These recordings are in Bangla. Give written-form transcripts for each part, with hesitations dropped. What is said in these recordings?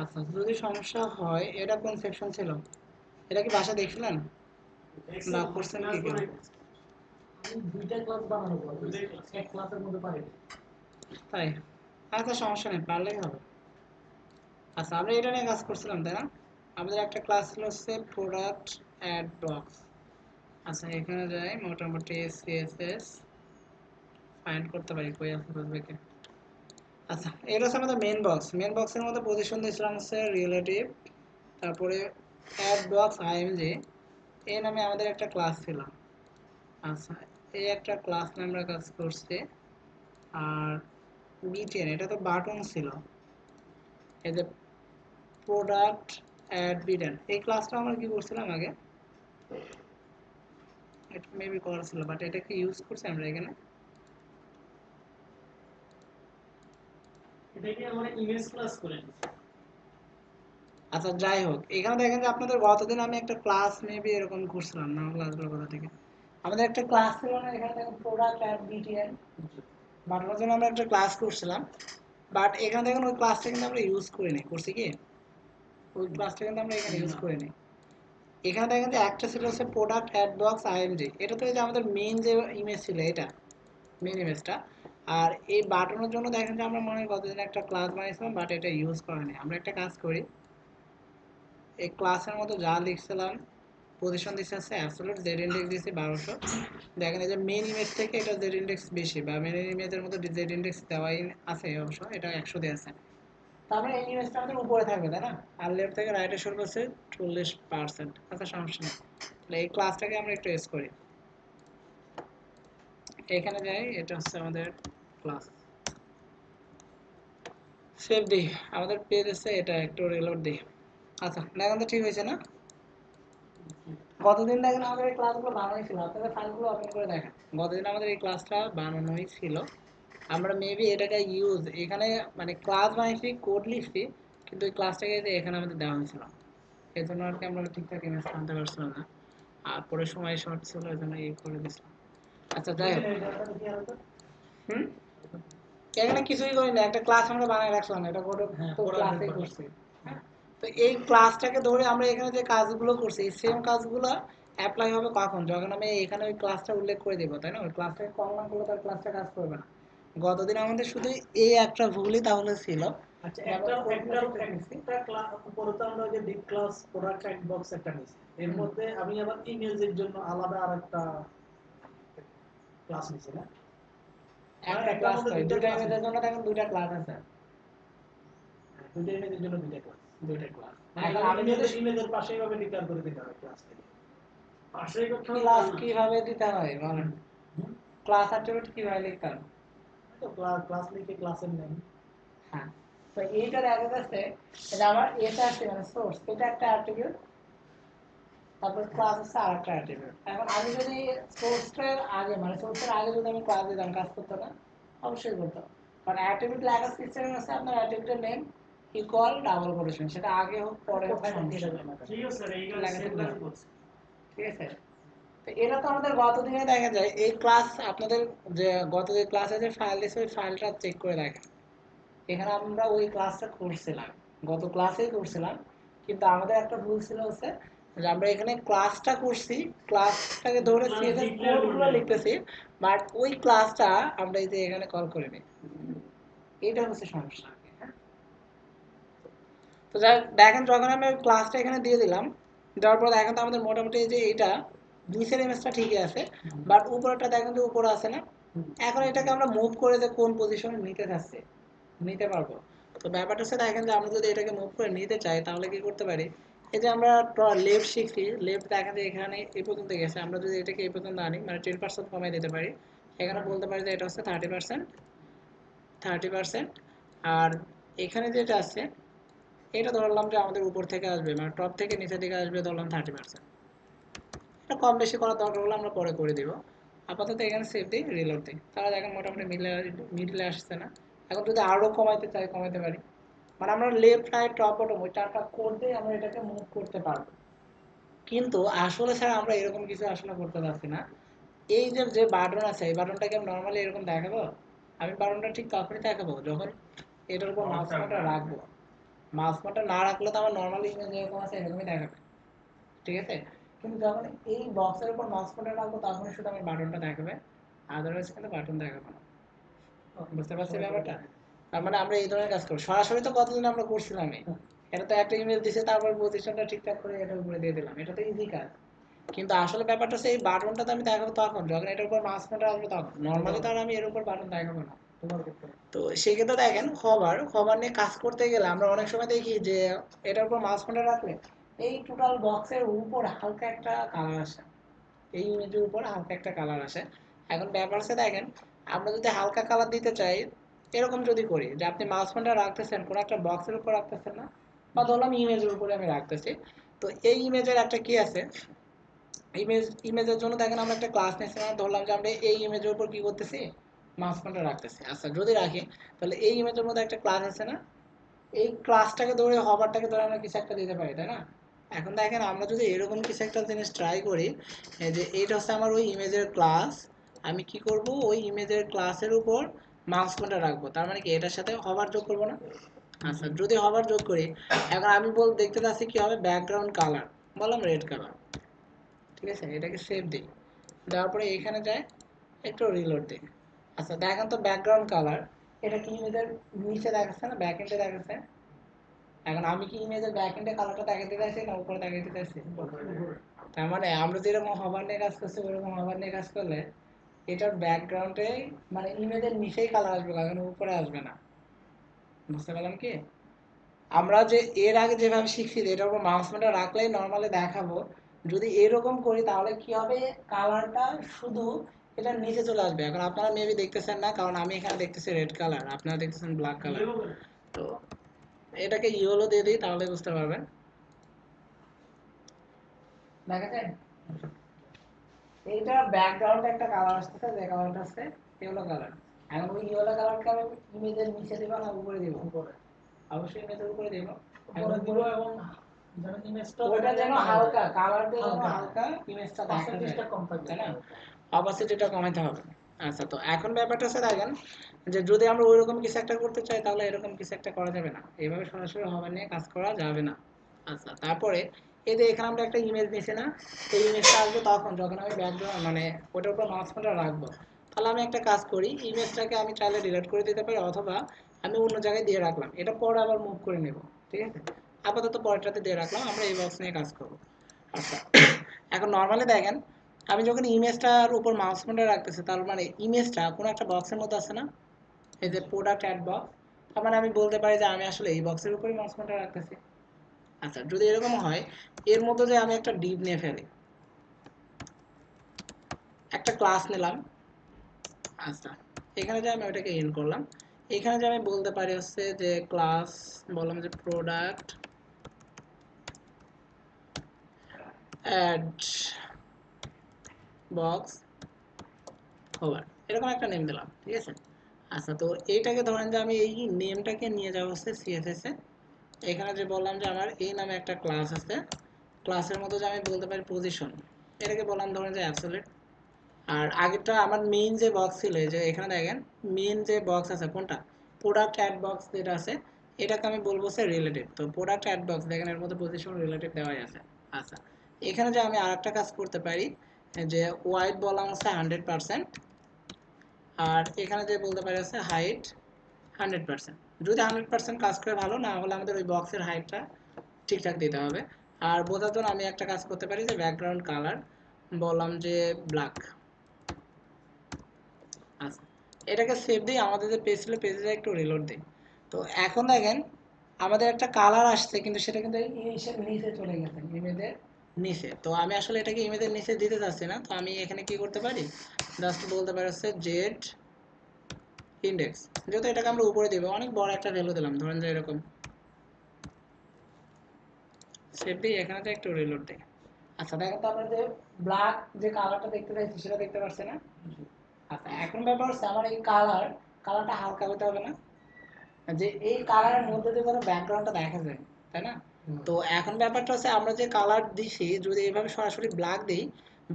আচ্ছা, যদি সমস্যা হয়, এটা কোন সেকশন ছিল? এটা কি বাসা দেখছিলেন না করছেন কি কেউ? আমি দুইটা ক্লাস বানানো বলবো, এক ক্লাসের মধ্যে পারি। তাই? আচ্ছা, সমস্যা নেই, পারলেই হবে। আচ্ছা, আমরা এটা নিয়ে কাজ করছিলাম তাই না? আমাদের একটা ক্লাস ছিল হচ্ছে প্রোডাক্ট অ্যাড বক্স। আচ্ছা, এখানে যাই, মোটামুটি সিএসএস ফাইন্ড করতে পারি, কই আছে বুঝবে। আচ্ছা, এটা হচ্ছে আমাদের মেন বক্স। মেন বক্সের মধ্যে পজিশন দিয়েছিলাম হচ্ছে রিলেটিভ, তারপরে অ্যাড বক্স আইএমজি, এই নামে আমাদের একটা ক্লাস ছিল। আচ্ছা, এই একটা ক্লাস নামে আমরা কাজ করছি। আর বিটেন, এটা তো বাটন ছিল। এই যে প্রোডাক্ট অ্যাড বিটেন, এই ক্লাসটা আমরা কি করছিলাম আগে, এটা মেবি করা ছিল, বাট এটা কি ইউজ করছি আমরা এখানে? এটাকে আমরা ইমেজ ক্লাস করে দিচ্ছি। আচ্ছা, যাই হোক, এখানে দেখেন যে আপনাদের গতদিন আমি একটা ক্লাস মেবি এরকম করছিলাম না, ক্লাসগুলো কোথা থেকে আমাদের একটা ক্লাস ছিল না, এখানে দেখেন প্রোডাক্ট অ্যাড বিটিএন বাটনের জন্য আমরা একটা ক্লাস করছিলাম। বাট এখানে দেখেন ওই ক্লাসটা কিন্তু আমরা ইউজ করিনি, করছি কি ওই ক্লাসটা কিন্তু আমরা এখানে ইউজ করিনি। এখানে দেখেন যে একটা ছিল হচ্ছে প্রোডাক্ট অ্যাড বক্স আইএমজি, এটা তো এই যে আমাদের মেইন যে ইমেজ ছিল, এটা মেইন ইমেজটা। আর এই বাটনের জন্য দেখেন যে আমরা মনে হয় গতদিন একটা ক্লাস বানিয়েছিলাম, বাট এটা ইউজ করিনি। আমরা একটা কাজ করি, এই ক্লাসের মতো যা লিখছিলাম, পজিশন দিচ্ছে আছে অ্যাবসলিউট, জেড ইন্ডেক্স দিয়েছি 1200। দেখেন এই যে মেইন ইমেজ থেকে এটা জেড ইন্ডেক্স বেশি, বা মেইন ইমেজের মধ্যে জেড ইন্ডেক্স দেওয়াই আছে অবশ্য, এটা 100 দিয়ে আছে। তারপরে এই ইমেজটা আমাদের উপরে থাকবে তাই না? আর লেফট থেকে রাইটে শুরু করছে 40%। আচ্ছা, সমস্যা নেই। তাহলে এই ক্লাসটাকে আমরা একটু এস করি, এখানে যাই, এটা হচ্ছে আমাদের ক্লাস। সেভ দিই, আমাদের পেজ আছে, এটা একটু রিলোড দিই। আচ্ছা, দেখেন তো ঠিক হয়েছে না? গতদিন দেখেন আমাদের এই ক্লাসগুলো বানানোই ছিল, আপনাদের ফাইলগুলো ওপেন করে দেখেন। গতদিন আমাদের এই ক্লাসটা বানানোই ছিল। আমরা মেবি এটাকে ইউজ এখানে মানে ক্লাস বানাইছি, কোড লিখছি, কিন্তু ওই ক্লাসটাকে এখানে আমাদের দেওয়া হয়েছিল, এই জন্য আর কি আমরা ঠিকঠাক ইমেজ আনতে পারছিলাম না। আর পরে সময় শর্ট ছিল, এই জন্য এই করে দিছিলাম। আচ্ছা, যাই হোক। হুম, এখানে কিছুই করি না, একটা ক্লাস আমরা বানাই রাখলাম, এটা করে তো ক্লাসে করছি। হ্যাঁ, তো এই ক্লাসটাকে ধরে আমরা এখানে যে কাজগুলো করছি, এই সেম কাজগুলো অ্যাপ্লাই হবে কখন, যখন আমি এখানে ওই ক্লাসটা উল্লেখ করে দেবো তাই না? ওই ক্লাসটাকে কল না করলে তার ক্লাসটা কাজ করবে না। গতদিন আমাদের শুধু এই একটা ভুলই তাহলে ছিল। আচ্ছা, একটা ক্লাস উপরে তো আমরা যে deep class product add box একটা নিয়েছি, এর মধ্যে আমি আবার ইমেজের জন্য আলাদা আরেকটা ক্লাস নিয়েছি না? একটা ক্লাস তো দুইটা ইমেজের জন্য দেখেন দুইটা ক্লাস আছে। দুইটা ইমেজের জন্য দুইটা ক্লাস। দুইটা ক্লাস। এখন আমি যদি ইমেজের পাশে এইভাবে ডিক্লেয়ার করে দিতে হবে ক্লাস থেকে। পাশে ক্লাস কিভাবে দিতে হয় বলেন? ক্লাস অ্যাট্রিবিউট কিভাবে লিখতে হয়? তো ক্লাস লিখে ক্লাসের নেম। হ্যাঁ, তো এইটা দেখা যাচ্ছে যে আমার এটা আছে মানে সোর্স, এটা একটা অ্যাট্রিবিউট, তারপর ক্লাস আছে আরেকটা অ্যাট্রিবিউট। এখন আমি যদি সোর্সের আগে মানে সোর্সের আগে যদি আমি ক্লাস দিতাম, কাজ করতো না? অবশ্যই করতো, কারণ অ্যাট্রিবিউট লেখার সিস্টেম আছে আপনার অ্যাট্রিবিউটের নেম ইকুয়াল ডাবল কোটেশন, সেটা আগে হোক পরে হোক সমস্যা নেই। ঠিক আছে স্যার, এইগুলো সেগুলাই বলছি। ঠিক আছে, তো এটা তো আমাদের গত দিনে দেখা যায়। এই ক্লাস আপনাদের যে গত যে ক্লাসে যে ফাইল দিয়েছে ওই ফাইলটা চেক করে দেখেন, এখানে আমরা ওই ক্লাসটা করছিলাম, গত ক্লাসেই করছিলাম। কিন্তু আমাদের একটা ভুল ছিল হচ্ছে যে আমরা এখানে ক্লাসটা করছি, ক্লাসটাকে ধরে সিএসএস কোডগুলো লিখতেছি, বাট ওই ক্লাসটা আমরা এই যে এখানে কল করিনি। এইটা হচ্ছে সমস্যা। হ্যাঁ, তো যাই দেখেন, যখন আমি ক্লাসটা এখানে দিয়ে দিলাম, দেওয়ার পর দেখেন তো আমাদের মোটামুটি এই যে এইটা নিচের ইমেজটা ঠিকই আছে, বাট উপরেরটা দেখেন যে উপরে আছে না? এখন এটাকে আমরা মুভ করে যে কোন পজিশনে নিতে চাচ্ছি, নিতে পারবো। তো ব্যাপারটা হচ্ছে দেখেন যে আমরা যদি এটাকে মুভ করে নিতে চাই তাহলে কি করতে পারি, এই যে আমরা লেফট শিখছি, লেফট দেখেন যে এখানে এই পর্যন্ত গেছে, আমরা যদি এটাকে এই পর্যন্ত আনি মানে 10% কমাই দিতে পারি, এখানে বলতে পারি যে এটা হচ্ছে 30%, 30%। আর এখানে যেটা আছে এটা ধরলাম যে আমাদের উপর থেকে আসবে, মানে টপ থেকে নিচের দিকে আসবে, ধরলাম 30%। এটা কম বেশি করার দরকার হলে আমরা পরে করে দিব। আপাতত এখানে সেভ দিই, রিলোড দিই, তাহলে দেখেন মোটামুটি মিডলে আসছে না? এখন যদি আরো কমাইতে চাই কমাইতে পারি, মানে আমরা লেফট রাইট টপ বটম ওই চারটা কোড দিয়ে আমরা এটাকে মুভ করতে পারবো। কিন্তু আসলে স্যার আমরা এরকম কিছু আসলে করতে পারছি না। এই যে যে বাটন আছে এই বাটনটাকে আমি নর্মালি এরকম দেখাবো? আমি বাটনটা ঠিক তখনই দেখাবো যখন এটার উপর মাউস পয়েন্টার রাখবো, মাউস পয়েন্টার না রাখলে তো আমার নর্মালি ইমেজ যেরকম আছে এরকমই দেখাবে, ঠিক আছে। কিন্তু যখন এই বক্সের উপর মাউস পয়েন্টার রাখবো তখন শুধু আমার বাটনটা দেখাবে, আদারওয়াইজ কিন্তু বাটন দেখাবে না। বুঝতে পারছি ব্যাপারটা? তার মানে আমরা এই ধরনের কাজ করবো সরাসরি, তো কতদিন আমরা করছিলাম। এটা তো একটা ইমেজ দিছে, তারপর পজিশনটা ঠিকঠাক করে এটার উপরে দিয়ে দিলাম, এটা তো ইজি কাজ। কিন্তু আসলে ব্যাপারটা হচ্ছে এই বাটনটা তো আমি দেখাবো তখন যখন এটার উপর মাউস পয়েন্টার আসবে তখন, নর্মালি তো আর আমি এর উপর বাটন দেখাবো না। তো সেক্ষেত্রে দেখেন খবর নিয়ে কাজ করতে গেলে আমরা অনেক সময় দেখি যে এটার উপর মাউস পয়েন্টার রাখলে এই টোটাল বক্সের উপর হালকা একটা কালার আসে, এই ইমেজের উপর হালকা একটা কালার আসে। এখন ব্যাপার হচ্ছে দেখেন, আমরা যদি হালকা কালার দিতে চাই, এরকম যদি করি যে আপনি মাউস পয়েন্টার রাখতেছেন কোনো একটা বক্সের উপর রাখতেছেন না, বা ধরলাম ইমেজের উপরে আমি রাখতেছি, তো এই ইমেজের একটা কি আছে, ইমেজের জন্য দেখেন আমরা একটা ক্লাস নিয়েছি, ধরলাম যে আমরা এই ইমেজের উপর কি করতেছি, মাউস পয়েন্টার রাখতেছি। আচ্ছা যদি রাখি তাহলে এই ইমেজের মধ্যে একটা ক্লাস আছে না, এই ক্লাসটাকে ধরে হবারটাকে ধরে আমরা কিছু একটা দিতে পারি, তাই না? এখন দেখেন আমরা যদি এরকম কিছু একটা জিনিস ট্রাই করি, যে এইটা হচ্ছে আমার ওই ইমেজের ক্লাস, আমি কি করব ওই ইমেজের ক্লাসের উপর মাউস পয়েন্টার রাখবো, তার মানে কি এটার সাথে হবার যোগ করবো না? আচ্ছা যদি হবার যোগ করি, এখন আমি দেখতে চাচ্ছি কি হবে, ব্যাকগ্রাউন্ড কালার বললাম রেড কালার, ঠিক আছে। এটাকে সেভ দিই, দেওয়ার পরে এখানে যায় একটু রিলোড দিই। আচ্ছা দেখেন তো ব্যাকগ্রাউন্ড কালার এটা কি ইমেজের নিচে দেখাচ্ছে না ব্যাক এন্ডে দেখাচ্ছে? এখন আমি কি ইমেজের ব্যাক এন্ডে কালারটা দেখাতে চাইছি না উপরে দেখাতে চাইছি? তার মানে আমরা যেরকম হভার নিয়ে কাজ করছি ওরকম হভার নিয়ে কাজ করলে এটার ব্যাকগ্রাউন্ডে মানে ইমেজের নিচেই কালার আসবে, কারণ উপরে আসবে না। বুঝতে পারলাম কি? আমরা যে এর আগে যেভাবে শিখছি যে এটার উপর মাউস পয়েন্টার রাখলেই নর্মালি দেখাবো, যদি এরকম করি তাহলে কি হবে, কালারটা শুধু এটার নিচে চলে আসবে। এখন আপনারা মেবি দেখতেছেন না, কারণ আমি এখানে দেখতেছি রেড কালার, আপনারা দেখতেছেন ব্ল্যাক কালার। তো এটাকে ইয়েলো দিয়ে দিই তাহলে বুঝতে পারবেন, দেখা যায় এইটা ব্যাকগ্রাউন্ডে একটা কালার আসতেছে, যে কালারটা আছে ইয়েলো কালার। এখন ওই ইয়েলো কালারটা আমি ইমেজের নিচে দিব না উপরে দিব? উপরে, অবশ্যই ইমেজের উপরে দিব। উপরে দিব এবং যেন ইমেজটা ওটা যেন হালকা কালার দিয়ে যেন হালকা হালকা ইমেজটা দেখা যায়, পার্সেন্টেজটা কম থাকবে, তাই না? অপাসিটিটা কমাতে হবে। আচ্ছা তো এখন ব্যাপারটা হচ্ছে দেখেন, যে যদি আমরা ওইরকম কিছু একটা করতে চাই তাহলে এরকম কিছু একটা করা যাবে না, এইভাবে সরাসরি হবার নিয়ে কাজ করা যাবে না। আচ্ছা তারপরে এই যে এখানে আমরা একটা ইমেজ নিয়েছি না, এই ইমেজটা আসবে তখন যখন আমি ব্যাকগ্রাউন্ড মানে ওটার উপর মাউস পয়েন্টার রাখবো। তাহলে আমি একটা কাজ করি, ইমেজটাকে আমি চাইলে ডিলিট করে দিতে পারি, অথবা আমি অন্য জায়গায় দিয়ে রাখলাম, এটা পরে আবার মুভ করে নেব, ঠিক আছে। আপাতত পরেরটাতে দিয়ে রাখলাম, আমরা এই বক্স নিয়ে কাজ করব। আচ্ছা এখন নর্মালি দেখেন, আমি যখন ইমেজটার উপর মাউস পয়েন্টার রাখতেছি তার মানে ইমেজটা কোনো একটা বক্সের মধ্যে আছে না, এই যে প্রোডাক্ট অ্যাড বক্স, তার মানে আমি বলতে পারি যে আমি আসলে এই বক্সের উপরই মাউস পয়েন্টার রাখতেছি। আচ্ছা যদি এরকম হয়, এর মধ্যে যে আমি একটা ডিভ নিয়ে ফেলি, একটা ক্লাস নিলাম। আচ্ছা এখানে যে আমি ওইটাকে ইন করলাম, এখানে যে আমি বলতে পারি হচ্ছে যে ক্লাস, বললাম যে প্রোডাক্ট অ্যাড বক্স ওভার, এরকম একটা নেম দিলাম, ঠিক আছে। আচ্ছা তো এইটাকে ধরেন যে আমি এই নেমটাকে নিয়ে যাবো হচ্ছে সিএসএস এ, এখানে যে বললাম যে আমার এই নামে একটা ক্লাস আছে, ক্লাসের মধ্যে যে আমি বলতে পারি পজিশন, এটাকে বললাম ধরেন যে অ্যাবসলিউট। আর আগেরটা আমার মেইন যে বক্স ছিল, এই যে এখানে দেখেন মেইন যে বক্স আছে কোনটা, প্রোডাক্ট অ্যাড বক্স যেটা আছে, এটাকে আমি বলবো সে রিলেটিভ। তো প্রোডাক্ট অ্যাড বক্স দেখেন এর মধ্যে পজিশন রিলেটিভ দেওয়াই আছে। আচ্ছা এখানে যে আমি আরেকটা কাজ করতে পারি, যে ওয়াইড বললাম হচ্ছে 100%, আর এখানে যে বলতে পারি হচ্ছে হাইট 100%। যদি 100% কাজ করে ভালো, না হলে আমাদের ওই বক্সের হাইটটা ঠিকঠাক দিতে হবে। আর বোঝার জন্য আমি একটা কাজ করতে পারি, যে ব্যাকগ্রাউন্ড কালার বললাম যে ব্ল্যাক। আচ্ছা এটাকে সেভ দিই, আমাদের যে পেজ ছিল পেজে একটু রিলোড দিই। তো এখন দেখেন আমাদের একটা কালার আসছে, কিন্তু সেটা কিন্তু এই নিচে চলে গেছে ইমেজের নিচে। তো আমি আসলে এটাকে ইমেজের নিচে দিতে চাচ্ছি না, তো আমি এখানে কি করতে পারি, জাস্ট বলতে পারি হচ্ছে জেড ইন্ডেক্স, যেহেতু এটাকে আমরা উপরে দিব, অনেক বড় একটা ভ্যালু দিলাম, ধরেন যে এরকম, সেভ দিই, এখানে তো একটু রিলোড দিই। আচ্ছা দেখেন তো আমরা যে ব্ল্যাক যে কালারটা দেখতে পাচ্ছি সেটা দেখতে পাচ্ছি না? আচ্ছা এখন ব্যাপার হচ্ছে আমার এই কালারটা হালকা হতে হবে না, যে এই কালারের মধ্যে দিয়ে যেন ব্যাকগ্রাউন্ডটা দেখা যায়, তাই না? তো এখন ব্যাপারটা হচ্ছে আমরা যে কালার দিছি যদি এইভাবে সরাসরি ব্ল্যাক দিই,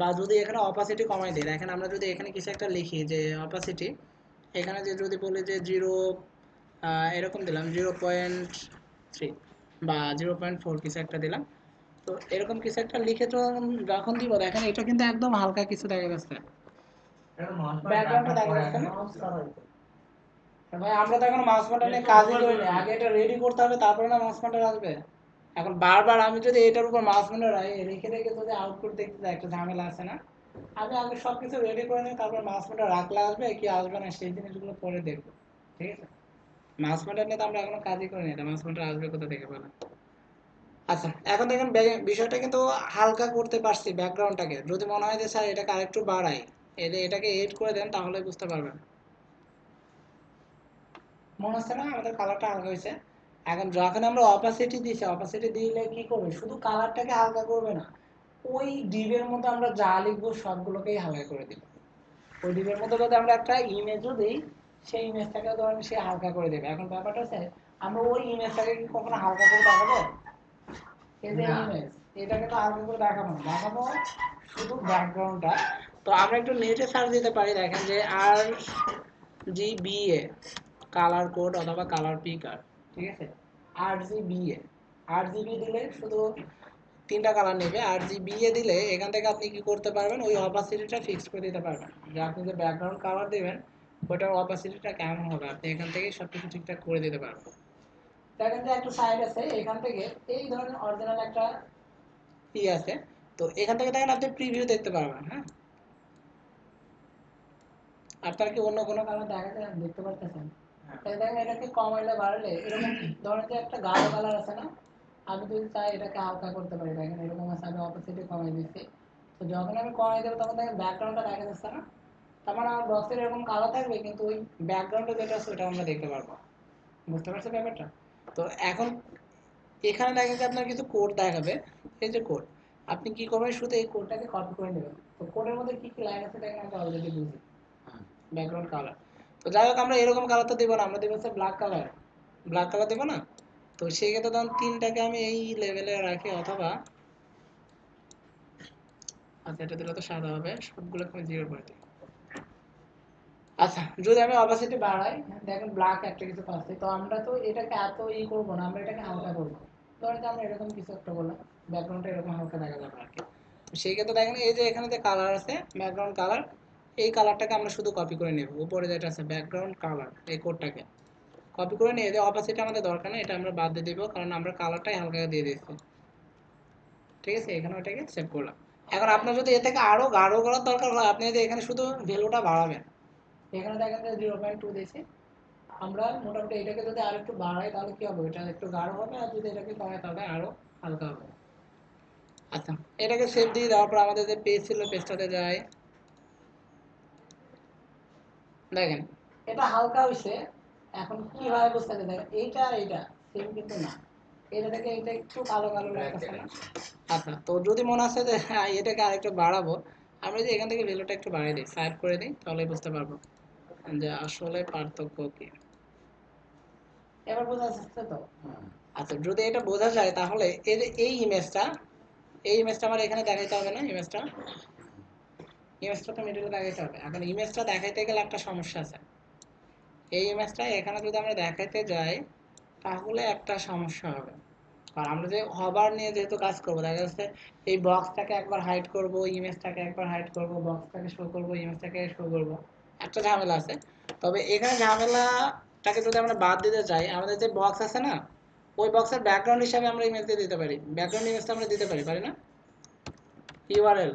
বা যদি এখানে অপাসিটি কমাই দিই, দেখেন আমরা যদি এখানে কিছু একটা লিখি যে অপাসিটি, এখানে যে যদি বলি যে 0 এরকম দিলাম 0.3, বা 0.4 কিছু একটা দিলাম। তো এরকম কিছু একটা লিখে তো যখন দিব দেখেন এটা কিন্তু একদম হালকা কিছু দেখা যাচ্ছে, ব্যাকগ্রাউন্ডটা দেখা যাচ্ছে না। ভাই আমরা তো এখন মাউস পয়েন্টার নিয়ে কাজই করিনি, আগে এটা রেডি করতে হবে তারপরে না মাউস পয়েন্টার আসবে। এখন বারবার আমি যদি এটার উপর মাউস পয়েন্টার রেখে রেখে যদি আউটপুট দেখতে যাই একটা ঝামেলা আছে না। আমি আগে সবকিছু রেডি করে নিই, তারপর মাউস পয়েন্টার রাখলে আসবে কি আসবে না সেই জিনিসগুলো পরে দেখবো, ঠিক আছে। মাউস পয়েন্টার নিয়ে তো আমরা এখনো কাজই করিনি, এটা মাউস পয়েন্টার আসবে কোথা থেকে বলেন। আচ্ছা এখন দেখেন বিষয়টা কিন্তু হালকা করতে পারছি ব্যাকগ্রাউন্ডটাকে, যদি মনে হয় যে স্যার এটাকে আরেকটু বাড়াই, এটাকে এড করে দেন তাহলে বুঝতে পারবেন। মনে হচ্ছে না আমাদের কালারটা হালকা হয়েছে। এখন যখন আমরা অপাসিটি দিছি, অপাসিটি দিলে কি করবে, শুধু কালারটাকে হালকা করবে না, ওই ডিবের মধ্যে আমরা যা লিখবো সবগুলোকেই হালকা করে দিবে। ওই ডিবের মধ্যে যদি আমরা একটা ইমেজও দিই, সেই ইমেজটাকে ধরেন সে হালকা করে দেবে। এখন ব্যাপারটা হচ্ছে আমরা ওই ইমেজটাকে কি কখনো হালকা করে দেখাবো? এই যে ইমেজ, এটাকে তো হালকা করে দেখাবো না, দেখাবো শুধু ব্যাকগ্রাউন্ডটা। তো আমরা একটু নেটে সার্চ দিতে পারি, দেখেন যে RGBA কালার কোড অথবা কালার পিকার, ঠিক আছে। RGBA, RGB দিলে শুধু তিনটা কালার নেবে। RGBA দিলে এখান থেকে আপনি কি করতে পারবেন, ওই অপাসিটিটা ফিক্স করে দিতে পারবেন, যে আপনি যে ব্যাকগ্রাউন্ড কালার দিবেন ওটার অপাসিটিটা কেমন হবে আপনি এখান থেকে সবকিছু ঠিকঠাক করে দিতে পারবেন। দেখেন যে একটা সাইড আছে, এখান থেকে এই ধরনের অরিজিনাল একটা আছে। তো এখান থেকে দেখেন আপনি প্রিভিউ দেখতে পারবেন। হ্যাঁ, আপনারা কি অন্য কোনো কালার দেখতে পারতেছেন? তাই দেখেন এটাকে কমাইলে বাড়লে এরকম ধরেন যে একটা গাঢ় কালার আছে না, আমি যদি চাই এটাকে হালকা করতে পারি, দেখেন এরকম আছে, আমি অপোজিটে কমাই দিচ্ছি। তো যখন আমি কমাই দেবো তখন দেখেন ব্যাকগ্রাউন্ডটা দেখা যাচ্ছে না। তার মানে আমার বক্সের এরকম কালো থাকবে কিন্তু ওই ব্যাকগ্রাউন্ডে যেটা আছে ওটা আমরা দেখতে পারবো। বুঝতে পারছেন ব্যাপারটা? তো এখন এখানে দেখা যাচ্ছে আপনার কিছু কোড দেখাবে, এই যে কোড, আপনি কি করবেন শুধু এই কোডটাকে কপি করে নেবেন। তো কোডের মধ্যে কি কি লাইন আছে দেখেন আমরা অলরেডি বুঝি, ব্যাকগ্রাউন্ড কালার। তো যাই হোক আমরা এরকম কালার তো দেবো না, আমরা দেবো হচ্ছে ব্ল্যাক কালার, ব্ল্যাক কালার দেবো না। তো সেই ক্ষেত্রে তখন তিনটাকে আমি এই লেভেলে রাখি, অথবা আচ্ছা এটা দিলে তো সাদা হবে, সবগুলোকে আমি 0 করে দিই। আচ্ছা যদি আমি অপাসিটি বাড়াই, দেখেন ব্ল্যাক একটা কিছু পাচ্ছি। তো আমরা তো এটাকে এত করবো না, আমরা এটাকে হালকা করবো। ধরেন যে আমরা এরকম কিছু একটা বললাম, ব্যাকগ্রাউন্ডটা এরকম হালকা দেখা যাবে আর কি। সেই ক্ষেত্রে দেখেন এই যে এখানে যে কালার আছে ব্যাকগ্রাউন্ড কালার, এই কালারটাকে আমরা শুধু কপি করে নেব, উপরে যেটা আছে ব্যাকগ্রাউন্ড কালার এই কোডটাকে কপি করে নিয়ে, যে অপাসিটি আমাদের দরকার নেই, এটা আমরা বাদ দিয়ে দিব, কারণ আমরা কালারটাই হালকা দিয়ে দিচ্ছি, ঠিক আছে। এখানে ওটাকে সেভ করলাম। এখন আপনার যদি এ থেকে আরো গাঢ় করার দরকার হয়, আপনি যদি এখানে শুধু ভ্যালুটা বাড়াবেন, এখানে দেখেন যে 0.2 দিয়েছি, আমরা মোটামুটি এটাকে যদি আর একটু বাড়াই তাহলে কি হবে, এটা একটু গাঢ় হবে, আর যদি এটাকে কমাই তাহলে আরো হালকা হবে। আচ্ছা এটাকে সেভ দিয়ে দেওয়ার পর আমাদের যে পেজ ছিল পেজটাতে যাই, দেখেন এটা হালকা হয়েছে। এখন কিভাবে বুঝতে হবে, দেখেন এইটা আর এইটা সেম কিন্তু না, এটা থেকে এটা একটু কালো কালো লাগতেছে না। আচ্ছা তো যদি মনে আছে যে হ্যাঁ এটাকে আরেকটু বাড়াবো, আমরা যে এখান থেকে ভ্যালুটা একটু বাড়িয়ে দিই, সাইড করে দিই, তাহলে বুঝতে পারবো যে আসলে পার্থক্য কি। এবার বোঝা যাচ্ছে তো? আচ্ছা যদি এটা বোঝা যায় তাহলে এই যে এই ইমেজটা আমার এখানে দেখাইতে হবে না, ইমেজটা তো মিডলে দেখাইতে হবে। এখন ইমেজটা দেখাইতে গেলে একটা সমস্যা আছে, এই ইমেজটা এখানে যদি আমরা দেখাইতে যাই তাহলে একটা সমস্যা হবে। আর আমরা যে হবার নিয়ে যেহেতু কাজ করবো, দেখা যাচ্ছে এই বক্সটাকে একবার হাইড করব, ইমেজটাকে একবার হাইড করব, বক্সটাকে শো করব, ইমেজটাকে শো করব, একটা ঝামেলা আছে। তবে এখানে ঝামেলাটাকে যদি আমরা বাদ দিতে চাই, আমাদের যে বক্স আছে না, ওই বক্সের ব্যাকগ্রাউন্ড হিসাবে আমরা ইমেজ দিয়ে দিতে পারি, ব্যাকগ্রাউন্ড ইমেজটা আমরা দিতে পারি, পারি না? ইউআরএল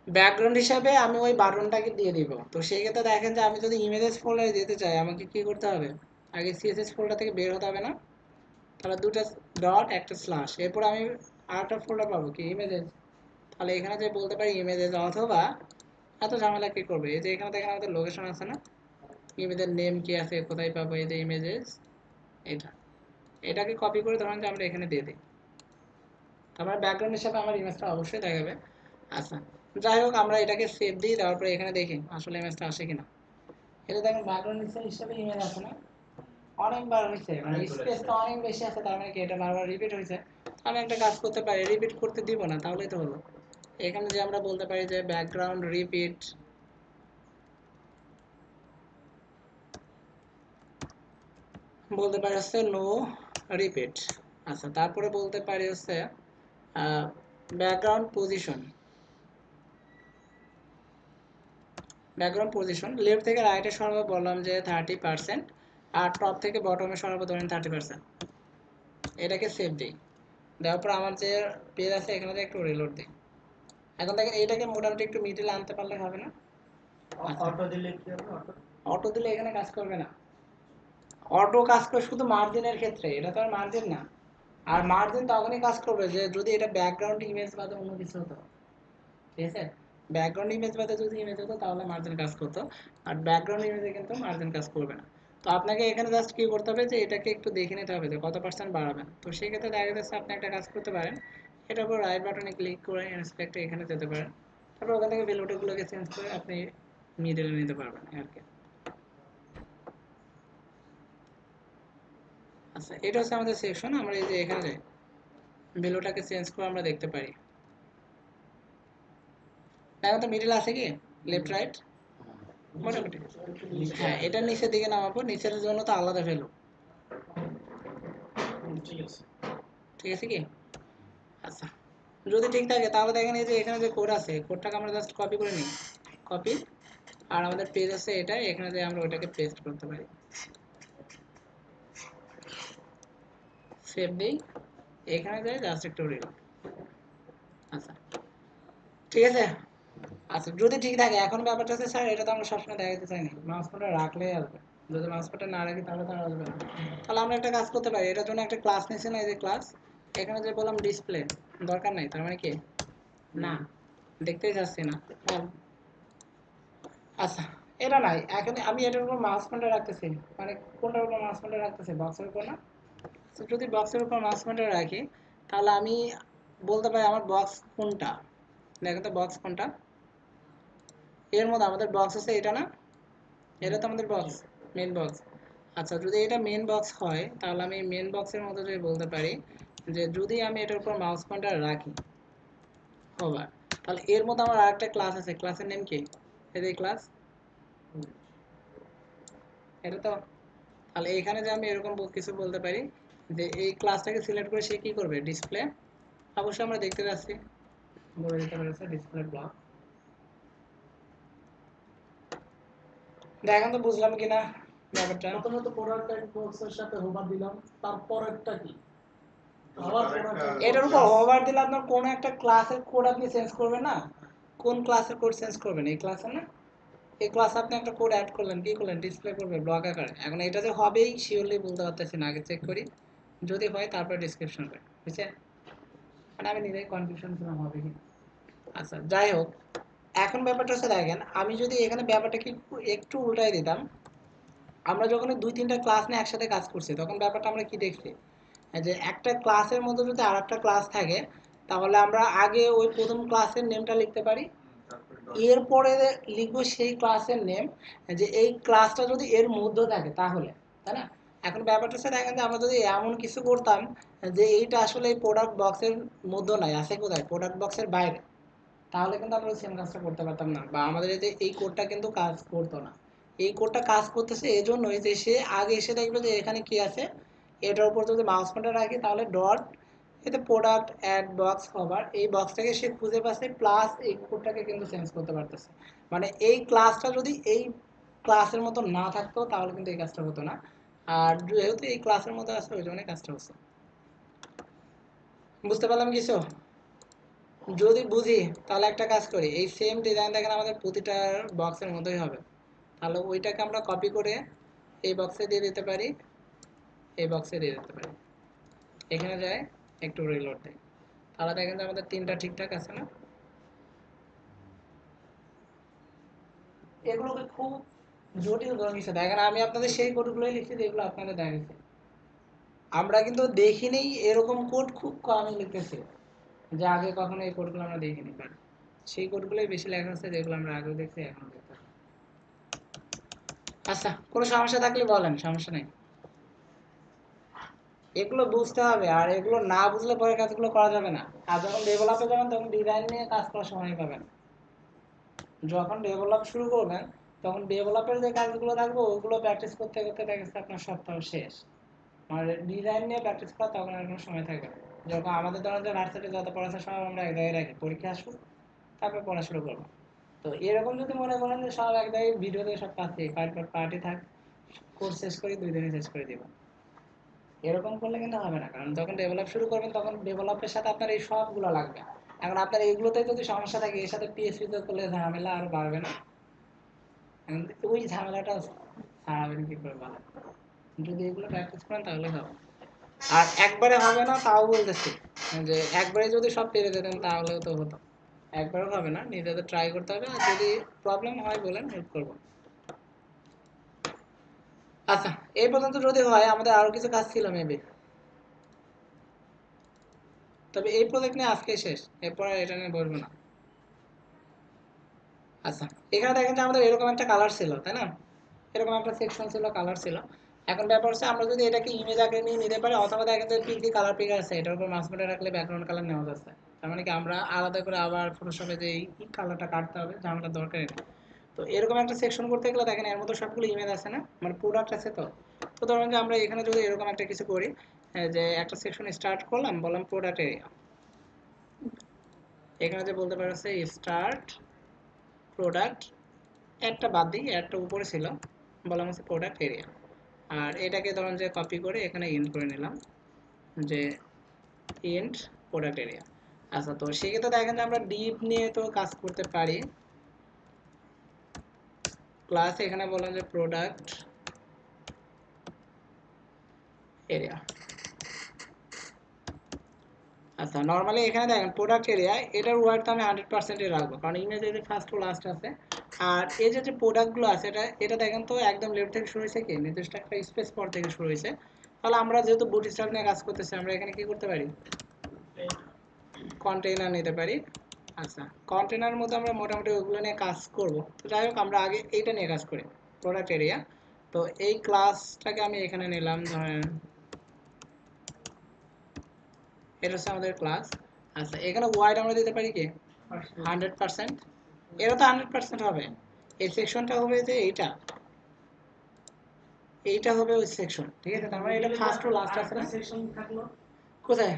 ব্যাকগ্রাউন্ড হিসাবে আমি ওই বাটনটাকে দিয়ে দিব। তো সেই ক্ষেত্রে দেখেন যে আমি যদি ইমেজেস ফোল্ডারে যেতে চাই আমাকে কি করতে হবে, আগে সিএসএস ফোল্ডার থেকে বের হতে হবে না, তাহলে দুটো ডট একটা স্ল্যাশ, এরপর আমি আরেকটা ফোল্ডার পাবো কি ইমেজেস। তাহলে এখানে যে বলতে পারি ইমেজেস, অথবা এত ঝামেলা কি করবে, এই যে এখানে দেখেন আমাদের লোকেশন আছে না, ইমেজের নেম কি আছে কোথায় পাবো, এই যে ইমেজেস, এটা এটাকে কপি করে ধরেন যে আমরা এখানে দিয়ে দিই, তারপরে ব্যাকগ্রাউন্ড হিসাবে আমার ইমেজটা অবশ্যই দেখাবে। আচ্ছা যাই হোক আমরা এটাকে সেভ দিই, দেওয়ার পরে এখানে দেখি আসলে ইমেজটা আসে কিনা। এটা দেখেন ব্যাকগ্রাউন্ড হিসাবে ইমেজ আছে না, অনেকবার হয়েছে, মানে স্পেসটা অনেক বেশি আছে, তার মানে কি এটা বারবার রিপিট হয়েছে। আমি একটা কাজ করতে পারি, রিপিট করতে দিব না, তাহলেই তো হলো। এখানে যে আমরা বলতে পারি যে ব্যাকগ্রাউন্ড রিপিট, বলতে পারি হচ্ছে নো রিপিট। আচ্ছা, তারপরে বলতে পারি হচ্ছে background position. Background position left থেকে রাইটে সরাবো বললাম যে 30%, আর টপ থেকে বটমে সরাবো ধরেন 30%। এটাকে সেভ দিই, দেওয়ার পর আমার যে পেজ আছে এখানে একটু রিলোড দিই। এখন দেখেন এইটাকে মোটামুটি একটু মিডিলে আনতে পারলে হবে না? অটো দিলে কি হবে? অটো দিলে এখানে কাজ করবে না। অটো কাজ করে শুধু মার্জিনের ক্ষেত্রে, এটা তো আর মার্জিন না। আর মার্জিন তখনই কাজ করবে যে যদি এটা ব্যাকগ্রাউন্ড ইমেজ বাদে অন্য কিছু হতো, ঠিক আছে? ব্যাকগ্রাউন্ড ইমেজ বাদে যদি ইমেজ হতো তাহলে মার্জিন কাজ করতো, আর ব্যাকগ্রাউন্ড ইমেজে কিন্তু মার্জিন কাজ করবে না। তো আপনাকে এখানে জাস্ট কি করতে হবে যে এটাকে একটু দেখে নিতে হবে যে কত পার্সেন্ট বাড়াবেন। তো সেই ক্ষেত্রে দেখা যাচ্ছে আপনি একটা কাজ করতে পারেন, এটার উপর রাইট বাটনে ক্লিক করে ইন্সপেক্টে এখানে যেতে পারেন, তারপর ওখান থেকে ভ্যালুগুলোকে চেঞ্জ করে আপনি মিডলে নিতে পারবেন আর কি। আচ্ছা, এটা হচ্ছে আমাদের সেকশন। আমরা এই যে এখানে ভ্যালুটাকে চেঞ্জ করে আমরা দেখতে পারি। এখন তো মিডল আছে কি লেফট রাইট মোটামুটি। হ্যাঁ, এটা নিচের দিকে নামাবো, নিচের জন্য তো আলাদা ভ্যালু, ঠিক আছে। ঠিক আছে কি? আচ্ছা, যদি ঠিক থাকে তাহলে দেখেন এই যে এখানে যে কোড আছে, কোডটাকে আমরা জাস্ট কপি করে নিই, কপি। আর আমাদের পেজ আছে এটা, এখানে যে আমরা ওইটাকে পেস্ট করতে পারি, সেভ দিই, এখানে যাই জাস্ট একটু রিলোড। আচ্ছা, ঠিক আছে। আচ্ছা, যদি ঠিক থাকে এখন ব্যাপারটা হচ্ছে স্যার এটা তো আমরা সবসময় দেখাতে চাই না, মাউস পয়েন্টার রাখলেই আসবে, যদি মাউস পয়েন্টার না রাখি তাহলে তার আসবে না। তাহলে আমরা একটা কাজ করতে পারি, এটার জন্য একটা ক্লাস নিয়েছি না, এই যে ক্লাস, এখানে যে বললাম ডিসপ্লে দরকার নাই, তার মানে কি না দেখতেই যাচ্ছি না। আচ্ছা, এটা নাই, এখন আমি এটার উপর মাউস পয়েন্টার রাখতেছি, মানে কোনটার উপর মাউস পয়েন্টার রাখতেছি, বক্সের উপর না? তো যদি বক্সের উপর মাউস পয়েন্টার রাখি তাহলে আমি বলতে পারি আমার বক্স কোনটা। দেখো তো বক্স কোনটা, এর মধ্যে আমাদের বক্স আছে এটা না, এটা তো আমাদের বক্স, মেন বক্স। আচ্ছা, যদি এটা মেন বক্স হয় তাহলে আমি মেন বক্সের মধ্যে যদি বলতে পারি যে যদি আমি এটার উপর মাউস পয়েন্টার রাখি হোভার, তাহলে এর মধ্যে আমার আরেকটা ক্লাস আছে, ক্লাসের নেম কি? এই ক্লাস, এটা তো। তাহলে এখানে যে আমি এরকম কিছু বলতে পারি যে এই ক্লাসটাকে সিলেক্ট করে সে কি করবে, ডিসপ্লে, অবশ্যই আমরা দেখতে যাচ্ছি, বলে দিতে পারি ডিসপ্লে ব্লক। দেখেন তো বুঝলাম কিনা ব্যাপারটা। প্রথমত প্রোডাক্ট টাইপ বক্সের সাথে হোভার দিলাম, তারপরেরটা কি? এটার উপর ওভার দিলে আপনার কোন একটা ক্লাসের কোড আপনি চেঞ্জ করবেন না, কোন ক্লাসের কোড চেঞ্জ করবেন? এই ক্লাসের না, এই ক্লাসে আপনি একটা কোড অ্যাড করলেন, কি করলেন, ডিসপ্লে করবে ব্লক আকারে। এখন এটা যে হবেই শিওরলি বলতে পারতেছি না, আগে চেক করি, যদি হয় তারপর ডিসক্রিপশন করে, বুঝছেন? মানে আমি নিজেই কনফিউশন ছিলাম হবে কি। আচ্ছা, যাই হোক, এখন ব্যাপারটা হচ্ছে দেখেন আমি যদি এখানে ব্যাপারটাকে একটু উল্টাই দিতাম, আমরা যখন 2-3টা ক্লাস নিয়ে একসাথে কাজ করছি তখন ব্যাপারটা আমরা কি দেখছি যে একটা ক্লাসের মধ্যে যদি আরেকটা ক্লাস থাকে তাহলে আমরা আগে ওই প্রথম ক্লাসের নেমটা লিখতে পারি, এরপরে লিখবো সেই ক্লাসের নেম, যে এই ক্লাসটা যদি এর মধ্যে থাকে তাহলে, তাই না? এখন ব্যাপারটা হচ্ছে দেখেন যে আমরা যদি এমন কিছু করতাম যে এইটা আসলে এই প্রোডাক্ট বক্সের মধ্যে নাই, আছে কোথায়, প্রোডাক্ট বক্সের বাইরে, তাহলে কিন্তু আমরা সেম কাজটা করতে পারতাম না, বা আমাদের এই কোডটা কিন্তু কাজ করতো না। এই কোডটা কাজ করতেছে এজন্যই যে সে আগে এসে দেখবে যে এখানে কি আছে, এটার উপর যদি মাউস পয়েন্টার রাখি তাহলে ডট, এতে প্রোডাক্ট অ্যাড বক্স হবার, এই বক্সটাকে সে খুঁজে পাচ্ছে, প্লাস এই কোডটাকে কিন্তু চেঞ্জ করতে পারতেছে। মানে এই ক্লাসটা যদি এই ক্লাসের মতো না থাকতো তাহলে কিন্তু এই কাজটা হতো না, আর যেহেতু এই ক্লাসের মতো আছে ওই জন্য কাজটা হচ্ছে। বুঝতে পারলাম কিছু? যদি বুঝি তাহলে একটা কাজ করি, এই সেম ডিজাইন দেখেন আমাদের প্রতিটা বক্সের মধ্যেই হবে, তাহলে ওইটাকে আমরা কপি করে এই বক্সে দিয়ে দিতে পারি, এই বক্সে দিয়ে দিতে পারি, এখানে যায় একটু রিলোড দেয়, তাহলে দেখেন যে আমাদের 3টা ঠিকঠাক আছে না? এগুলোকে খুব জটিল করে নিচ্ছে, দেখেন আমি আপনাদের সেই কোডগুলোই লিখছি যেগুলো আপনাদের দেখাচ্ছি, আমরা কিন্তু দেখিনি এরকম কোড খুব কমই লিখতেছি, যে আগে কখনো এই কোডগুলো আমরা দেখিনি, বাট সেই কোডগুলোই বেশি লেখা আছে যেগুলো আমরা আগেও দেখছি এখনো দেখতে। আচ্ছা, কোনো সমস্যা থাকলে বলেন, সমস্যা নেই। এগুলো বুঝতে হবে, আর এগুলো না বুঝলে পরে কাজগুলো করা যাবে না। আর যখন ডেভেলপে যাবেন তখন ডিজাইন নিয়ে কাজ করার সময় পাবেন, যখন ডেভেলপ শুরু করবেন তখন ডেভেলপের যে কাজগুলো থাকবে ওগুলো প্র্যাকটিস করতে করতে দেখা যাচ্ছে আপনার সপ্তাহ শেষ, আর ডিজাইন নিয়ে প্র্যাকটিস করা তখন আর কোনো সময় থাকে না। যখন আমাদের ধরেন যে ভার্সিটি যত পড়াশোনার সময় আমরা এক জায়গায় রাখি, পরীক্ষা আসুক তারপর পড়া শুরু করবো। তো এরকম যদি মনে করেন যে সব এক জায়গায় ভিডিওতে সব পাচ্ছি পার্টি থাক, কোর্স শেষ করি 2 দিনে শেষ করে দিব, এরকম করলে কিন্তু হবে না। কারণ যখন ডেভেলপ শুরু করবেন তখন ডেভেলপের সাথে আপনার এই সবগুলো লাগবে। এখন আপনার এইগুলোতে যদি সমস্যা থাকে, এর সাথে পিএইচপি তে করলে ঝামেলা আরো বাড়বে না? এখন ওই ঝামেলাটা ছাড়াবেন কি করে বলেন? যদি এগুলো প্র্যাকটিস করেন তাহলে হবে। আর একবারে হবে না তাও বলতেছি, যে একবারে যদি সব পেরে যেতেন তাহলেও তো হতো। একবারও হবে না, নিজেদের ট্রাই করতে হবে। আর যদি প্রবলেম হয় বলেন, হেল্প করবো। আচ্ছা, এই পর্যন্ত যদি হয়, আমাদের আরো কিছু কাজ ছিল মেবি, তবে এই প্রজেক্ট নিয়ে আজকে শেষ, এরপর আর এটা নিয়ে বলবো না। আচ্ছা, এখানে দেখেন যে আমাদের এরকম একটা কালার ছিল, তাই না? এরকম একটা সেকশন ছিল, কালার ছিল। এখন ব্যাপার হচ্ছে আমরা যদি এটাকে ইমেজ আকারে নিয়ে নিতে পারি, অথবা দেখেন যে পিসি কালার পিকার আছে, এটার উপর মাউস বাটন রাখলে ব্যাকগ্রাউন্ড কালার নেওয়া যাচ্ছে। তার মানে কি আমরা আলাদা করে আবার ফটোশপে যে এই কালারটা কাটতে হবে, ঝামেলার দরকার নেই। তো এরকম একটা সেকশন করতে গেলে দেখেন এর মধ্যে সবগুলো ইমেজ আছে না, মানে প্রোডাক্ট আছে। তো তো ধরুন যে আমরা এখানে যদি এরকম একটা কিছু করি, যে একটা সেকশন স্টার্ট করলাম, বললাম প্রোডাক্ট এরিয়া। এখানে যে বলতে পারছে স্টার্ট প্রোডাক্ট, একটা বাদ দিই, একটা উপরে ছিল, বললাম হচ্ছে প্রোডাক্ট এরিয়া। আর এটাকে ধরুন যে কপি করে এখানে ইন্ট করে নিলাম, যে ইন্ট প্রোডাক্ট এরিয়া। আচ্ছা, তো সেক্ষেত্রে দেখেন যে আমরা ডিপ নিয়ে তো কাজ করতে পারি। ক্লাস এখানে বললাম যে প্রোডাক্ট এরিয়া। আচ্ছা, নর্মালি এখানে দেখেন প্রোডাক্ট এরিয়া, এটার ওয়ার্ড তো আমি 100% রাখবো, কারণ ইমেজে যে ফার্স্ট টু লাস্ট আছে। আর এই যে প্রোডাক্টগুলো আছে, এটা এটা দেখেন তো একদম লেফট থেকে শুরু হয়েছে, কি নির্দিষ্ট একটা স্পেস পর থেকে শুরু হয়েছে। তাহলে আমরা যেহেতু বুটস্ট্র্যাপ নিয়ে কাজ করতেছি, আমরা এখানে কি করতে পারি, কন্টেইনার নিতে পারি। আচ্ছা, কন্টেইনার মধ্যে আমরা মোটামুটি ওগুলো নিয়ে কাজ করব। তো যাই হোক, আমরা আগে এইটা নিয়ে কাজ করি, প্রোডাক্ট এরিয়া। তো এই ক্লাসটাকে আমি এখানে নিলাম, ধরেন এটা হচ্ছে আমাদের ক্লাস। আচ্ছা, এখানে ওয়াইড আমরা দিতে পারি কি 100%। এটা তো 100% হবে। এই সেকশনটা হবে যে এইটা, এইটা হবে ওই সেকশন, ঠিক আছে? তার মানে এটা ফার্স্ট টু লাস্ট আছে না? সেকশন থাকলো কোথায়?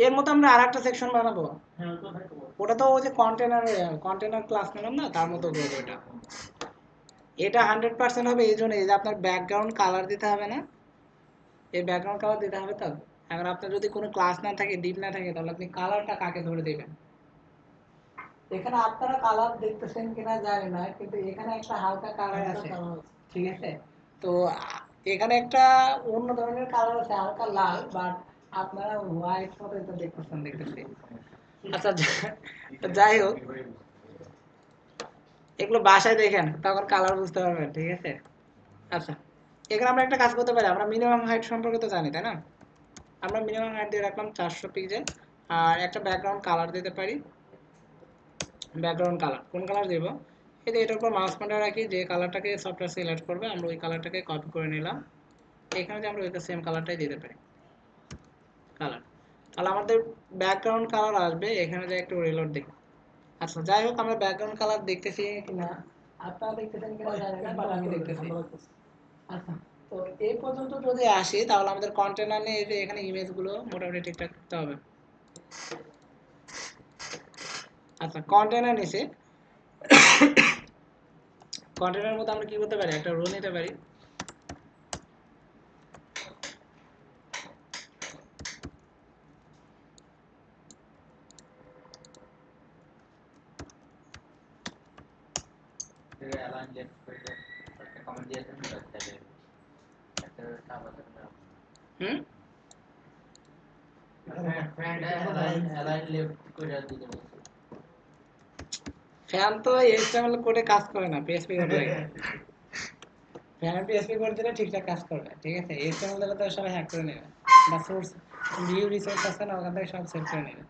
এর মধ্যে আমরা আরেকটা সেকশন বানাবো। হ্যাঁ, তো থাকলো। ওটা তো ওই যে কন্টেনার ক্লাস নিলাম না, তার মতো করবো এটা। এটা 100% হবে এই জন্য, এই যে আপনার ব্যাকগ্রাউন্ড কালার দিতে হবে না, এই ব্যাকগ্রাউন্ড কালার দিতে হবে। তো এখন আপনার যদি কোনো ক্লাস না থাকে, ডিপ না থাকে, তাহলে আপনি কালারটা কাকে ধরে দেবেন? এখানে আপনারা কালার দেখতেছেন কিনা জানি না, কিন্তু এখানে একটা হালকা কালার আছে, ঠিক আছে? তো এখানে একটা অন্য ধরনের কালার আছে, হালকা লাল, বাট আপনারা হোয়াইট মতো এটা দেখতেছেন, দেখতেছি। আচ্ছা, যাই হোক, এগুলো বাসায় দেখেন, তখন কালার বুঝতে পারবেন, ঠিক আছে? আচ্ছা, এখানে আমরা একটা কাজ করতে পারি, আমরা মিনিমাম হাইট সম্পর্কে তো জানি, তাই না? আমরা মিনিমাম হাইট দিয়ে রাখলাম 400 পিক্সেল। আর একটা ব্যাকগ্রাউন্ড কালার দিতে পারি। ব্যাকগ্রাউন্ড কালার কোন কালার দেব? এই যে এটার উপর মাউস পয়েন্টার রাখি, যে কালারটাকে সফটওয়্যার সিলেক্ট করবে, আমরা ওই কালারটাকে কপি করে নিলাম। এখানে যে আমরা ওইটা সেম কালারটাই দিতে পারি, কালার। তাহলে আমাদের ব্যাকগ্রাউন্ড কালার আসবে। এখানে যে একটু রিলোড দেখি। আচ্ছা, যাই হোক, আমরা ব্যাকগ্রাউন্ড কালার দেখতেছি কিনা, আপনারা দেখতেছেন কিনা জানি না, বাট আমি দেখতেছি। আচ্ছা, তো এই পর্যন্ত যদি আসি, তাহলে আমাদের কন্টেনার নিয়ে এই যে এখানে ইমেজগুলো মোটামুটি ঠিকঠাক করতে হবে। আচ্ছা, কন্টেনার নিচে, কন্টেনারের মধ্যে আমরা কি করতে পারি, একটা রো নিতে পারি। হুম, ফ্যান তো এইচটিএমএল কোডে কাজ করে না, পিএসপি কোড লাগে। ফ্যান পিএসপি কোড দিলে ঠিকঠাক কাজ করবে, ঠিক আছে? এইচটিএমএল দিলে তো সবাই হ্যাক করে নেবে, বা সোর্স ভিউ রিসোর্স আছে না, ওখান থেকে সব সেভ করে নেবে।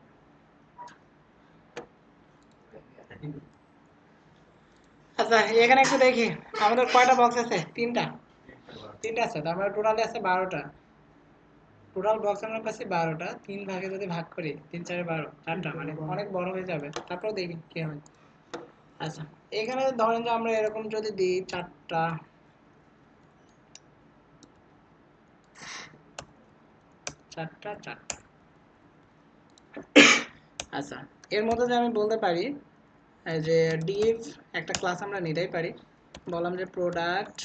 আচ্ছা, এখানে একটু দেখি আমাদের কয়টা বক্স আছে। তিনটা আছে, তার মানে টোটালি আছে 12টা। টোটাল বক্স আমরা পাচ্ছি 12টা। 3 ভাগে যদি ভাগ করি, 3 4 12, 4টা, মানে অনেক বড় হয়ে যাবে। তারপর দেখি কি হয়। আচ্ছা, এখানে ধরেন যে আমরা এরকম যদি দিই 4টা, চারটা। আচ্ছা, এর মধ্যে যে আমি বলতে পারি যে ডিভ একটা ক্লাস আমরা নিতেই পারি, বললাম যে প্রোডাক্ট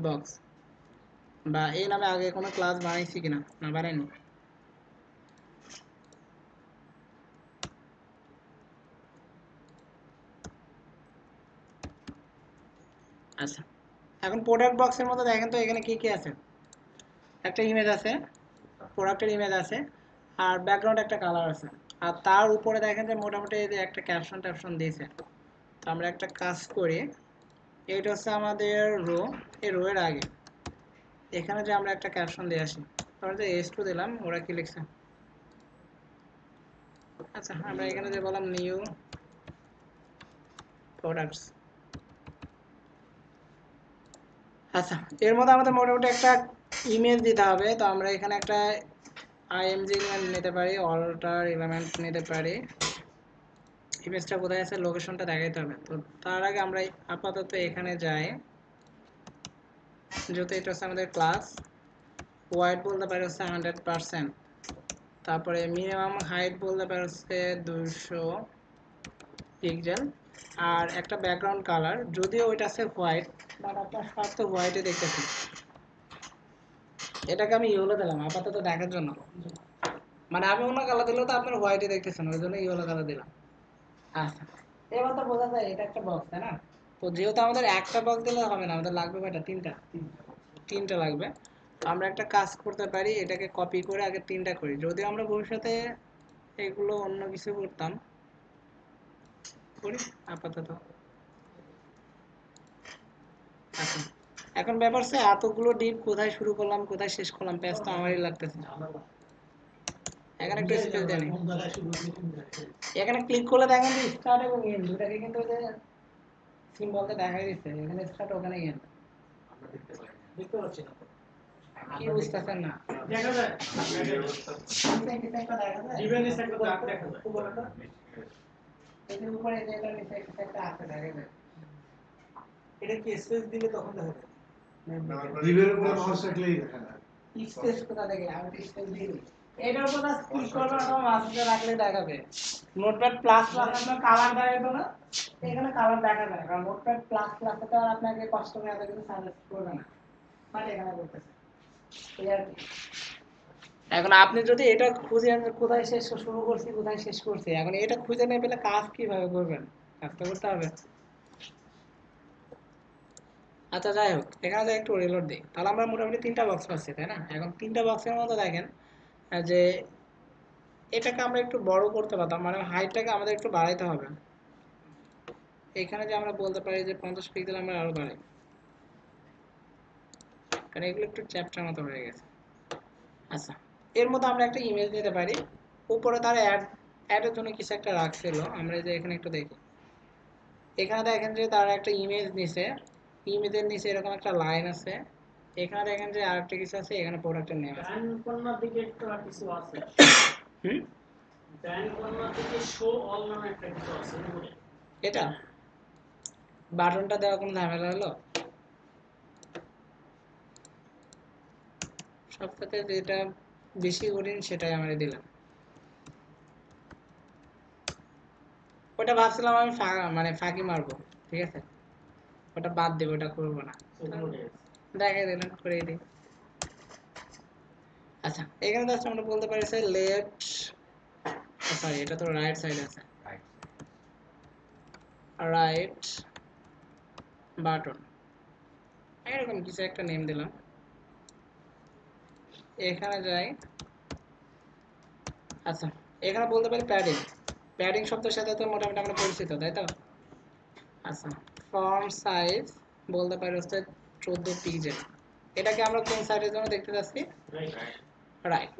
বক্স, বা এই নামে আগে কোনো ক্লাস বানাইছি কিনা, না বানাইনি। আচ্ছা, এখন প্রোডাক্ট বক্সের মধ্যে দেখেন তো এখানে কি কি আছে। একটা ইমেজ আছে, প্রোডাক্টের ইমেজ আছে, আর ব্যাকগ্রাউন্ড একটা কালার আছে, আর তার উপরে দেখেন যে মোটামুটি এই যে একটা ক্যাপশন দিয়েছে। তো আমরা একটা কাজ করি, এইটা হচ্ছে আমাদের রো, এই রো এর আগে এখানে যে আমরা একটা ক্যাপশন দিয়ে আসি, তারপরে যে S2 দিলাম, ওরা কি লিখছে। আচ্ছা, আমরা এখানে যে বললাম নিউ প্রোডাক্টস। আচ্ছা, এর মধ্যে আমাদের মোটামুটি একটা ইমেজ দিতে হবে। তো আমরা এখানে একটা img এলিমেন্ট নিতে পারি, অল্টার এলিমেন্ট নিতে পারি। ইমেজটা কোথায় আছে, লোকেশনটা দেখাইতে হবে। তো তার আগে আমরা আপাতত এখানে যাই, যেহেতু এটা হচ্ছে আমাদের ক্লাস, হোয়াইট বলতে পারি হচ্ছে 100%, তারপরে মিনিমাম হাইট বলতে পারি হচ্ছে 200 পিক্সেল, আর একটা ব্যাকগ্রাউন্ড কালার, যদিও ওইটা আছে হোয়াইট, বাট আপনার সব তো হোয়াইটে দেখতেছি, এটাকে আমি ইয়েলো দিলাম আপাতত দেখার জন্য। মানে আমি অন্য কালার দিলেও তো আপনার হোয়াইটে দেখতেছেন, ওই জন্য ইয়েলো কালার দিলাম। আচ্ছা, এবার তো বোঝা যায় এটা একটা বক্স, তাই না? তো যেহেতু আমাদের একটা বক্স দিলে হবে না, আমাদের লাগবে কয়টা, তিনটা লাগবে। তো আমরা একটা কাজ করতে পারি, এটাকে কপি করে আগে তিনটা করি, যদি আমরা ভবিষ্যতে এগুলো অন্য কিছু করতাম, করি আপাতত। আচ্ছা, এখন ব্যাপার হচ্ছে এতগুলো ডিপ কোথায় শুরু করলাম কোথায় শেষ করলাম, প্যাচ তো আমারই লাগতেছে। এখানে একটু স্পেস দেন, এখানে ক্লিক করলে দেখেন যে স্টার্ট এবং এন্ড দুটাকে কিন্তু ওই যে সিম্বলটা দেখাই দিচ্ছে, এখানে স্টার্ট ওখানে এন্ড। দেখতে পাচ্ছি না, কি বুঝতেছেন না? দেখা যায় নিচে একটা দেখা যায়, ডিভেন্স একটা দাগ দেখা যায় উপরটা, এটার উপরে যে এটা নিচে একটা আছে দেখা যায়। এটা কি স্পেস দিলে তখন দেখা যায়? ডিবের উপরে মাউস রাখলেই দেখা যায়। স্পেস কোথা থেকে, আমি তো স্পেস দিই। এটার উপর ক্লিক করবেন অথবা মাউসে রাখলে দেখাবে। নোটপ্যাড প্লাস প্লাস আপনার কালার দেখাবে না, এখানে কালার দেখা যায়, কারণ নোটপ্যাড প্লাস প্লাস তো আর আপনাকে কষ্ট করে এত কিছু সাজেস্ট করবে না, মানে এখানে করতেছে। এই আর কি। এখন আপনি যদি এটা খুঁজে কোথায় শেষ শুরু করছি কোথায় শেষ করছি, এখন এটা খুঁজে নিয়ে পেলে কাজ কিভাবে করবেন, কাজ তো করতে হবে। আচ্ছা, যাই হোক, এখানে যে একটু রিলোড দিই, তাহলে আমরা মোটামুটি তিনটা বক্স পাচ্ছি, তাই না? এখন তিনটা বক্সের মধ্যে দেখেন যে এটাকে আমরা একটু বড় করতে পারতাম, মানে হাইটটাকে আমাদের একটু বাড়াইতে হবে। এখানে যে আমরা বলতে পারি যে 50 পিক্সেল আমরা আরো বাড়াই, কারণ এগুলো একটু চ্যাপ্টার মতো হয়ে গেছে। আচ্ছা, এর মধ্যে আমরা একটা ইমেজ নিতে পারি, উপরে তার অ্যাডের জন্য কিছু একটা রাখছিল, আমরা যে এখানে একটু দেখি, এখানে দেখেন যে তার একটা ইমেজ নিচে, ইমেজের নিচে এরকম একটা লাইন আছে, এখানে দেখেন যে আরেকটা কিছু আছে, এখানে প্রোডাক্টের নেম আছে। ডান কর্নার দিকে একটা কিছু আছে, হুম, ডান কর্নার দিকে শো অল নামে একটা কিছু আছে উপরে। এটা বাটনটা দেওয়া কোনো ঝামেলা হলো? সবথেকে যেটা বেশি কঠিন সেটাই আমরা দিলাম। ওটা ভাবছিলাম আমি মানে ফাঁকি মারবো, ঠিক আছে, ওটা বাদ দেবো, ওটা করবো না, দেখাই দিলাম, করে দিই। আচ্ছা, এখানে জাস্ট আমরা বলতে পারি স্যার লেফট, সরি এটা তো রাইট সাইড আছে, রাইট বাটন, এরকম কিছু একটা নেম দিলাম। এখানে যাই, আচ্ছা এখানে বলতে পারি প্যাডিং, প্যাডিং শব্দের সাথে তো মোটামুটি আমরা পরিচিত, তাই তো? আচ্ছা, ফন্ট সাইজ বলতে পারি হচ্ছে 14 পিক্সেল, এটাকে আমরা কোন সাইডের জন্য দেখতে যাচ্ছি, রাইট।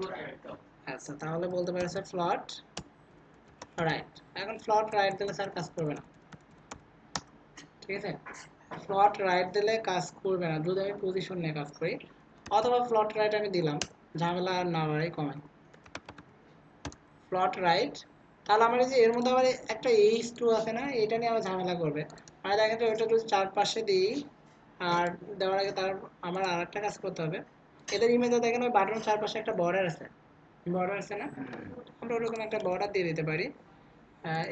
আচ্ছা, তাহলে বলতে পারি স্যার ফ্লট রাইট। এখন ফ্লট রাইট দিলে স্যার কাজ করবে না, ঠিক আছে, ফ্লট রাইট দিলে কাজ করবে না যদি আমি পজিশন নিয়ে কাজ করি, অথবা ফ্লট রাইট আমি দিলাম, ঝামেলা আর না বাড়াই কমাই, ফ্লট রাইট। তাহলে আমার এই যে এর মধ্যে আবার একটা H2 আছে না, এটা নিয়ে আবার ঝামেলা করবে, মানে দেখেন যে ওইটা যদি চারপাশে দিই, আর দেওয়ার আগে তার আমার আর একটা কাজ করতে হবে, এদের ইমেজে দেখেন ওই বাটন চারপাশে একটা বর্ডার আছে না? আমরা ওরকম একটা বর্ডার দিয়ে দিতে পারি।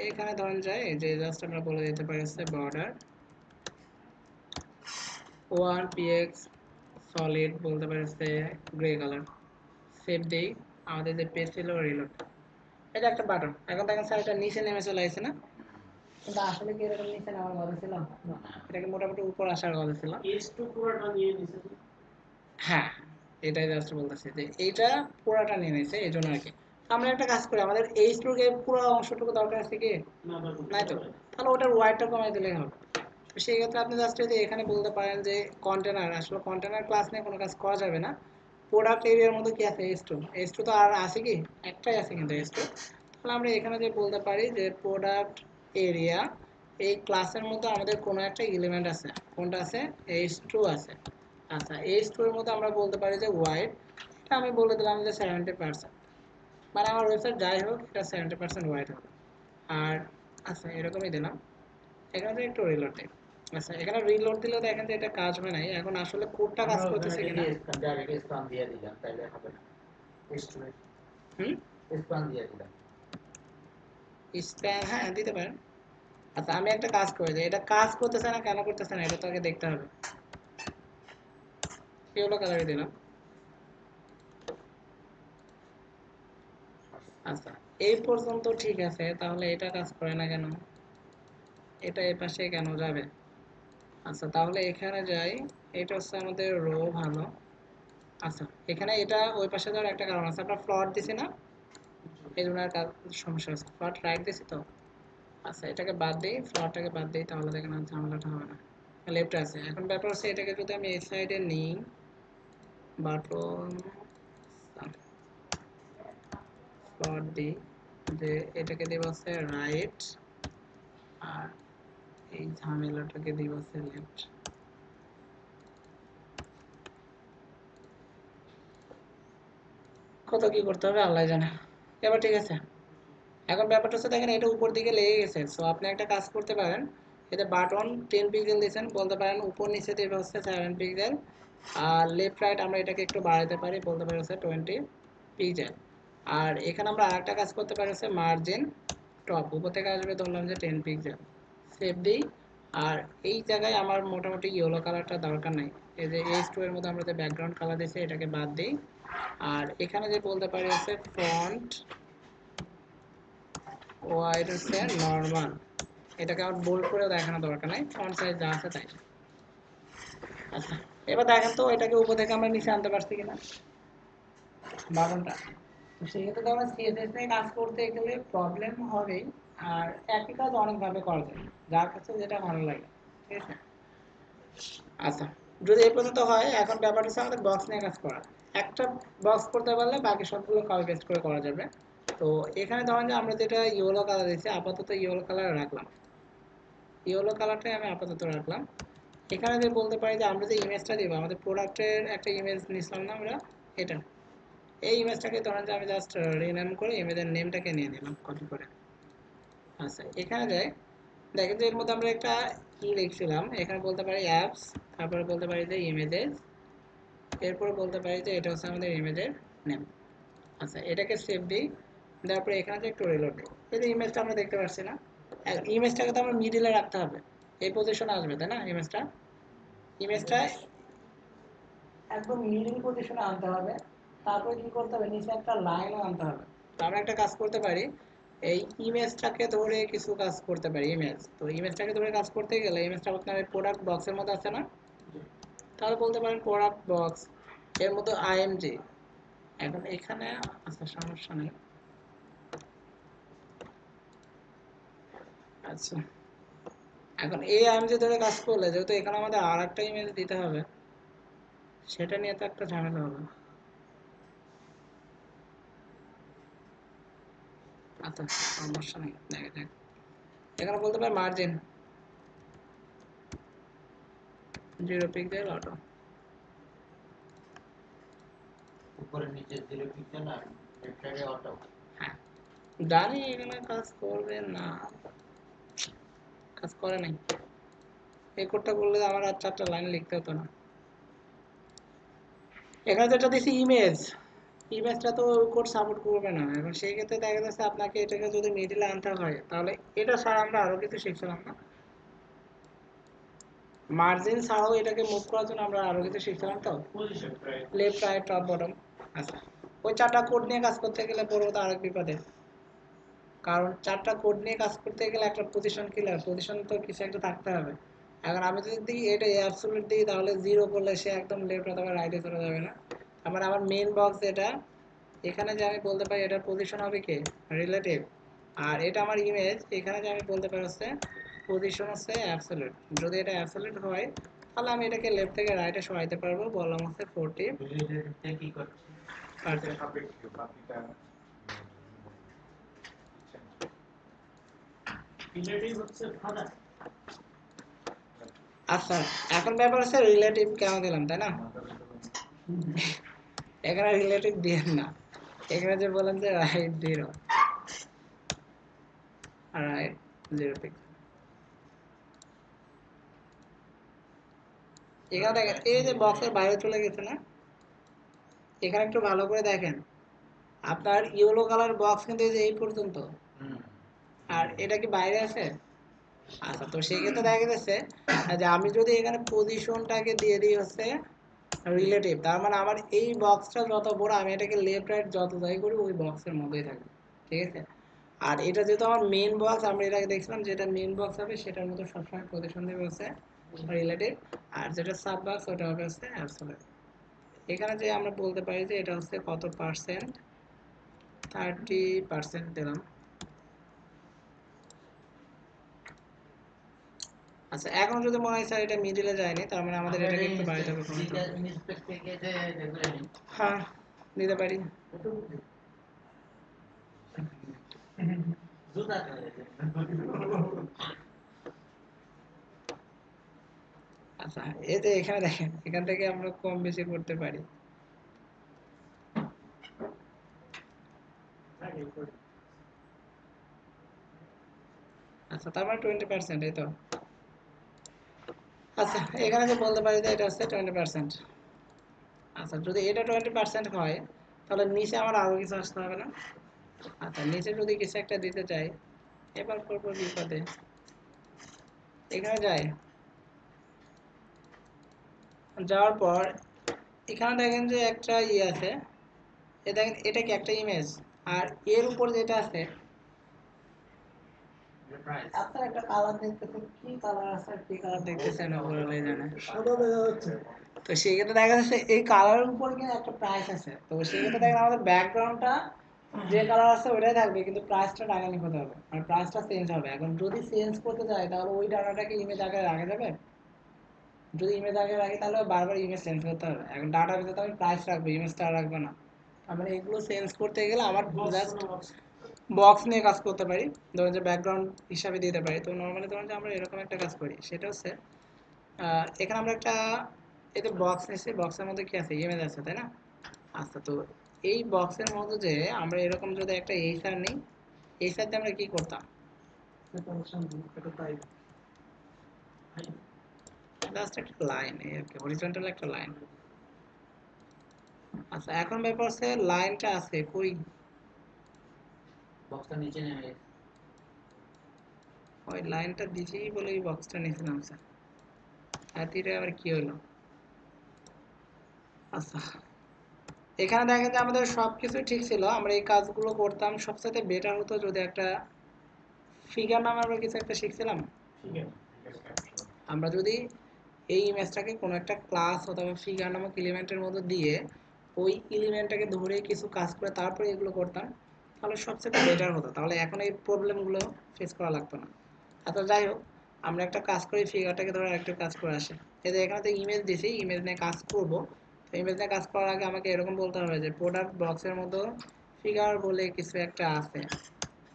এখানে ধরেন যায় যে জাস্ট আমরা বলে দিতে পারি হচ্ছে বর্ডার 1px সলিড বলতে পারি হচ্ছে গ্রে কালার। সেভ দেই, আমাদের যে পেজ ছিল রিলোড। এটা একটা বাটন। এখন দেখেন স্যার এটা নিচে নেমে চলে আসছে না? কিন্তু আসলে কি এরকম নিচে নামার কথা ছিল না, এটাকে মোটামুটি উপর আসার কথা ছিল। S2 পুরোটা নিয়ে নিছে। হ্যাঁ, এটাই জাস্ট বলতেছি যে এইটা পুরাটা নিয়ে নিছে, এই জন্য আর কি। আমরা একটা কাজ করি, আমাদের এই স্ট্রোকের পুরো অংশটুকু দরকার আছে কি? না নাই তো, তাহলে ওটার ওয়াইডটা কমাই দিলেই হবে। তো সেই ক্ষেত্রে আপনি জাস্ট এই যে এখানে বলতে পারেন যে কন্টেনার, আসলে কন্টেনার ক্লাস নিয়ে কোনো কাজ করা যাবে না। প্রোডাক্ট এরিয়ার মধ্যে কি আছে? S2 তো আর আছে কি? একটাই আছে কিন্তু S2। তাহলে আমরা এখানে যে বলতে পারি যে প্রোডাক্ট এরিয়া, এই ক্লাসের মধ্যে আমাদের কোনো একটা এলিমেন্ট আছে। কোনটা আছে? S2 আছে। আচ্ছা, S2 এর মধ্যে আমরা বলতে পারি যে ওয়াইড, এটা আমি বলে দিলাম যে 70%, মানে আমার ওয়েবসাইট যাই হোক এটা 70% ওয়াইড হবে। আর আচ্ছা, এরকমই দিলাম। এখানে একটু রিলোড দিই। আচ্ছা, এখানে রিলোড দিলেও দেখেন যে এটা কাজ হয় নাই। এখন আসলে কোডটা কাজ করতেছে কিনা। ডাইরেক্ট স্পান দিয়ে দিলাম, তাইলে হবে না। হুম, স্পান দিয়ে দিলাম। স্প্যান হ্যাঁ দিতে পারেন। আচ্ছা, আমি একটা কাজ করে দিই, এটা কাজ করতেছে না কেন করতেছে না এটা তো আগে দেখতে হবে। ইয়েলো কালারে দিলাম। আচ্ছা, এই পর্যন্ত ঠিক আছে, তাহলে এটা কাজ করে না কেন? এটা এই পাশে কেন যাবে? আচ্ছা, তাহলে এখানে যাই। এটা হচ্ছে আমাদের রো ভালো। আচ্ছা, এখানে এটা ওই পাশে যাওয়ার একটা কারণ আছে, আমরা ফ্লট দিছি না, এই জন্য আর সমস্যা আছে। ফ্লট রাইট দিছি তো। আচ্ছা, এটাকে বাদ দিই, ফ্লটটাকে বাদ দিই, তাহলে দেখেন আর ঝামেলাটা হবে না। লেফটে আছে। এখন ব্যাপার হচ্ছে এটাকে যদি আমি এই সাইডে নিই, বাটন ফ্লট দিই, যে এটাকে দিব হচ্ছে রাইট, আর এই ঝামেলাটাকে দিব হচ্ছে লেফট। কত কি করতে হবে আল্লাহ জানে। এবার ঠিক আছে। এখন ব্যাপারটা হচ্ছে দেখেন এটা উপর দিকে লেগে গেছে, সো আপনি একটা কাজ করতে পারেন, এতে বাটন 10 পিক্সেল দিয়েছেন, বলতে পারেন উপর নিচে দেবে হচ্ছে 7 পিক্সেল, আর লেফট রাইট আমরা এটাকে একটু বাড়াতে পারি, বলতে পারি হচ্ছে 20 পিক্সেল। আর এখানে আমরা আরেকটা কাজ করতে পারি হচ্ছে মার্জিন টপ, উপর থেকে আসবে ধরলাম যে 10 পিক্সেল। সেভ দিই। আর এই জায়গায় আমার মোটামুটি ইয়েলো কালারটা দরকার নাই, এই যে H2 এর মধ্যে আমরা যে ব্যাকগ্রাউন্ড কালার দিয়েছি এটাকে বাদ দিই। আর এখানে যে বলতে পারি হচ্ছে ফন্ট ওয়াইড হচ্ছে নর্মাল, এটাকে আমার বোল্ড করে দেখানো দরকার নাই, ফন্ট সাইজ যা আছে তাই। আচ্ছা, এবার দেখেন তো এটাকে উপর থেকে আমরা নিচে আনতে পারছি কিনা বাটনটা। তো সেক্ষেত্রে তো আমরা সিএসএস নিয়ে কাজ করতে গেলে প্রবলেম হবেই। আর একই কাজ অনেকভাবে করা যায়, যার কাছে যেটা ভালো লাগে, ঠিক আছে। আচ্ছা, যদি এই পর্যন্ত হয়, এখন ব্যাপারটা হচ্ছে আমাদের বক্স নিয়ে কাজ করা। একটা বক্স করতে পারলে বাকি সবগুলো কপি পেস্ট করে করা যাবে। তো এখানে ধরেন যে আমরা যেটা ইয়েলো কালার দিচ্ছি, আপাতত ইয়েলো কালার রাখলাম, ইয়েলো কালারটাই আমি আপাতত রাখলাম। এখানে যে বলতে পারি যে আমরা যে ইমেজটা দিব, আমাদের প্রোডাক্টের একটা ইমেজ নিছিলাম না আমরা, এটা এই ইমেজটাকে ধরেন যে আমি জাস্ট রিনেম করে ইমেজের নেমটাকে নিয়ে নিলাম কপি করে। আচ্ছা, এখানে যাই, দেখেন যে এর মধ্যে আমরা একটা কি লিখছিলাম, এখানে বলতে পারি অ্যাপস, তারপরে বলতে পারি যে ইমেজেস, এরপরে বলতে পারি যে এটা হচ্ছে আমাদের ইমেজের নেম। আচ্ছা, এটাকে সেভ দিই, দেওয়ার পরে এখানে যে একটু রিলোড দিই, এই যে ইমেজটা আমরা দেখতে পাচ্ছি না, ইমেজটাকে তো আমরা মিডিলে রাখতে হবে, এই পজিশনে আসবে তাই না? ইমেজটা একদম মিডিল পজিশনে আনতে হবে। তারপরে কি করতে হবে, নিচে একটা লাইনও আনতে হবে। তো আমরা একটা কাজ করতে পারি, এই ইমেজটাকে ধরে কিছু কাজ করতে পারি। ইমেজ, তো ইমেজটাকে ধরে কাজ করতে গেলে ইমেজটা আপনার প্রোডাক্ট বক্সের মধ্যে আছে না, তাহলে বলতে পারেন প্রোডাক্ট বক্স, এর মধ্যে আইএমজি। এখন এখানে আচ্ছা সমস্যা নেই। আচ্ছা, এখন এই আইএমজি ধরে কাজ করলে যেহেতু এখানে আমাদের আর একটা ইমেজ দিতে হবে, সেটা নিয়ে তো একটা ঝামেলা হবে। আচ্ছা, সমস্যা নেই, দেখা যাক। এখানে বলতে পারি মার্জিন 0 পিক্সেল অটো। উপরে নিচে 0 পিক্সেল আর লেফট সাইডে অটো। হ্যাঁ, জানি এখানে কাজ করবে না, কাজ করে নাই। এই কোডটা করলে আমার আর 4টা লাইন লিখতে হতো না। এখানে যেটা দিছি ইমেজ, ইমেজটা তো কোড সাপোর্ট করবে না। এখন সেই ক্ষেত্রে দেখা যাচ্ছে আপনাকে এটাকে যদি মিডিলে আনতে হয়, তাহলে এটা ছাড়া আমরা আরো কিছু শিখছিলাম না, মার্জিন ছাড়াও এটাকে মুভ করার জন্য আমরা আরো কিছু শিখছিলাম তো, position right. Left right top bottom. আচ্ছা, ওই চারটা কোড নিয়ে কাজ করতে গেলে পড়বো তো আরেক বিপদে, কারণ চারটা কোড নিয়ে কাজ করতে গেলে একটা পজিশন কিলার, পজিশন তো কিছু একটা থাকতে হবে। এখন আমি যদি দিই এটা অ্যাবসলিউট দিই, তাহলে জিরো করলে সে একদম লেফট অথবা রাইটে চলে যাবে না। আমার মেইন বক্স এটা, এখানে যে আমি বলতে পারি এটার পজিশন হবে কি রিলেটিভ, আর এটা আমার ইমেজ, এখানে যে আমি বলতে পারি হচ্ছে পজিশন হচ্ছে অ্যাবসলিউট। যদি এটা অ্যাবসলিউট হয় তাহলে আমি এটাকে লেফট থেকে রাইটে সরাইতে পারবো, বললাম হচ্ছে 40 রিলেটেডটা কি করছে? পার্সেন্ট। রিলেটিভ হচ্ছে ফাদার। আচ্ছা, এখন ব্যাপার হচ্ছে রিলেটিভ কেন দিলাম, তাই না? এখানে রিলেটিভ দিয়ে না, এখানে যে বলেন যে রাইট 0 আর রাইট 0 পিক্সেল। এখানে দেখেন এই যে বক্সের বাইরে চলে গেছে না, এখানে একটু ভালো করে দেখেন, আপনার ইয়েলো কালার বক্স কিন্তু এই যে এই পর্যন্ত, আর এটা কি বাইরে আছে? আচ্ছা, তো সেক্ষেত্রে দেখা যাচ্ছে যে আমি যদি এখানে পজিশনটাকে দিয়ে দিই হচ্ছে রিলেটিভ, তার মানে আমার এই বক্সটা যত বড় আমি এটাকে লেফট রাইট যত যাই করি ওই বক্সের মধ্যেই থাকবে, ঠিক আছে? আর এটা যেহেতু আমার মেইন বক্স, আমরা এটাকে দেখছিলাম যেটা মেইন বক্স হবে সেটার মধ্যে সবসময় পজিশন দেবে হচ্ছে রিলেটিভ, আর যেটা সাব বক্স ওটা হবে হচ্ছে অ্যাবসলিউট। এখানে যে আমরা বলতে পারি যে এটা হচ্ছে কত পার্সেন্ট, 30% দিলাম। আচ্ছা, এখন যদি মনে হয় স্যার এটা মিডিলে যায়নি, তার মানে আমাদের এটাকে একটু বাড়াইতে হবে ক্ষমতা। ইনস্পেক্ট থেকে যে রেগুলার নেই। হ্যাঁ, দিতে পারি। জুতা করে। আচ্ছা, এই যে এখানে দেখেন, এখান থেকে আমরা কম বেশি করতে পারি। আচ্ছা, তার মানে 20%, এই তো। আচ্ছা, এখানে যে বলতে পারি যে এটা হচ্ছে 20%। আচ্ছা, যদি এটা 20% হয় তাহলে নিচে আমার আরো কিছু আসতে হবে না? আচ্ছা, নিচে যদি কিছু একটা দিতে চাই, এবার করবো বিপদে। এখানে যাই, যাওয়ার পর এখানে দেখেন যে একটা আছে, এ দেখেন এটা কি একটা ইমেজ, আর এর উপর যেটা আছে আপনার একটা কালার দেখতেছেন, কি কালার আছে আর কি কালার দেখতেছেন ওগুলোই জানে। সাদা দেখা যাচ্ছে। তো সেক্ষেত্রে দেখা যাচ্ছে এই কালারের উপর কিন্তু একটা প্রাইস আছে, তো সেক্ষেত্রে দেখেন আমাদের ব্যাকগ্রাউন্ডটা যে কালার আছে ওইটাই থাকবে, কিন্তু প্রাইসটা ডাইনামিক হতে হবে, মানে প্রাইসটা চেঞ্জ হবে। এখন যদি চেঞ্জ করতে চাই তাহলে ওই ডাটাটাকে ইমেজ আকারে রাখা যাবে? যদি ইমেজ আকারে রাখি তাহলে বারবার ইমেজ চেঞ্জ করতে হবে। এখন ডাটার ভিতরে আমি প্রাইস রাখবো, ইমেজটা রাখবো না। মানে এগুলো চেঞ্জ করতে গেলে আমার জাস্ট বক্স নিয়ে কাজ করতে পারি, ধরুন যে ব্যাকগ্রাউন্ড হিসাবে দিতে পারি। তো নর্মালি ধরুন যে আমরা এরকম একটা কাজ করি, সেটা হচ্ছে এখানে আমরা একটা এতে বক্স নিচ্ছি, বক্সের মধ্যে কি আছে ইমেজ আছে, তাই না? আচ্ছা, তো এই বক্সের মধ্যে যে আমরা এরকম যদি একটা এইচআর নিই, এইচআর দিয়ে আমরা কি করতাম, জাস্ট একটা লাইন, এই আর কি, হরিজন্টাল একটা লাইন। আচ্ছা, এখন ব্যাপার হচ্ছে লাইনটা আছে কই, বক্সটা নিচে নেমে গেছে। ওই লাইনটা দিছি বলে এই বক্সটা নিয়েছিলাম স্যার, হাতিটা আবার কি হলো? আচ্ছা, এখানে দেখেন যে আমাদের সবকিছু ঠিক ছিল, আমরা এই কাজগুলো করতাম। সবচেয়ে বেটার হতো যদি একটা ফিগার নামে আমরা কিছু একটা শিখছিলাম, আমরা যদি এই ইমেজটাকে কোনো একটা ক্লাস অথবা ফিগার নামক এলিমেন্টের মধ্যে দিয়ে ওই এলিমেন্টটাকে ধরে কিছু কাজ করে তারপরে এগুলো করতাম, তাহলে সবচেয়ে বেটার হতো, তাহলে এখন এই প্রবলেমগুলো ফেস করা লাগতো না। আচ্ছা, যাই হোক, আমরা একটা কাজ করি, ফিগারটাকে ধরে একটা কাজ করে আসে। এই যে এখানে তো ইমেজ দিছি, ইমেজ নিয়ে কাজ করব। তো ইমেজ নিয়ে কাজ করার আগে আমাকে এরকম বলতে হবে যে প্রোডাক্ট বক্সের মতো ফিগার বলে কিছু একটা আছে,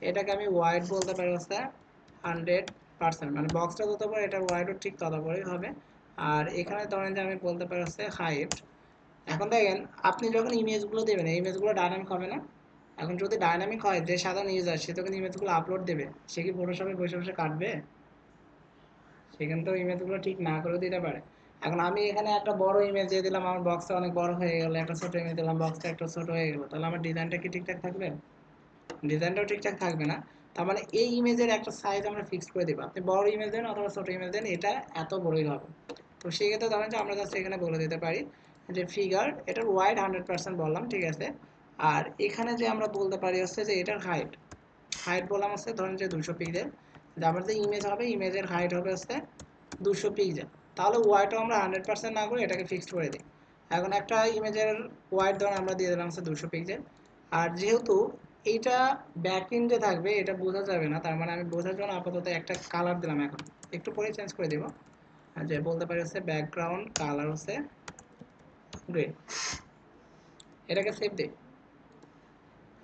এটাকে আমি ওয়াইড বলতে পারি হচ্ছে 100%, মানে বক্সটা যত বড় এটার ওয়াইডও ঠিক তত বড়ই হবে। আর এখানে ধরেন যে আমি বলতে পারি হচ্ছে হাইট। এখন দেখেন আপনি যখন ইমেজগুলো দেবেন, এই ইমেজগুলো ডাইনামিক হবে না? এখন যদি ডাইনামিক হয়, যে সাধারণ ইউজার সে তো কিন্তু ইমেজগুলো আপলোড দেবে, সে কি ফটোশপে বসে বসে কাটবে? সেখানে তো ইমেজগুলো ঠিক না করেও দিতে পারে। এখন আমি এখানে একটা বড় ইমেজ দিয়ে দিলাম, আমার বক্সটা অনেক বড় হয়ে গেল, একটা ছোট ইমেজ দিলাম, বক্সটা একটু ছোট হয়ে গেল, তাহলে আমার ডিজাইনটা কি ঠিকঠাক থাকবে? ডিজাইনটাও ঠিকঠাক থাকবে না। তার মানে এই ইমেজের একটা সাইজ আমরা ফিক্স করে দেবো, আপনি বড় ইমেজ দেন অথবা ছোট ইমেজ দেন, এটা এত বড়ই হবে। তো সেই ক্ষেত্রে ধরেন যে আমরা জাস্ট এখানে বলে দিতে পারি যে ফিগার, এটার ওয়াইড 100% বললাম, ঠিক আছে। আর এখানে যে আমরা বলতে পারি হচ্ছে যে এটার হাইট, হাইট বললাম হচ্ছে ধরেন যে 200 পিক্সেল, যে আমার যে ইমেজ হবে ইমেজের হাইট হবে হচ্ছে 200 পিক্সেল। তাহলে ওয়াইডটাও আমরা 100% না করে এটাকে ফিক্সড করে দিই। এখন একটা ইমেজের ওয়াইড ধরেন আমরা দিয়ে দিলাম হচ্ছে 200 পিক্সেল। আর যেহেতু এইটা ব্যাকএন্ডে থাকবে, এটা বোঝা যাবে না, তার মানে আমি বোঝার জন্য আপাতত একটা কালার দিলাম, এখন একটু পরে চেঞ্জ করে দেবো। আর যে বলতে পারি হচ্ছে ব্যাকগ্রাউন্ড কালার হচ্ছে গ্রে, এটাকে সেভ দিই।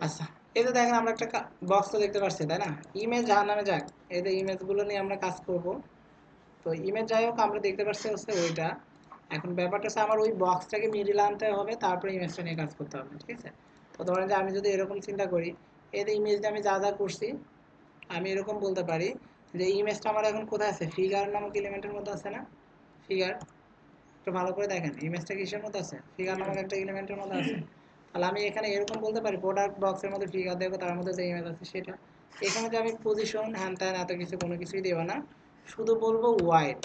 আচ্ছা, এতে দেখেন আমরা একটা বক্স তো দেখতে পাচ্ছি, তাই না? ইমেজ যার নামে যাক, এতে ইমেজগুলো নিয়ে আমরা কাজ করব। তো ইমেজ যাই হোক, আমরা দেখতে পাচ্ছি হচ্ছে ওইটা। এখন ব্যাপারটা হচ্ছে আমার ওই বক্সটাকে মিডিলে আনতে হবে, তারপরে ইমেজটা নিয়ে কাজ করতে হবে, ঠিক আছে? তো ধরেন যে আমি যদি এরকম চিন্তা করি, এতে ইমেজটা আমি যা যা করছি, আমি এরকম বলতে পারি যে ইমেজটা আমার এখন কোথায় আছে, ফিগার নামক এলিমেন্টের মধ্যে আছে না? ফিগার, একটু ভালো করে দেখেন ইমেজটা কিসের মধ্যে আছে, ফিগার নামক একটা এলিমেন্টের মধ্যে আছে। তাহলে আমি এখানে এরকম বলতে পারি প্রোডাক্ট বক্সের মধ্যে ফিগার দেবো, তার মধ্যে যে ইমেজ আছে সেটা। এখানে যে আমি পজিশন হ্যান ত্যান এত কিছু কোনো কিছুই দেবো না, শুধু বলবো ওয়াইড।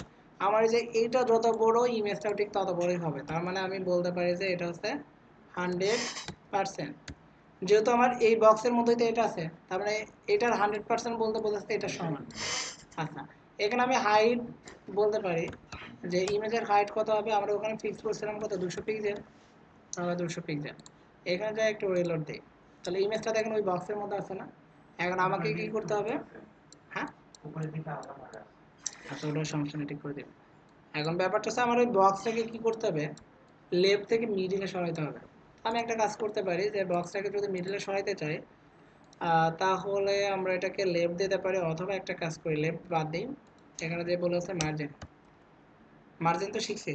আমার যে এইটা যত বড় ইমেজটাও ঠিক তত বড়ই হবে, তার মানে আমি বলতে পারি যে এটা হচ্ছে 100%। যেহেতু আমার এই বক্সের মধ্যেই তো এটা আছে, তার মানে এটার 100% বলতে বোঝাচ্ছে এটা সমান। আচ্ছা, এখানে আমি হাইট বলতে পারি যে ইমেজের হাইট কত হবে, আমরা ওখানে ফিক্স করছিলাম কত, 200 পিক্সেল, তাহলে 200 পিক্সেল। এখানে যাই একটু রিলোড দিই, তাহলে ইমেজটা দেখেন ওই বক্সের মধ্যে আছে না? এখন আমাকে কি করতে হবে? হ্যাঁ, উপরের দিকে আলাদা করা আছে। আচ্ছা ওটা সমস্যা নেই, ঠিক করে দেব। এখন ব্যাপারটা হচ্ছে আমার ওই বক্সটাকে কি করতে হবে, লেফট থেকে মিডিলে সরাইতে হবে। আমি একটা কাজ করতে পারি যে বক্সটাকে যদি মিডিলে সরাইতে চাই, তাহলে আমরা এটাকে লেফট দিতে পারি, অথবা একটা কাজ করি লেফট বাদ দিই, এখানে যে বলে আছে মার্জিন, মার্জিন তো শিখছি।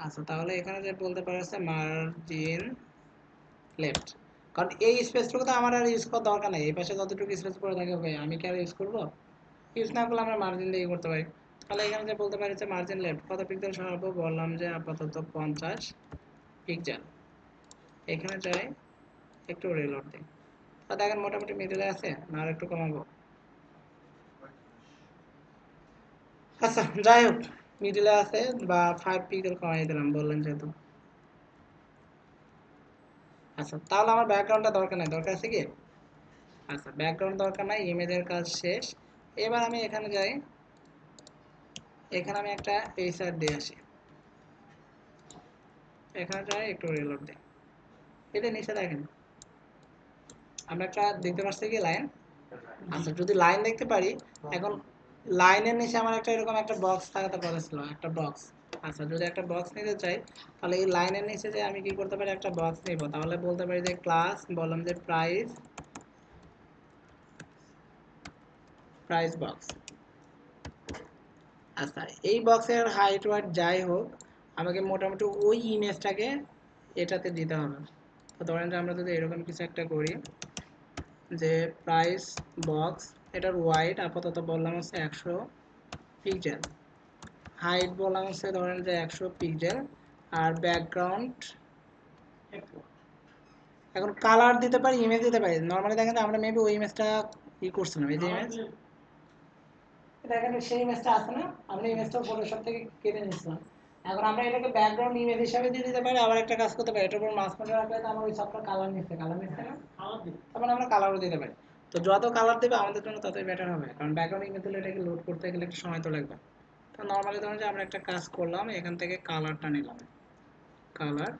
আচ্ছা, তাহলে এখানে যে বলতে পারি আছে মার্জিন লেফট, কারণ এই স্পেসটুকু তো আমার আর ইউজ করার দরকার নেই, এই পাশে যতটুকু স্পেস পড়ে থাকে ওকে আমি কি আর ইউজ করবো? ইউজ না করলে আমরা মার্জিন দিয়ে করতে পারি। তাহলে এখানে যে বলতে পারি যে মার্জিন লেফট কত পিক্সেল সরাবো, বললাম যে আপাতত 50 পিক্সেল। এখানে যাই একটু রিলোড দিই, তা দেখেন মোটামুটি মিডলে আছে না, আর একটু কমাবো? আচ্ছা যাই হোক, মিডলে আছে, বা 5 পিক্সেল কমাই দিলাম বললেন যেহেতু। আচ্ছা, তাহলে আমার ব্যাকগ্রাউন্ডটা দরকার নাই, দরকার আছে কি? আচ্ছা, ব্যাকগ্রাউন্ড দরকার নাই, ইমেজের কাজ শেষ। এবার আমি এখানে যাই, এখানে আমি একটা এইচআর দিয়ে আসি, এখানে যাই একটু রিলোড দিই। এটা নিচে দেখেন আমরা একটা দেখতে পাচ্ছি কি লাইন। আচ্ছা, যদি লাইন দেখতে পারি, এখন লাইনের নিচে আমার একটা এরকম একটা বক্স থাকাতে কথা ছিল, একটা বক্স। আচ্ছা, যদি একটা বক্স নিতে চাই, তাহলে এই লাইনের নিচে যে আমি কি করতে পারি, একটা বক্স নিব, তাহলে বলতে পারি যে ক্লাস, বললাম যে প্রাইস, প্রাইস বক্স। আচ্ছা, এই বক্সের হাইট ওয়াইট যাই হোক, আমাকে মোটামুটি ওই ইমেজটাকে এটাতে দিতে হবে। তো ধরেন যে আমরা যদি এরকম কিছু একটা করি যে প্রাইস বক্স, এটার ওয়াইড আপাতত বললাম হচ্ছে 100 পিক্সেল, হাইট বললাম হচ্ছে ধরেন যে 100 পিক্সেল, আর ব্যাকগ্রাউন্ড, এখন কালার দিতে পারি, ইমেজ দিতে পারি। নর্মালি দেখেন আমরা মেবি ওই ইমেজটা ই করছিলাম, এই যে ইমেজ দেখেন সেই ইমেজটা আছে না, আমরা ইমেজটা ফটোশপ থেকে কেটে নিয়েছিলাম। এখন আমরা এটাকে ব্যাকগ্রাউন্ড ইমেজ হিসাবে দিয়ে দিতে পারি, আবার একটা কাজ করতে পারি, এটার উপর মাউস পয়েন্টার রাখলে তো আমার ওই সবটা কালার নিচ্ছে, কালার নিচ্ছে না, তারপর আমরা কালারও দিতে পারি। তো যত কালার দেবে আমাদের জন্য ততই বেটার হবে, কারণ ব্যাকগ্রাউন্ড ইমেজ দিলে এটাকে লোড করতে গেলে একটু সময় তো লাগবে। তো নর্মালি ধরুন যে আমরা একটা কাজ করলাম, এখান থেকে কালারটা নিলাম, কালার।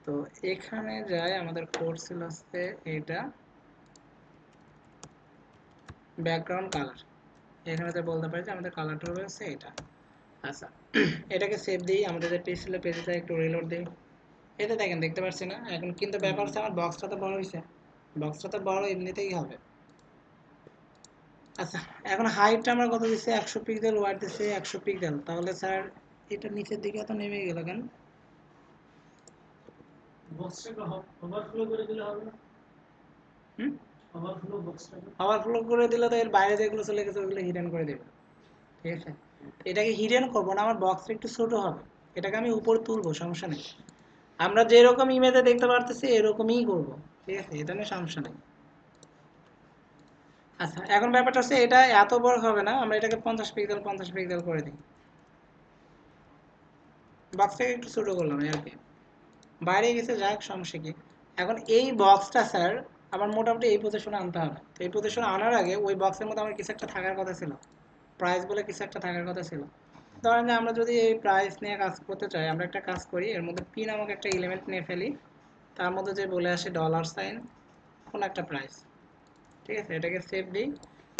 তো এখানে যাই, আমাদের কোড ছিল হচ্ছে এটা ব্যাকগ্রাউন্ড কালার, এখানে তো বলতে পারি যে আমাদের কালারটা হবে হচ্ছে এটা। আচ্ছা, এটাকে সেভ দিই, আমাদের যে পেজ ছিল পেজে যাই একটু রিলোড দিই, এতে দেখেন দেখতে পাচ্ছি না এখন, কিন্তু ব্যাপার হচ্ছে আমার বক্সটা তো বড় হয়েছে, বক্সটা তো বড় এমনিতেই হবে। আচ্ছা, এখন হাইটটা আমরা কত দিচ্ছি, 100 পিক্সেল, ওয়াইড দিচ্ছি 100 পিক্সেল, তাহলে স্যার এটা নিচের দিকে তো নেমে গেল কেন? বক্সটাকে ওভারফ্লো করে দিলে হবে না? হুম, ওভারফ্লো বক্সটাকে ওভারফ্লো করে দিলে তো এর বাইরে যেগুলো চলে গেছে ওগুলো হিডেন করে দেবে, ঠিক আছে? এটাকে হিডেন করবো না, আমার বক্সটা একটু ছোট হবে, এটাকে আমি উপরে তুলবো, সমস্যা নেই। আমরা যেরকম ইমেজে দেখতে পারতেছি এরকমই করব, ঠিক আছে, এটা নিয়ে সমস্যা নেই। আচ্ছা, এখন ব্যাপারটা হচ্ছে এটা এত বড় হবে না, আমরা এটাকে 50 পিক্সেল করে দিই। বক্সটাকে একটু ছোট করলাম আর কি, বাইরে গেছে, যাক, সমস্যা কি। এখন এই বক্সটা স্যার আমার মোটামুটি এই পজিশনে আনতে হবে। তো এই পজিশনে আনার আগে ওই বক্সের মধ্যে আমার কিছু একটা থাকার কথা ছিল, প্রাইস বলে কিছু একটা থাকার কথা ছিল। ধরেন যে আমরা যদি এই প্রাইস নিয়ে কাজ করতে চাই, আমরা একটা কাজ করি, এর মধ্যে পি নামক একটা এলিমেন্ট নিয়ে ফেলি, তার মধ্যে যে বলে আসে $সাইন কোন একটা প্রাইস, ঠিক আছে, এটাকে সেভ দিই।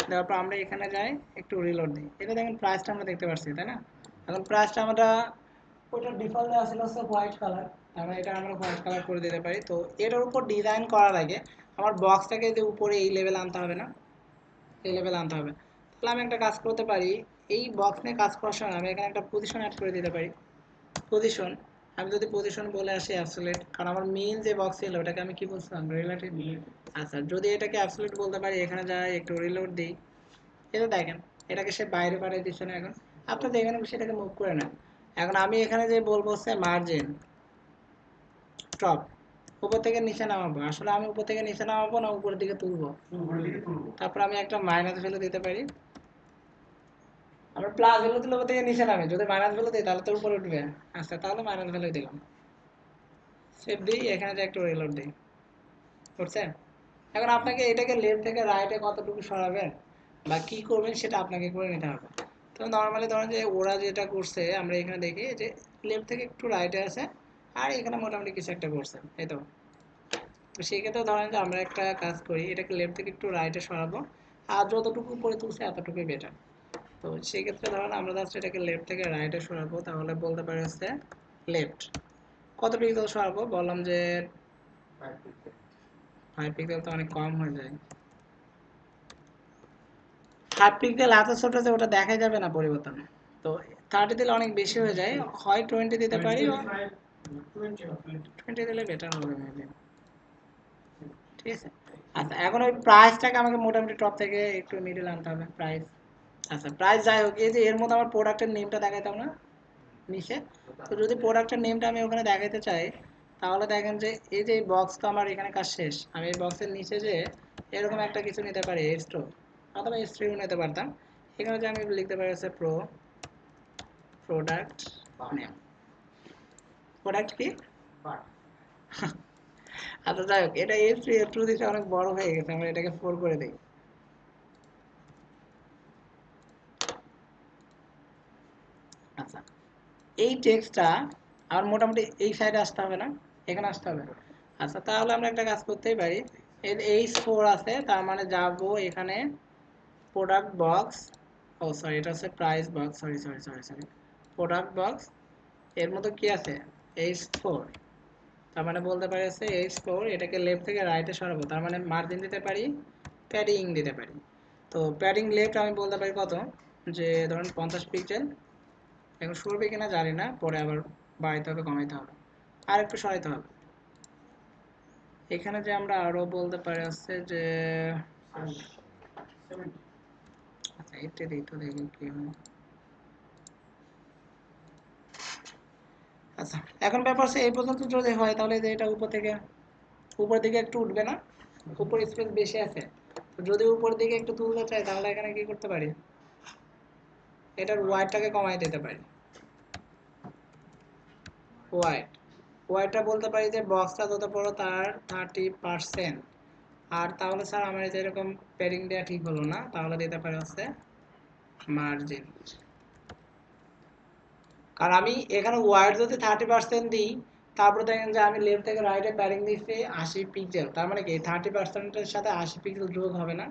দেওয়ার পর আমরা এখানে যাই, একটু রিলোড দিই, এটা দেখেন প্রাইসটা আমরা দেখতে পাচ্ছি, তাই না? এখন প্রাইসটা আমরা ওইটা ডিফল্ট দেওয়া ছিল হচ্ছে হোয়াইট কালার, আমরা এটা আমরা হোয়াইট কালার করে দিতে পারি। তো এটার উপর ডিজাইন করার আগে আমার বক্সটাকে যে উপরে এই লেভেল আনতে হবে না, এই লেভেল আনতে হবে। তাহলে আমি একটা কাজ করতে পারি, এই বক্স নিয়ে কাজ করার সময় আমি এখানে একটা পজিশন অ্যাড করে দিতে পারি। পজিশন, আমি যদি পজিশন বলে আসি অ্যাবসলিউট, কারণ আমার মেইন যে বক্স ছিল ওটাকে আমি কি বলছিলাম, রিলেটিভ। আচ্ছা, যদি এটাকে অ্যাবসলিউট বলতে পারি, এখানে যাই একটু রিলোড দিই, এটা দেখেন এটাকে সে বাইরে পাঠিয়ে দিচ্ছে না। এখন আপনি যেখানে সেটাকে মুভ করে নেন। এখন আমি এখানে যে বলবো হচ্ছে মার্জিন টপ, উপর থেকে নিচে নামাবো, আসলে আমি উপর থেকে নিচে নামাবো না উপরের দিকে তুলবো, তারপর আমি একটা মাইনাস ভ্যালু দিতে পারি। আমরা প্লাস ভ্যালু দিলে উপর থেকে নিচে নামে, যদি মাইনাস ভ্যালু দিই তাহলে তো উপরে উঠবে। আচ্ছা, তাহলে মাইনাস ভ্যালু দিলাম, সেভ দিই, এখানে যে একটু রিলোড দিই, বুঝছেন? এখন আপনাকে এটাকে লেফট থেকে রাইটে কতটুকু সরাবেন বা কি করবেন সেটা আপনাকে করে নিতে হবে। তো নর্মালি ধরেন যে ওরা যেটা করছে আমরা এখানে দেখি যে লেফট থেকে একটু রাইটে আছে, আর এখানে মোটামুটি কিছু একটা করছে, এই তো। তো সেক্ষেত্রে ধরেন যে আমরা একটা কাজ করি, এটাকে লেফট থেকে একটু রাইটে সরাবো, আর যতটুকু উপরে তুলছে এতটুকুই বেটার। তো সেক্ষেত্রে ধরেন আমরা জাস্ট এটাকে লেফট থেকে রাইটে সরাবো, তাহলে বলতে পারি হচ্ছে লেফট কত পিক্সেল সরাবো, বললাম যে 5 পিক্সেল তো অনেক কম হয়ে যায়, 5 পিক্সেল এত ছোট যে ওটা দেখা যাবে না পরিবর্তন। তো 30 দিলে অনেক বেশি হয়ে যায়, হয় 20 দিতে পারি, 20 দিলে বেটার হবে মেবি, ঠিক আছে। আচ্ছা, এখন ওই প্রাইসটাকে আমাকে মোটামুটি টপ থেকে একটু মিডল আনতে হবে, প্রাইস। আচ্ছা, প্রাইস যাই হোক, এই যে এর মধ্যে আমার প্রোডাক্টের নেমটা দেখাইতাম না নিচে, তো যদি প্রোডাক্টের নেমটা আমি ওখানে দেখাইতে চাই, তাহলে দেখেন যে এই যে বক্স তো আমার এখানে কাজ শেষ, আমি এই বক্সের নিচে যে এরকম একটা কিছু নিতে পারি, স্টোর অথবা স্ট্রিং নিতে পারতাম। এখানে যে আমি লিখতে পারি হচ্ছে প্রোডাক্ট নেম, প্রোডাক্ট কি, আচ্ছা যাই হোক, এটা ট্রু দিতে অনেক বড় হয়ে গেছে, আমরা এটাকে 4 করে দিই। আচ্ছা, এই টেক্সটটা আমার মোটামুটি এই সাইডে আসতে হবে না, এখানে আসতে হবে। আচ্ছা, তাহলে আমরা একটা কাজ করতেই পারি, H4 আছে, তার মানে যাবো এখানে প্রোডাক্ট বক্স, ও সরি এটা হচ্ছে price box, sorry sorry sorry sorry, product box, এর মধ্যে কি আছে H4, তার মানে বলতে পারি হচ্ছে H4, এটাকে লেফট থেকে রাইটে সরাবো, তার মানে মার্জিন দিতে পারি, প্যাডিং দিতে পারি। তো প্যাডিং লেফট আমি বলতে পারি কত, যে ধরুন 50 পিক্সেল, এখন সরবে কিনা জানি না, পরে আবার বাড়াইতে হবে কমাইতে হবে, আর একটু সরাইতে হবে। এখানে যে আমরা আরো বলতে পারি হচ্ছে যে আচ্ছা এটা দিই তো দেখি কি হয়। আচ্ছা, এখন ব্যাপার হচ্ছে এই পর্যন্ত যদি হয় তাহলে যে এটা উপর দিকে একটু উঠবে না, উপর স্পেস বেশি আছে, তো যদি উপর দিকে একটু তুলতে চাই তাহলে এখানে কি করতে পারি, এটার ওয়াইডটাকে কমাই দিতে পারি, ওয়াইডটা বলতে পারি যে বক্সটা যত বড় তার 30%। আর তাহলে স্যার আমার যেরকম প্যাডিং দেওয়া ঠিক হলো না, তাহলে দিতে পারি হচ্ছে মার্জিন, কারণ আমি এখানে ওয়াইড যদি 30% দিই, তারপরে দেখেন যে আমি লেফট থেকে রাইটে প্যাডিং দিচ্ছি 80 পিক্সেল, তার মানে কি 30%-এর সাথে 80 পিক্সেল যোগ হবে না,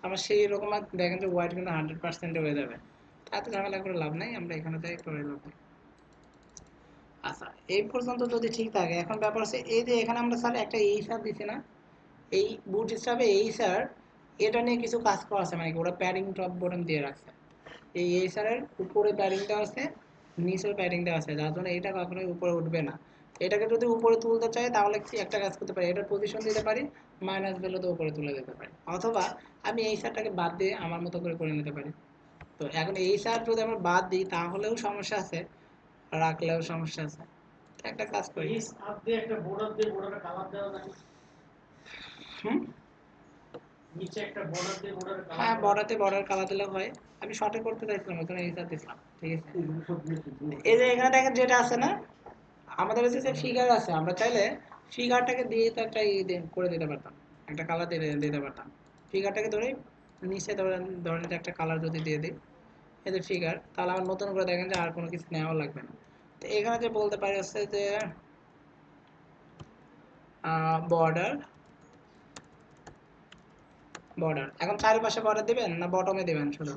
আমার সেই রকম দেখেন যে ওয়াইড কিন্তু 100% হয়ে যাবে, এত ঝামেলা করে লাভ নাই, আমরা এখানে যাই করে নেব। আচ্ছা, এই পর্যন্ত যদি ঠিক থাকে, এখন ব্যাপার হচ্ছে এই যে এখানে আমরা স্যার একটা এই স্যার দিছি না, এই বুট হিসাবে এই স্যার, এটা নিয়ে কিছু কাজ করা আছে, মানে কি ওরা প্যাডিং টপ বটম দিয়ে রাখছে, এই স্যারের উপরে প্যাডিং দেওয়া আছে, নিচেও প্যাডিং দেওয়া আছে, যার জন্য এটা কখনোই উপরে উঠবে না। এটাকে যদি উপরে তুলতে চাই তাহলে একটা কাজ করতে পারি, এটার পজিশন দিতে পারি, মাইনাস ভ্যালুতে উপরে তুলে দিতে পারি, অথবা আমি এই স্যারটাকে বাদ দিয়ে আমার মতো করে নিতে পারি। তো এখন এই সার যদি আমরা বাদ দিই তাহলেও সমস্যা আছে, রাখলেও সমস্যা আছে। তো একটা কাজ করি, এই সাপ দিয়ে একটা বর্ডার দিয়ে বর্ডারে কালার দেওয়া যায় না? হুম, নিচে একটা বর্ডার দিয়ে বর্ডারে কালার হ্যাঁ দেওয়া বর্ডারতে বর্ডার কালার দিলেও হয়। আমি শর্টে করতে চাইছিলাম, ওখানে এই সার দিছিলাম, ঠিক আছে। এই যে এখানে দেখেন যেটা আছে না, আমাদের কাছে যে ফিগার আছে, আমরা চাইলে ফিগারটাকে দিয়ে তো একটা করে দিতে পারতাম, একটা কালার দিয়ে দিতে পারতাম। ফিগারটাকে ধরে নিচে ধরেন ধরেন যে একটা কালার যদি দিয়ে দিই, এই যে ফিগার, তাহলে আমার নতুন করে দেখেন যে আর কোনো কিছু নেওয়া লাগবে না। তো এখানে যে বলতে পারি হচ্ছে যে বর্ডার, বর্ডার এখন চারিপাশে বর্ডার দিবেন না বটমে দিবেন? শুধু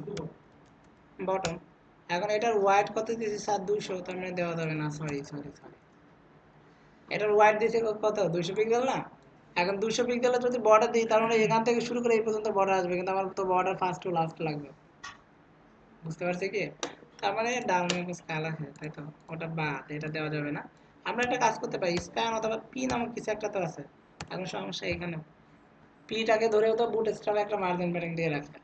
বটম। এখন এটার ওয়াইড কত দিয়েছি স্যার? 200, তার মানে দেওয়া যাবে না, সরি সরি সরি। এটার ওয়াইড দিয়েছে কত? 200 পিক্সেল না? এখন 200 পিক্সেলে যদি বর্ডার দিই তার মানে এখান থেকে শুরু করে এই পর্যন্ত বর্ডার আসবে, কিন্তু আমার তো বর্ডার ফার্স্ট টু লাস্ট লাগবে। বুঝতে পারছি কি? তার মানে ডাউনে স্কেল আছে, তাই তো? ওটা বাদ, এটা দেওয়া যাবে না। আমরা একটা কাজ করতে পারি, স্প্যান অথবা পি নামক কিছু একটা তো আছে। এখন সমস্যা এখানে, পিটাকে ধরেও তো বুট স্ট্র্যাপ একটা মার্জিন প্যাডিং দিয়ে রাখে,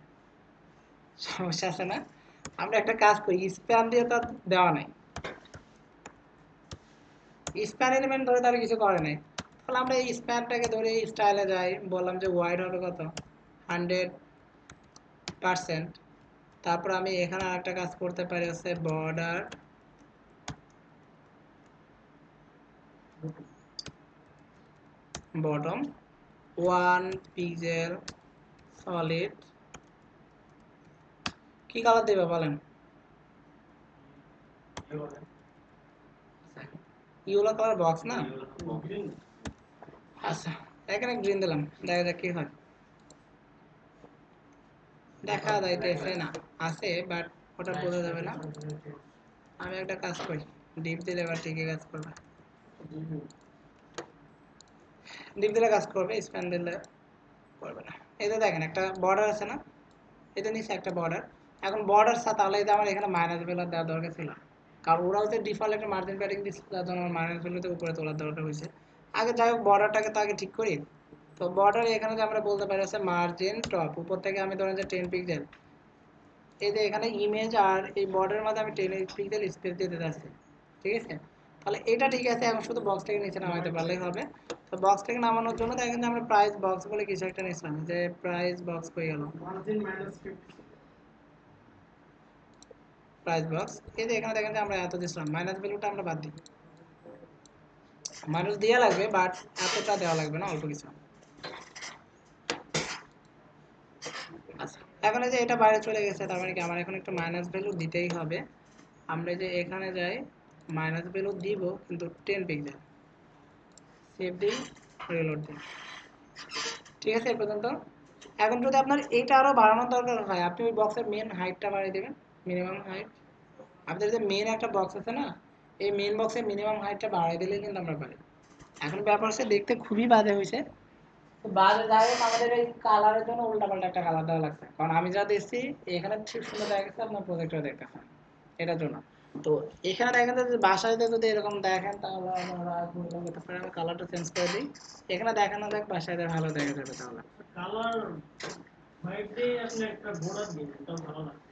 সমস্যা আছে না? আমরা একটা কাজ করি, স্প্যান দিয়ে তো আর দেওয়া নাই, স্প্যান এলিমেন্ট ধরে তার কিছু করে নাই, তাহলে আমরা এই স্প্যানটাকে ধরে এই স্টাইলে যাই, বললাম যে ওয়াইড হবে কত? 100%। তারপর আমি এখানে আরেকটা কাজ করতে পারি হচ্ছে বর্ডার বটম 1 পিক্সেল সলিড। কি কালার দেবে বলেন? ইয়েলো কালার বক্স না? আচ্ছা, এখানে গ্রিন দিলাম, দেখা যাক কি হয়। দেখা যাইতেছে না, আছে বাট ওটা বোঝা যাবে না। আমি একটা কাজ করি, ডিপ দিলে এবার ঠিকই কাজ করবে, ডিপ দিলে কাজ করবে, স্প্যান দিলে করবে না। এই যে দেখেন একটা বর্ডার আছে না, এটা নিচে একটা বর্ডার। এখন বর্ডার সাথে তাহলে এটা আমার এখানে মাইনাস ভ্যালু দেওয়ার দরকার ছিল, কারণ ওরা হচ্ছে ডিফল্ট একটা মার্জিন প্যাডিং দিচ্ছে, যার জন্য আমার মাইনাস ভ্যালুতে উপরে তোলার দরকার হয়েছে। আগে যাই হোক বর্ডারটাকে তো আগে ঠিক করি। তো বর্ডার এখানে যে আমরা বলতে পারি হচ্ছে মার্জিন টপ, উপর থেকে আমি ধরেন যে 10 পিক্সেল, এই যে এখানে ইমেজ আর এই বর্ডারের মধ্যে আমি 10 পিক্সেল স্পেস দিতে যাচ্ছি, ঠিক আছে। তাহলে এটা ঠিক আছে, এখন শুধু বক্সটাকে নিচে নামাইতে পারলেই হবে। তো বক্সটাকে নামানোর জন্য দেখেন যে আমরা প্রাইস বক্স বলে কিছু একটা নিয়েছিলাম, যে প্রাইস বক্স কই গেল? মার্জিন -50। প্রাইস বক্স, এই যে এখানে দেখেন যে আমরা এত দিয়েছিলাম, মাইনাস ভ্যালুটা আমরা বাদ দিই, মাইনাস দেওয়া লাগবে বাট এতটা দেওয়া লাগবে না, অল্প কিছু। আচ্ছা, এখন এই যে এটা বাইরে চলে গেছে, তার মানে কি আমার এখন একটা মাইনাস ভ্যালু দিতেই হবে। আমরা যে এখানে যাই, মাইনাস ভ্যালু দিব কিন্তু 10 পিক্সেল, সেভ দিই, রিলোড দিই, ঠিক আছে এই পর্যন্ত। এখন যদি আপনার এইটা আরো বাড়ানোর দরকার হয়, আপনি ওই বক্সের মেন হাইটটা বাড়িয়ে দেবেন, মিনিমাম হাইট। আপনাদের যে মেন একটা বক্স আছে না, এই মেন বক্সের মিনিমাম হাইটটা বাড়িয়ে দিলেই কিন্তু আমরা পারি। এখন ব্যাপার হচ্ছে দেখতে খুবই বাজে হয়েছে, তো বাজে যাই হোক আমাদের এই কালারের জন্য উল্টাপাল্টা একটা কালার দেওয়া লাগছে, কারণ আমি যা দেখছি এখানে ঠিক সুন্দর দেখা গেছে, আপনার প্রজেক্টর দেখতেছেন এটার জন্য। তো এখানে দেখেন যে বাসায় যদি এরকম দেখেন তাহলে আমরা করতে পারি, আমি কালারটা চেঞ্জ করে দিই, এখানে দেখানো যাক বাসায় ভালো দেখা যাবে তাহলে। কালার হোয়াইট দিয়ে আপনি একটা বর্ডার দিন, এটাও ভালো লাগবে।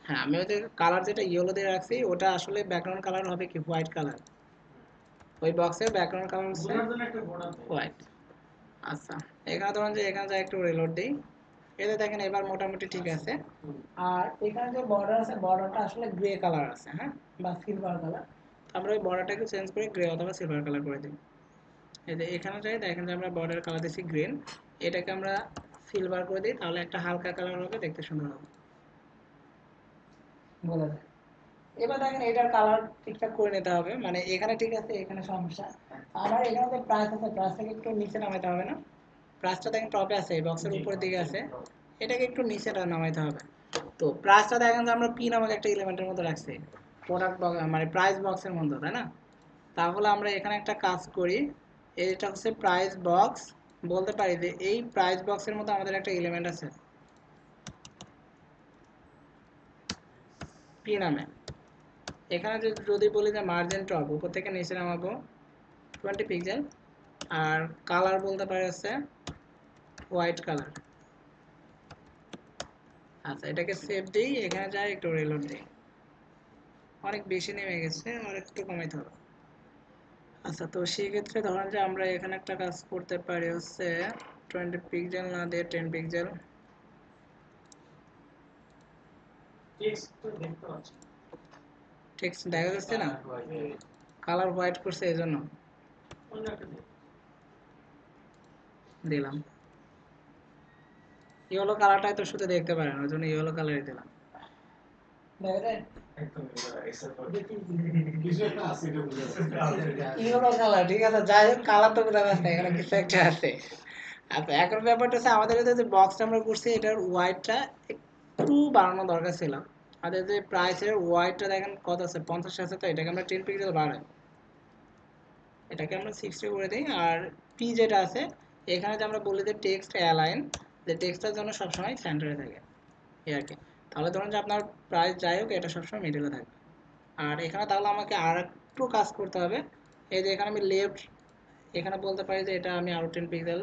হ্যাঁ, আমি ওই যে কালার যেটা ইয়েলো দিয়ে রাখছি ওটা আসলে ব্যাকগ্রাউন্ড কালার হবে কি হোয়াইট কালার, ওই বক্সের ব্যাকগ্রাউন্ড কালার হচ্ছে বোঝার জন্য একটা বর্ডার দিন। হোয়াইট। আচ্ছা, এখানে ধরুন যে এখানে যা একটু রিলোড দিই, এতে দেখেন এবার মোটামুটি ঠিক আছে। আর এখানে যে বর্ডার আছে, বর্ডারটা আসলে গ্রে কালার আছে, হ্যাঁ, বা সিলভার কালার। আমরা ওই বর্ডারটাকে চেঞ্জ করে গ্রে অথবা সিলভার কালার করে দিই। এই যে এখানে যাই দেখেন যে আমরা বর্ডার কালার দিচ্ছি গ্রিন, এটাকে আমরা সিলভার করে দিই, তাহলে একটা হালকা কালার হবে, দেখতে সুন্দর হবে, বোঝা যায়। এবার দেখেন এটার কালার ঠিকঠাক করে নিতে হবে, মানে এখানে ঠিক আছে, এখানে সমস্যা। আবার এখানে যে প্রাইস আছে, প্রাইসটাকে একটু নিচে নামাইতে হবে না? প্রাইসটা দেখেন টপে আছে, বক্সের উপরের দিকে আছে, এটাকে একটু নিচে নামাইতে হবে। তো প্রাইসটা দেখেন যে আমরা পি নামক একটা এলিমেন্টের মধ্যে রাখছি, প্রোডাক্ট বক্স মানে প্রাইস বক্সের মধ্যে, তাই না? তাহলে আমরা এখানে একটা কাজ করি, এটা হচ্ছে প্রাইস বক্স, বলতে পারি যে এই প্রাইস বক্সের মধ্যে আমাদের একটা এলিমেন্ট আছে পি নামে। এখানে যদি বলি যে মার্জিন টপ, উপর থেকে নিচে নামাবো 20 পিক্সেল, আর কালার বলতে পারি হচ্ছে হোয়াইট কালার, আচ্ছা এটাকে সেভ দিই, এখানে যাই একটু রিলোড দিই। অনেক বেশি নেমে গেছে, আর একটু কমাইতে হবে। আচ্ছা তো সেই ক্ষেত্রে ধরেন যে আমরা এখানে একটা কাজ করতে পারি হচ্ছে 20 পিক্সেল না দিয়ে 10 পিক্সেল। টেক্সট তো দেখতে পাচ্ছি টেক্সট দেখা যাচ্ছে না, কালার হোয়াইট করছে এই জন্য অন্য একটা দিন। দিলাম। ইয়েলো কালারটাই তো শুধু দেখতে পারেন, ওই জন্য ইয়েলো কালারই দিলাম। দেখা যায় দেখি কিছু একটা আছে এটা বুঝা যাচ্ছে। ইয়েলো কালার, ঠিক আছে, যাই হোক কালার তো বোঝা যাচ্ছে এখানে কিছু একটা আছে। আচ্ছা এখন ব্যাপারটা হচ্ছে আমাদের যে বক্সটা আমরা করছি এটার ওয়াইডটা একটু বাড়ানো দরকার ছিল। আমাদের যে প্রাইসের ওয়াইডটা দেখেন কত আছে, 50 আছে, তো এটাকে আমরা 10 পিক্সেল বাড়াই, এটাকে আমরা 60 করে দিই। আর পি যেটা আছে এখানে যে আমরা বলি যে টেক্সট অ্যালাইন, যে টেক্সটটার জন্য সবসময় সেন্টারে থাকে এই আর কি। তাহলে ধরুন যে আপনার প্রাইস যাই হোক এটা সবসময় মিডলে থাকবে। আর এখানে তাহলে আমাকে আর একটু কাজ করতে হবে। এই যে এখানে আমি লেফট, এখানে বলতে পারি যে এটা আমি আরো 10 পিক্সেল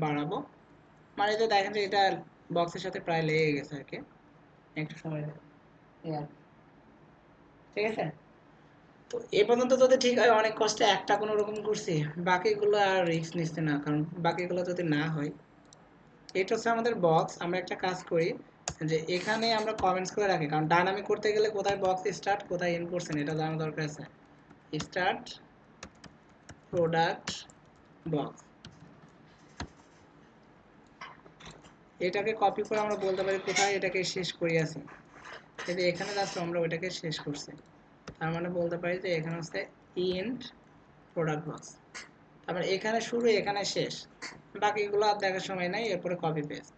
বাড়াবো, মানে যে দেখেন যে এটা বক্সের সাথে প্রায় লেগে গেছে আর কি, একটু সময় দেয় এই আর কি। ঠিক আছে, তো এই পর্যন্ত যদি ঠিক হয়, অনেক কষ্টে একটা কোনো রকম করছি, বাকিগুলো আর রিস্ক নিচ্ছে না, কারণ বাকিগুলো যদি না হয়। এটা হচ্ছে আমাদের বক্স। আমরা একটা কাজ করি যে এখানে আমরা কমেন্টস করে রাখি, কারণ ডাইনামিক করতে গেলে কোথায় বক্স স্টার্ট কোথায় এন্ড করছেন এটা জানা দরকার আছে। স্টার্ট প্রোডাক্ট বক্স, এটাকে কপি করে আমরা বলতে পারি কোথায় এটাকে শেষ করিয়াছি। যদি এখানে যাচ্ছে আমরা ওইটাকে শেষ করছি, তার মানে বলতে পারি যে এখানে হচ্ছে এন্ড প্রোডাক্ট বক্স। তারপরে এখানে শুরু এখানে শেষ, বাকিগুলো আর দেখার সময় নাই, এরপরে কপি পেস্ট।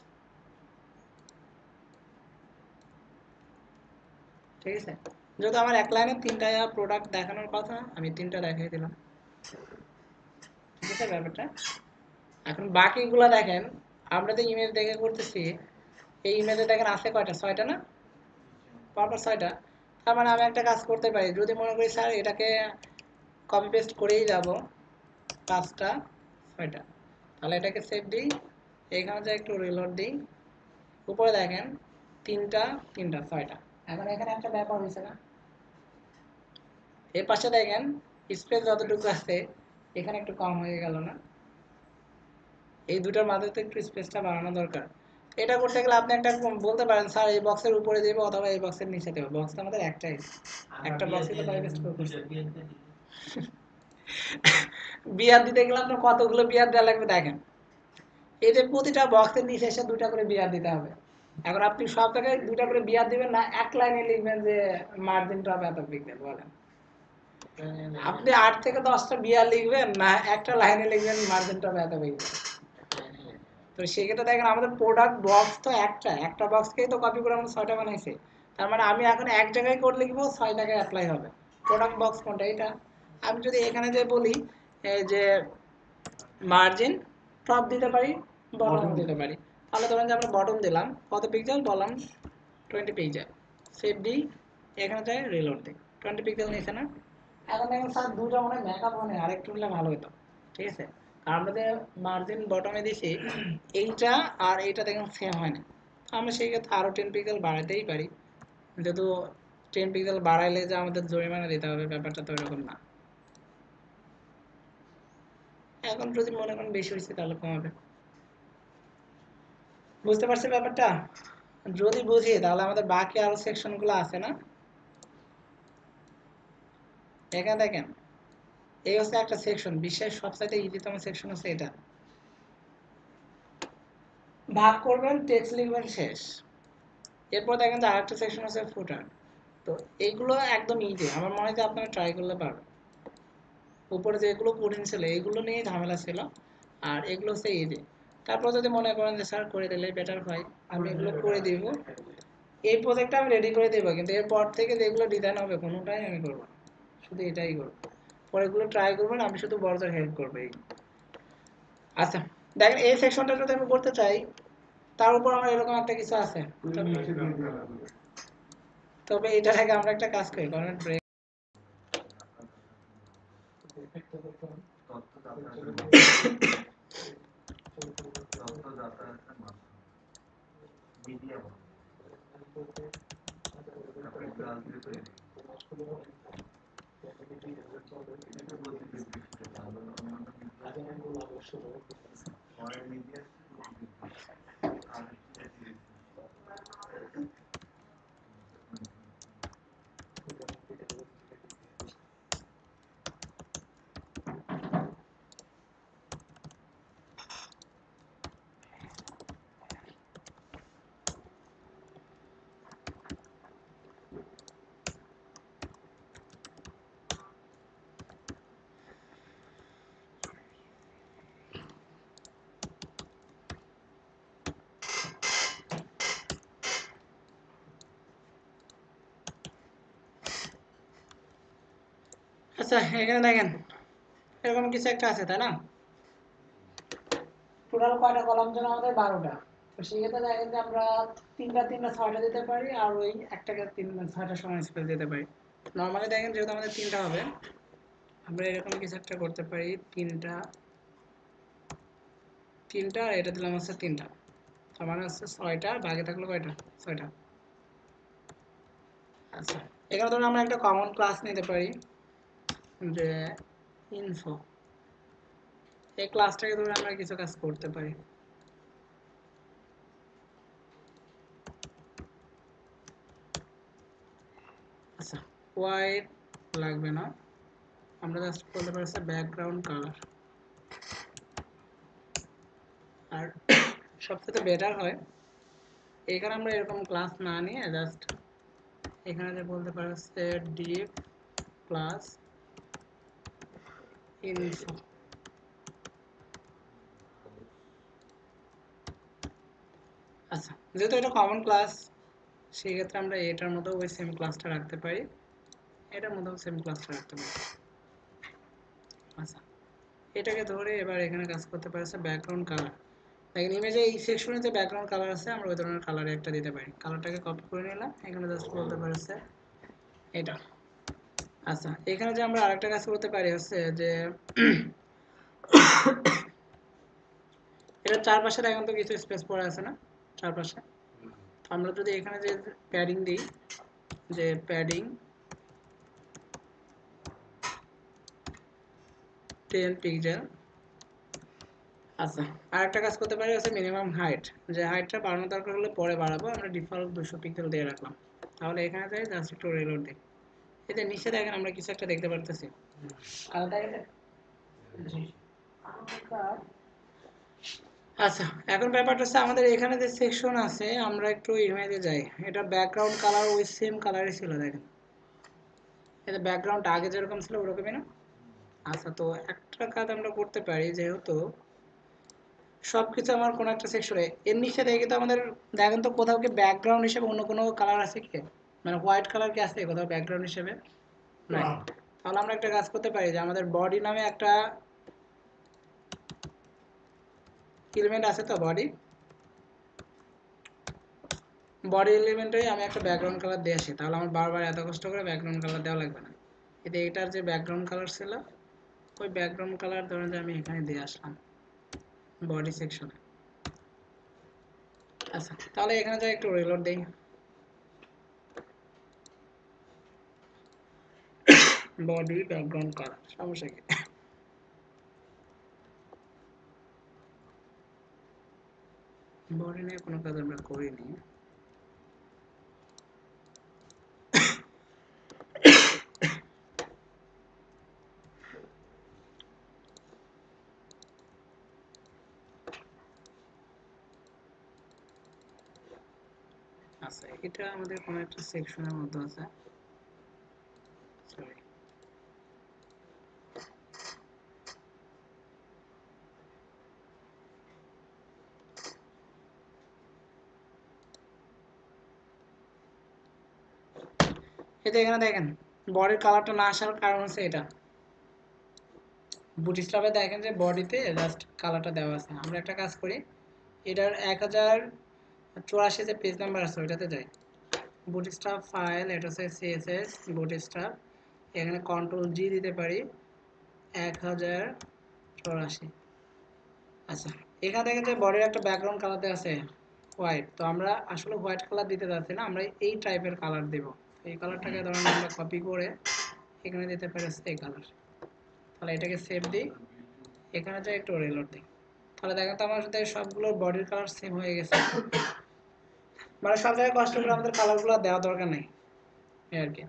ঠিক আছে, যেহেতু আমার এক লাইনে 3টা প্রোডাক্ট দেখানোর কথা, আমি 3টা দেখাই দিলাম। ঠিক আছে ব্যাপারটা। এখন বাকিগুলো দেখেন, আমরা যে ইমেজ দেখে করতেছি, এই ইমেজে দেখেন আছে কয়টা, 6টা না, পরপর 6টা। তার মানে আমি একটা কাজ করতে পারি, যদি মনে করি স্যার এটাকে কপি পেস্ট করেই যাব 5টা 6টা, তাহলে এটাকে সেভ দিই, এখানে যা একটু রিলোড দিই, উপরে দেখেন 3টা 3টা 6টা। এখন এখানে একটা ব্যাপার হয়েছে না, এর পাশে দেখেন স্পেস যতটুকু আছে এখানে একটু কম হয়ে গেল না, এই দুটার মাঝে তো একটু স্পেসটা বাড়ানো দরকার। এটা করতে গেলে আপনি একটা বলতে পারেন স্যার এই বক্সের উপরে দেব অথবা এই বক্সের নিচে দেব, বক্স তো আমাদের একটাই, একটা বক্সে তো কপি পেস্ট করতে। বিয়ার দিতে গেলে আপনার কতগুলো বিয়ার দেওয়া লাগবে দেখেন, এই যে প্রতিটা বক্সের নিচে এসে 2টা করে বিয়ার দিতে হবে। এখন আপনি সব জায়গায় 2টা করে বিয়ার দিবেন না, এক লাইনে লিখবেন যে মার্জিনটা হবে এত পিক্সেল, বলেন আপনি 8 থেকে 10টা বিয়ার লিখবেন না একটা লাইনে লিখবেন মার্জিনটা হবে এত পিক্সেল। তো সেক্ষেত্রে দেখেন আমাদের প্রোডাক্ট বক্স তো একটা বক্সকেই তো কপি করে আমরা 6টা বানাইছি। তার মানে আমি এখন এক জায়গায় কোড লিখবো 6 জায়গায় অ্যাপ্লাই হবে। প্রোডাক্ট বক্স কোনটা, এটা। আমি যদি এখানে যে বলি যে মার্জিন টপ দিতে পারি, বটম দিতে পারি, তাহলে ধরেন যে আমরা বটম দিলাম কত পিক্সেল বললাম 20 পিক্সেল, সেভ দিই, এখানে যাই রিলোড দিই, 20 পিক্সেল নিয়েছে না। এখন দেখেন স্যার দুটো মনে হয় মেকআপ মনে হয় আরেকটু হলে ভালো হতো। ঠিক আছে, আর আমরা যে মার্জিন বটমে দিছি এইটা আর এইটা দেখেন সেম হয় না, আমরা সেই ক্ষেত্রে আরো 10 পিক্সেল বাড়াতেই পারি, যেহেতু 10 পিক্সেল বাড়াইলে যে আমাদের জরিমানা দিতে হবে ব্যাপারটা তো এরকম না। এখন যদি মনে করেন বেশি হয়েছে তাহলে কমাবে। বুঝতে পারছি ব্যাপারটা? যদি বুঝি তাহলে আমাদের বাকি আরো সেকশন গুলো আছে না, এখানে দেখেন এই হচ্ছে একটা সেকশন, বিশ্বের সবচাইতে ইজিতম সেকশন হচ্ছে এটা। ভাগ করবেন, টেক্সট লিখবেন, শেষ। এরপর দেখেন যে আরেকটা সেকশন আছে ফুটার। তো এইগুলো একদম ইজি, আমার মনে হয় যে আপনারা ট্রাই করলে পারবেন। উপরে যেগুলো কঠিন ছিল এগুলো নিয়ে ঝামেলা ছিল, আর এগুলো হচ্ছে ইজি। তারপর যদি মনে করেন যে স্যার করে দিলে বেটার হয়, আমি এগুলো করে দিব, এই প্রজেক্টটা আমি রেডি করে দেবো, কিন্তু এরপর থেকে যেগুলো ডিজাইন হবে কোনোটাই আমি করবো না, শুধু এটাই করবো। পরেগুলো ট্রাই করবেন, আমি শুধু বড়দের হেল্প করবো এই। আচ্ছা দেখেন এই সেকশনটা যদি আমি করতে চাই, তার উপর আমার এরকম একটা কিছু আছে, তবে এটা থেকে আমরা একটা কাজ করি, কারণ ব্রেক আচ্ছা এখানে দেখেন এরকম কিছু একটা আছে তাই না? টোটাল কয়টা কলাম যেন আমাদের 12টা। তো সেক্ষেত্রে দেখেন যে আমরা তিনটা 6টা দিতে পারি আর ওই একটাকে 6টা সমান স্পেস দিতে পারি। নর্মালি দেখেন যেহেতু আমাদের 3টা হবে আমরা এরকম কিছু একটা করতে পারি, 3টা আর এটা দিলাম হচ্ছে 3টা, তার মানে হচ্ছে 6টা, বাকি থাকলো কয়টা? 6টা। আচ্ছা এখানে ধরুন আমরা একটা কমন ক্লাস নিতে পারি যে ইনফো, এই ক্লাসটাকে ধরে আমরা কিছু কাজ করতে পারি। আচ্ছা হোয়াইট লাগবে না, আমরা জাস্ট বলতে পারি ব্যাকগ্রাউন্ড কালার। আর সবথেকে বেটার হয় এখানে আমরা এরকম ক্লাস না নিয়ে জাস্ট এখানে যে বলতে পারি ডিপ ক্লাস ইনফো। আচ্ছা যেহেতু এটা কমন ক্লাস সেই ক্ষেত্রে আমরা এটার মতো ওই সেম ক্লাসটা রাখতে পারি, এটার মতো সেম ক্লাসটা রাখতে পারি। আচ্ছা এটাকে ধরে এবার এখানে কাজ করতে পারি ব্যাকগ্রাউন্ড কালার। দেখেন ইমেজে এই সেকশনে যে ব্যাকগ্রাউন্ড কালার আছে আমরা ওই ধরনের কালারে একটা দিতে পারি। কালারটাকে কপি করে নিলাম, এখানে জাস্ট বলতে পারি এটা। আচ্ছা এখানে যে আমরা আরেকটা কাজ করতে পারি হচ্ছে যে এটা চারপাশে দেখেন তো কিছু স্পেস পড়ে আছে না চারপাশে, আমরা যদি এখানে যে প্যাডিং দিই, যে প্যাডিং 10 পিক্সেল। আচ্ছা আরেকটা কাজ করতে পারি হচ্ছে মিনিমাম হাইট, যে হাইটটা বাড়ানো দরকার হলে পরে বাড়াবো, আমরা ডিফল্ট 200 পিক্সেল দিয়ে রাখলাম। তাহলে এখানে যাই জাস্ট একটু রিলোড দিই, এতে নিচে দেখেন আমরা কিছু একটা দেখতে পারতেছি। আচ্ছা এখন ব্যাপারটা হচ্ছে আমাদের এখানে যে সেকশন আছে আমরা একটু ইমেজে যাই, এটা ব্যাকগ্রাউন্ড কালার ওই সেম কালারই ছিল দেখেন, এটা ব্যাকগ্রাউন্ড আগে যেরকম ছিল ওরকমই না। আচ্ছা তো একটা কাজ আমরা করতে পারি, যেহেতু সবকিছু আমার কোনো একটা সেকশনে এর নিচে দেখে তো আমাদের দেখেন তো কোথাও কি ব্যাকগ্রাউন্ড হিসেবে অন্য কোনো কালার আছে কি, মানে হোয়াইট কালার কি আছে কোথাও ব্যাকগ্রাউন্ড হিসেবে? নাই। তাহলে আমরা একটা কাজ করতে পারি যে আমাদের বডি নামে একটা এলিমেন্ট আছে, তো বডি এলিমেন্টে আমি একটা ব্যাকগ্রাউন্ড কালার দিয়ে আসি, তাহলে আমার বারবার এত কষ্ট করে ব্যাকগ্রাউন্ড কালার দেওয়া লাগবে না। এতে এটার যে ব্যাকগ্রাউন্ড কালার ছিল ওই ব্যাকগ্রাউন্ড কালার ধরেন যে আমি এখানে দিয়ে আসলাম বডি সেকশনে। আচ্ছা তাহলে এখানে যাই একটু রিলোড দেই, বডি ব্যাকগ্রাউন্ড কালার, সমস্যা কি? বডি নিয়ে কোনো কাজ আমরা করিনি। আচ্ছা এটা আমাদের কোনো একটা সেকশনের মধ্যে আছে, সরি এটা এখানে দেখেন বডির কালারটা না আসার কারণ হচ্ছে এটা বুটস্ট্র্যাপে দেখেন যে বডিতে জাস্ট কালারটা দেওয়া আছে। আমরা একটা কাজ করি, এটার 1084 যে পেজ নাম্বার আছে ওইটাতে যাই, বুটস্ট্র্যাপ ফাইল, এটা হচ্ছে সিএসএস বুটস্ট্র্যাপ, এখানে কন্ট্রোল জি দিতে পারি 1084। আচ্ছা এখানে দেখেন যে বডির একটা ব্যাকগ্রাউন্ড কালারতে আছে হোয়াইট, তো আমরা আসলে হোয়াইট কালার দিতে যাচ্ছি না, আমরা এই টাইপের কালার দেব। এই কালারটাকে ধরুন আমরা কপি করে এখানে দিতে পারি এই কালার। তাহলে এটাকে সেভ দিই, এখানে যাই একটু রিলোড দিই। তাহলে দেখেন তো আমার সাথে সবগুলো বডির কালার সেম হয়ে গেছে। মানে সব জায়গায় কষ্ট করে আমাদের কালারগুলো দেওয়া দরকার নেই এই আর কি।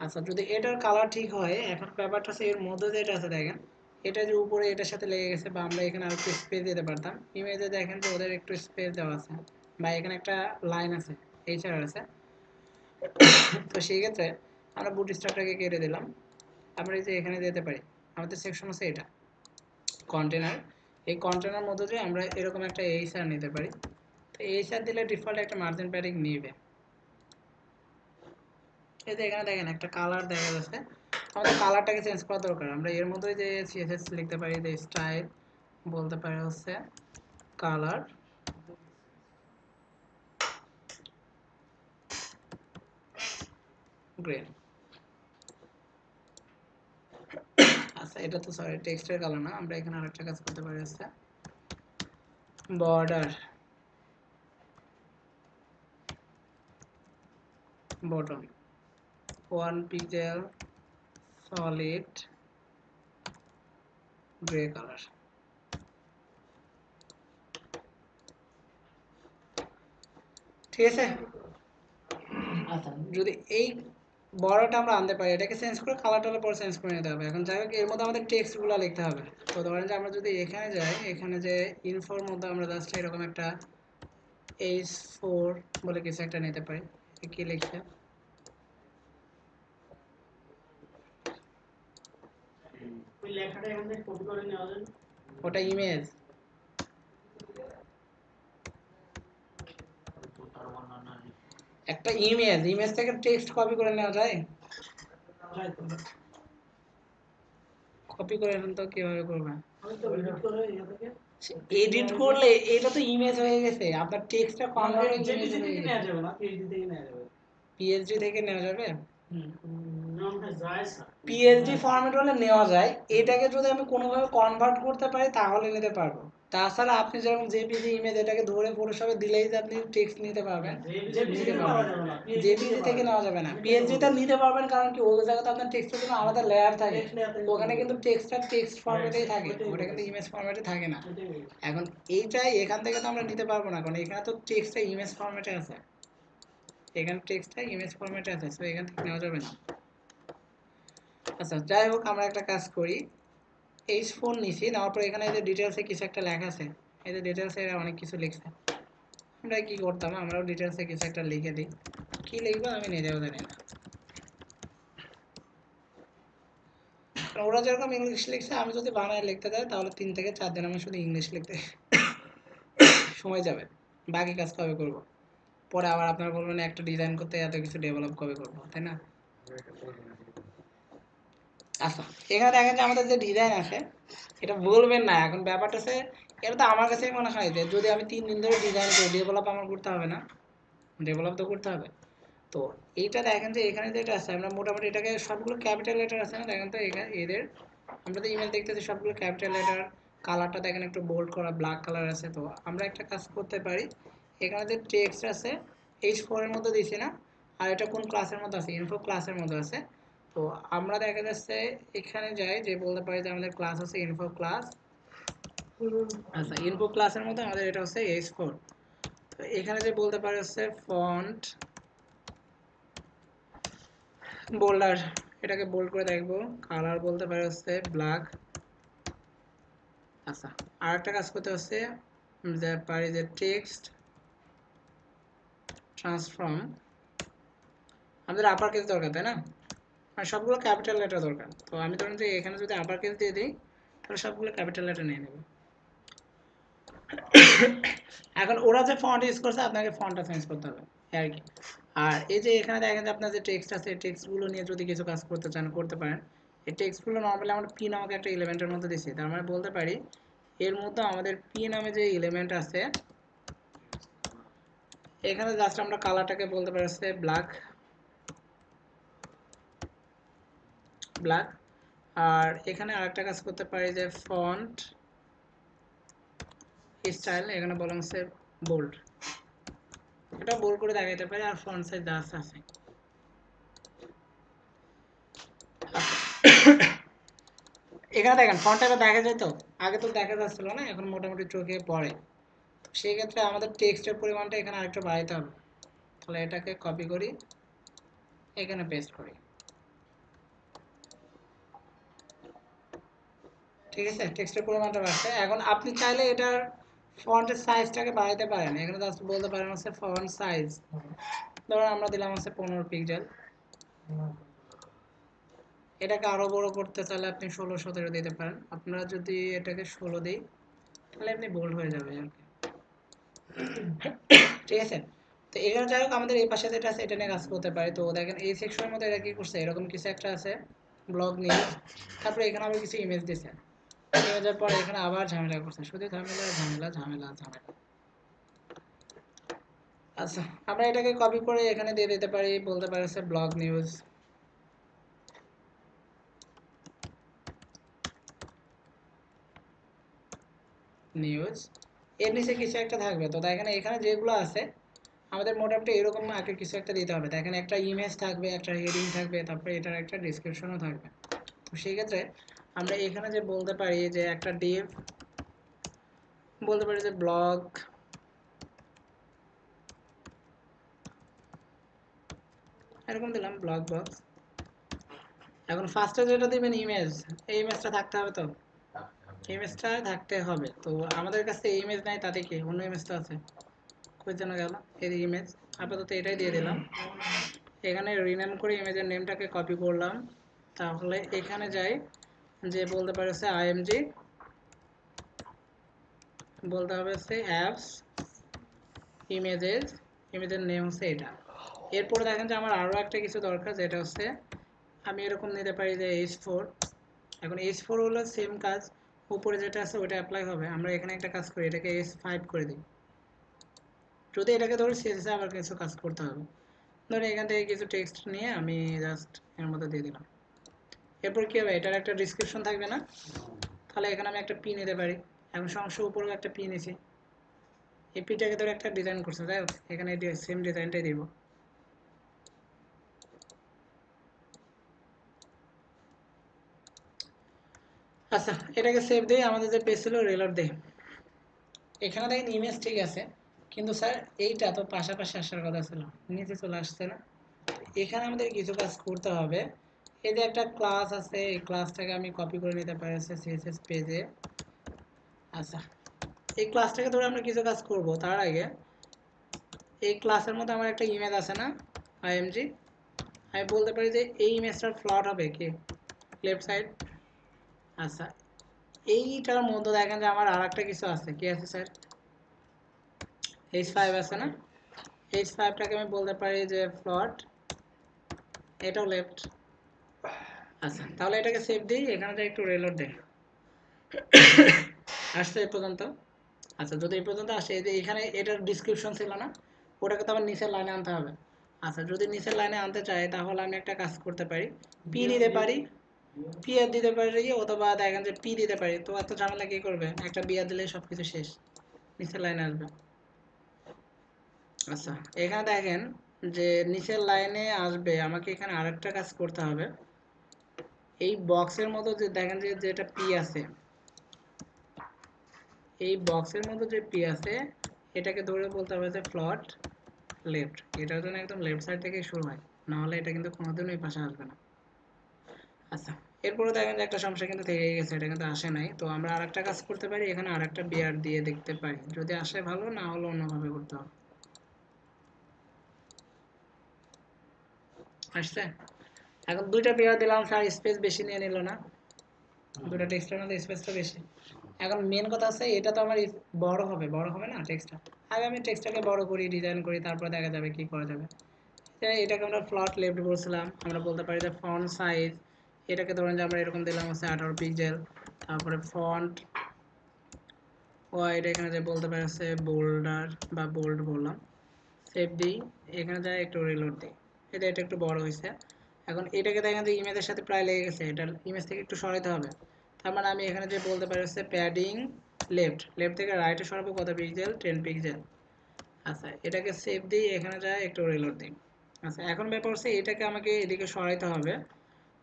আচ্ছা, যদি এটার কালার ঠিক হয়, এখন ব্যাপারটা হচ্ছে এর মধ্যে যেটা আছে দেখেন, এটা যে উপরে এটার সাথে লেগে গেছে, বা আমরা এখানে আর একটু স্পেস দিতে পারতাম। ইমেজে দেখেন যে ওদের একটু স্পেস দেওয়া আছে, বা এখানে একটা লাইন আছে, এইচআর আছে। তো সেই ক্ষেত্রে আমরা বুট স্ট্র্যাপটাকে কেটে দিলাম। আমরা এই যে এখানে দিতে পারি, আমাদের সেকশন আছে এটা কন্টেনার। এই কন্টেনার মধ্যে দিয়ে আমরা এরকম একটা এইচআর নিতে পারি। তো এইচআর দিলে ডিফল্ট একটা মার্জিন প্যাডিং নিবে। এই যে এখানে দেখেন একটা কালার দেখা যাচ্ছে, আমাদের কালারটাকে চেঞ্জ করা দরকার। আমরা এর মধ্যে যে সিএসএস লিখতে পারি, যে স্টাইল বলতে পারি হচ্ছে কালার, গ্রে। আচ্ছা, এটা তো সরি টেক্সটের কালার না, আমরা এখানে আরেকটা কাজ করতে পারি হচ্ছে border, button 1 pixel solid grey colour. ঠিক আছে। আচ্ছা, যদি এই বড়টা আমরা আনতে পারি, এটাকে চেঞ্জ করে কালারটার পর চেঞ্জ করে নিতে হবে। এখন যাই হোক, এর মধ্যে আমাদের টেক্সটগুলো লিখতে হবে। তো ধরেন যে আমরা যদি এখানে যাই, এখানে যে ইনফোর মধ্যে আমরা জাস্ট এরকম একটা H4 বলে কিছু একটা নিতে পারি। কি লিখছে, ওই লেখাটা এখান থেকে কপি করে নেওয়া যায়। ওটা ইমেজ, একটা ইমেজ থেকে টেক্সট কপি করে নেওয়া যায়। কপি করে নেন তো কিভাবে করবেন? আমি তো এডিট করে ইয়া থেকে এডিট করলে এটা তো ইমেজ হয়ে গেছে, আপনার টেক্সটটা কনভার্ট হয়ে ইমেজ জেপিজি হয়ে থেকে গেছে। নেওয়া যাবে না, পিএইচডি থেকে নেওয়া যাবে। পিএসডি থেকে নেওয়া যাবে? নাম হয় জায়স। পিএসডি ফরম্যাট হলে নেওয়া যায়। এটাকে যদি আমি কোনোভাবে কনভার্ট করতে পারি তাহলে নিতে পারবো। তাছাড়া আপনি যেরকম জেপিজি ইমেজ এটাকে ধরে ফটোশপে দিলেই যে আপনি টেক্সট নিতে পারবেন, জেপিজি নিতে থেকে পাওয়া পারবেন যাবে না। না, PHD জেপিজি থেকে নেওয়া যাবে না, পিএসডি তে নিতে পারবেন, কারণ কি ওই জায়গাতে আপনার টেক্সটের জন্য আলাদা লেয়ার থাকে। ওখানে কিন্তু টেক্সটটা টেক্সট ফরম্যাটেই থাকে, ওটা কিন্তু ইমেজ ফরম্যাটে থাকে না। এখন এইটাই এখান থেকে তো আমরা নিতে পারবো না, কারণ এখানে তো টেক্সটটা ইমেজ ফরম্যাটে আছে, এখানে টেক্সটটা ইমেজ ফরম্যাটে আছে, সো এখান থেকে নেওয়া যাবে না। আচ্ছা, যাই হোক, আমরা একটা কাজ করি, H4 নিছি, নেওয়ার পর এখানে যে ডিটেলসে কিছু একটা লেখা আছে, এই যে ডিটেলসে অনেক কিছু লিখছে। আমরা কি করতাম, আমরাও ডিটেলসে কিছু একটা লিখে দিই। কি লিখবো আমি নিজেও জানি না, ওরা যেরকম ইংলিশ লিখছে আমি যদি বানায় লিখতে যাই তাহলে 3 থেকে 4 দিন আমি শুধু ইংলিশ লিখতে সময় যাবে। বাকি কাজ কবে করব? পরে আবার আপনারা বলবেন একটা ডিজাইন করতে এত কিছু ডেভেলপ কবে করবো, তাই না? আচ্ছা, এখানে দেখেন যে আমাদের যে ডিজাইন আছে, এটা বলবেন না। এখন ব্যাপারটা হচ্ছে, এটা তো আমার কাছেই মনে হয় যে যদি আমি 3 দিন ধরে ডিজাইন করি, ডেভেলপ আমার করতে হবে না? ডেভেলপ তো করতে হবে। তো এইটা দেখেন যে এখানে যেটা আছে, আমরা মোটামুটি এটাকে সবগুলো ক্যাপিটাল লেটার আছে না, দেখেন তো এখানে এদের, আমরা তো ইমেল দেখতেছি সবগুলো ক্যাপিটাল লেটার। কালারটা দেখেন একটু বোল্ড করা, ব্ল্যাক কালার আছে। তো আমরা একটা কাজ করতে পারি, এখানে যে টেক্সট আছে H4 এর মধ্যে দিছি না, আর এটা কোন ক্লাসের মধ্যে আছে, ইনফো ক্লাসের মধ্যে আছে। তো আমরা দেখা যাচ্ছে এখানে যাই, যে বলতে পারি যে আমাদের ক্লাস আছে ইনফো ক্লাস। আচ্ছা, ইনফো ক্লাসের মধ্যে আমাদের এটা হচ্ছে H4। তো এখানে যে বলতে পারি হচ্ছে ফন্ট বোল্ডার, এটাকে বোল্ড করে দেখবো। কালার বলতে পারি হচ্ছে ব্ল্যাক। আচ্ছা, আর একটা কাজ করতে হচ্ছে যে পারি যে টেক্সট ট্রান্সফর্ম, আমাদের আপার কেস দরকার, তাই না? আর সবগুলো ক্যাপিটাল লেটার দরকার। তো আমি ধরুন যে এখানে যদি আপার কেস দিয়ে দিই, তাহলে সবগুলো ক্যাপিটাল লেটার নিয়ে নেব। এখন ওরা যে ফন্ট ইউজ করছে, আপনাকে ফন্টটা চেঞ্জ করতে হবে আর কি। আর এই যে এখানে দেখেন যে আপনার যে টেক্সট আছে, এই টেক্সটগুলো নিয়ে যদি কিছু কাজ করতে চান করতে পারেন। এই টেক্সটগুলো নর্মালি আমরা পি নামক একটা এলিমেন্টের মধ্যে দিচ্ছি, তার মানে বলতে পারি এর মধ্যে আমাদের পি নামে যে এলিমেন্ট আছে, এখানে জাস্ট আমরা কালারটাকে বলতে পারি হচ্ছে ব্ল্যাক ব্ল্যাক। আর এখানে আরেকটা কাজ করতে পারি যে ফন্ট স্টাইল, এখানে বলা হচ্ছে বোল্ড। এটা বোল্ড করে দেখাইতে পারি, আর ফন্ট সাইজ জাস্ট আছে। এখানে দেখেন ফন্টটা দেখা যায় তো, আগে তো দেখা যাচ্ছিল না, এখন মোটামুটি চোখে পড়ে। সেই ক্ষেত্রে আমাদের টেক্সটের পরিমাণটা এখানে আরেকটু বাড়াইতে হবে। তাহলে এটাকে কপি করি, এখানে পেস্ট করি, ঠিক আছে। টেক্সটের পরিমাণটা বাড়ছে। এখন আপনি চাইলে এটার ফন্টের সাইজটাকে বাড়াইতে পারেন। এখানে জাস্ট বলতে পারেন হচ্ছে ফন্ট সাইজ, ধরুন আমরা দিলাম হচ্ছে 15 পিক্সেল। এটাকে আরো বড় করতে চাইলে আপনি 16-17 দিতে পারেন। আপনারা যদি এটাকে 16 দিই তাহলে আপনি বোল্ড হয়ে যাবে আর কি, ঠিক আছে। তো এখানে যাই হোক, আমাদের এই পাশে যেটা আছে এটা নিয়ে কাজ করতে পারি। তো দেখেন এই সেকশনের মধ্যে এটা কি করছে, এরকম কিছু একটা আছে, ব্লগ নিউজ, তারপরে এখানে আবার কিছু ইমেজ দিছে। ইমেজের পরে এখানে আবার ঝামেলা করছে, শুধু ঝামেলা ঝামেলা ঝামেলা ঝামেলা। আচ্ছা, আমরা এটাকে কপি করে এখানে দিয়ে দিতে পারি, বলতে পারি হচ্ছে ব্লগ নিউজ। নিউজ এর নিচে কিছু একটা থাকবে। তো দেখেন এখানে যেগুলো আছে আমাদের মোটামুটি এরকম আগে কিছু একটা দিতে হবে। দেখেন একটা ইমেজ থাকবে, একটা হেডিং থাকবে, তারপরে এটার একটা ডিসক্রিপশনও থাকবে। তো সেই ক্ষেত্রে আমরা এখানে যে বলতে পারি যে একটা ডিভ, বলতে পারি যে ব্লগ এরকম দিলাম, ব্লগ বক্স। এখন ফার্স্টে যেটা দিবেন ইমেজ, এই ইমেজটা থাকতে হবে তো, ইমেজটা থাকতে হবে। তো আমাদের কাছে এই ইমেজ নাই, তাতে কি অন্য ইমেজটা আছে, কই যেন গেল, এই ইমেজ। আপাতত এটাই দিয়ে দিলাম। এখানে রিনেম করে ইমেজের নেমটাকে কপি করলাম। তাহলে এখানে যাই, যে বলতে পারে হচ্ছে আইএমজি, বলতে হবে হচ্ছে অ্যাপস ইমেজেস, ইমেজের নেম হচ্ছে এটা। এরপরে দেখেন যে আমার আরও একটা কিছু দরকার, যেটা হচ্ছে আমি এরকম নিতে পারি যে H4। এখন H4 হলো সেম কাজ, উপরে যেটা আছে ওটা অ্যাপ্লাই হবে। আমরা এখানে একটা কাজ করি, এটাকে S5 করে দিই। যদি এটাকে ধরে শেষে আবার কিছু কাজ করতে হবে, ধরুন এখান থেকে কিছু টেক্সট নিয়ে আমি জাস্ট এর মধ্যে দিয়ে দিলাম। এরপর কি হবে, এটার একটা ডিসক্রিপশন থাকবে না, তাহলে এখানে আমি একটা পি নিতে পারি। এখন সমস্যা উপরেও একটা পি নিয়েছি, এই পিটাকে ধরে একটা ডিজাইন করছে, যাই হোক এখানে সেম ডিজাইনটাই দিব। আচ্ছা, এটাকে সেভ দিই, আমাদের যে পেজ ছিল রিলোড দিই। এখানে দেখেন ইমেজ ঠিক আছে, কিন্তু স্যার এইটা তো পাশাপাশি আসার কথা ছিল, নিচে চলে আসছে না। এখানে আমাদের কিছু কাজ করতে হবে। এই যে একটা ক্লাস আছে, এই ক্লাসটাকে আমি কপি করে নিতে পারি সিএসএস পেজে। আচ্ছা, এই ক্লাসটাকে ধরে আমরা কিছু কাজ করব, তার আগে এই ক্লাসের মধ্যে আমার একটা ইমেজ আছে না, আইএমজি। আমি বলতে পারি যে এই ইমেজটার প্লট হবে কি লেফট সাইড। আচ্ছা, এইটার মধ্যে দেখেন যে আমার আর একটা কিছু আছে, কি আছে স্যার, H5 আছে না, H5টাকে আমি বলতে পারি যে প্লট, এটাও লেফট। আচ্ছা, তাহলে এটাকে সেভ দিই, এখানে যে একটু রিলোড দেই। আসছে এই পর্যন্ত। আচ্ছা, যদি এই পর্যন্ত আসে, এই যে এখানে এটার ডিসক্রিপশন ছিল না, ওটাকে তো আবার নিচের লাইনে আনতে হবে। আচ্ছা, যদি নিচের লাইনে আনতে চাই তাহলে আমি একটা কাজ করতে পারি, পি দিতে পারি, পি আর দিতে পারি, অথবা দেখেন যে পি দিতে পারি। তো এত ঝামেলা কি করবে, একটা বি আর দিলে সবকিছু শেষ, নিচের লাইনে আসবে। আচ্ছা, এখানে দেখেন যে নিচের লাইনে আসবে, আমাকে এখানে আরেকটা কাজ করতে হবে। এই বক্সের মতো যে দেখেন যে যেটা পি আছে, এই বক্সের মধ্যে যে পি আছে, এটাকে ধরে বলতে হবে যে প্লট লেফট। এটার জন্য একদম লেফট সাইড থেকে শুরু হয়, না হলে এটা কিন্তু কোনোদিনও এই পাশে আসবে না। আচ্ছা, এরপরে দেখেন যে একটা সমস্যা কিন্তু থেকে গেছে, এটা কিন্তু আসে নাই। তো আমরা আরেকটা কাজ করতে পারি, এখানে আরেকটা বিআর দিয়ে দেখতে পারি, যদি আসে ভালো, না হলে অন্যভাবে করতে হবে। আসছে, এখন দুইটা বিআর দিলাম, স্যার স্পেস বেশি নিয়ে নিল না, দুটো টেক্সটের মধ্যে স্পেসটা বেশি। এখন মেন কথা আছে, এটা তো আমার বড় হবে, বড় হবে না টেক্সটটা। আগে আমি টেক্সটটাকে বড় করি, ডিজাইন করি, তারপরে দেখা যাবে কি করা যাবে। এটাকে আমরা ফ্লট লেফট বলছিলাম, আমরা বলতে পারি যে ফন্ট সাইজ, এটাকে ধরেন যে আমরা এরকম দিলাম হচ্ছে 18 পিক্সেল। তারপরে ফন্ট ওয়াইড, এখানে যে বলতে পারি হচ্ছে বোল্ডার বা বোল্ড বললাম, সেভ দিই, এখানে যাই একটু রিলোড দিই। এটা একটু বড় হয়েছে। এখন এটাকে দেখেন যে ইমেজের সাথে প্রায় লেগে গেছে, এটা ইমেজ থেকে একটু সরাইতে হবে। তার মানে আমি এখানে যে বলতে পারি হচ্ছে প্যাডিং লেফট, লেফট থেকে রাইটে সরাবো কত পিক্সেল, 10 পিক্সেল। আচ্ছা এটাকে সেভ দিই, এখানে যায় একটু রিলোড দিই। আচ্ছা এখন ব্যাপার হচ্ছে এটাকে আমাকে এদিকে সরাইতে হবে।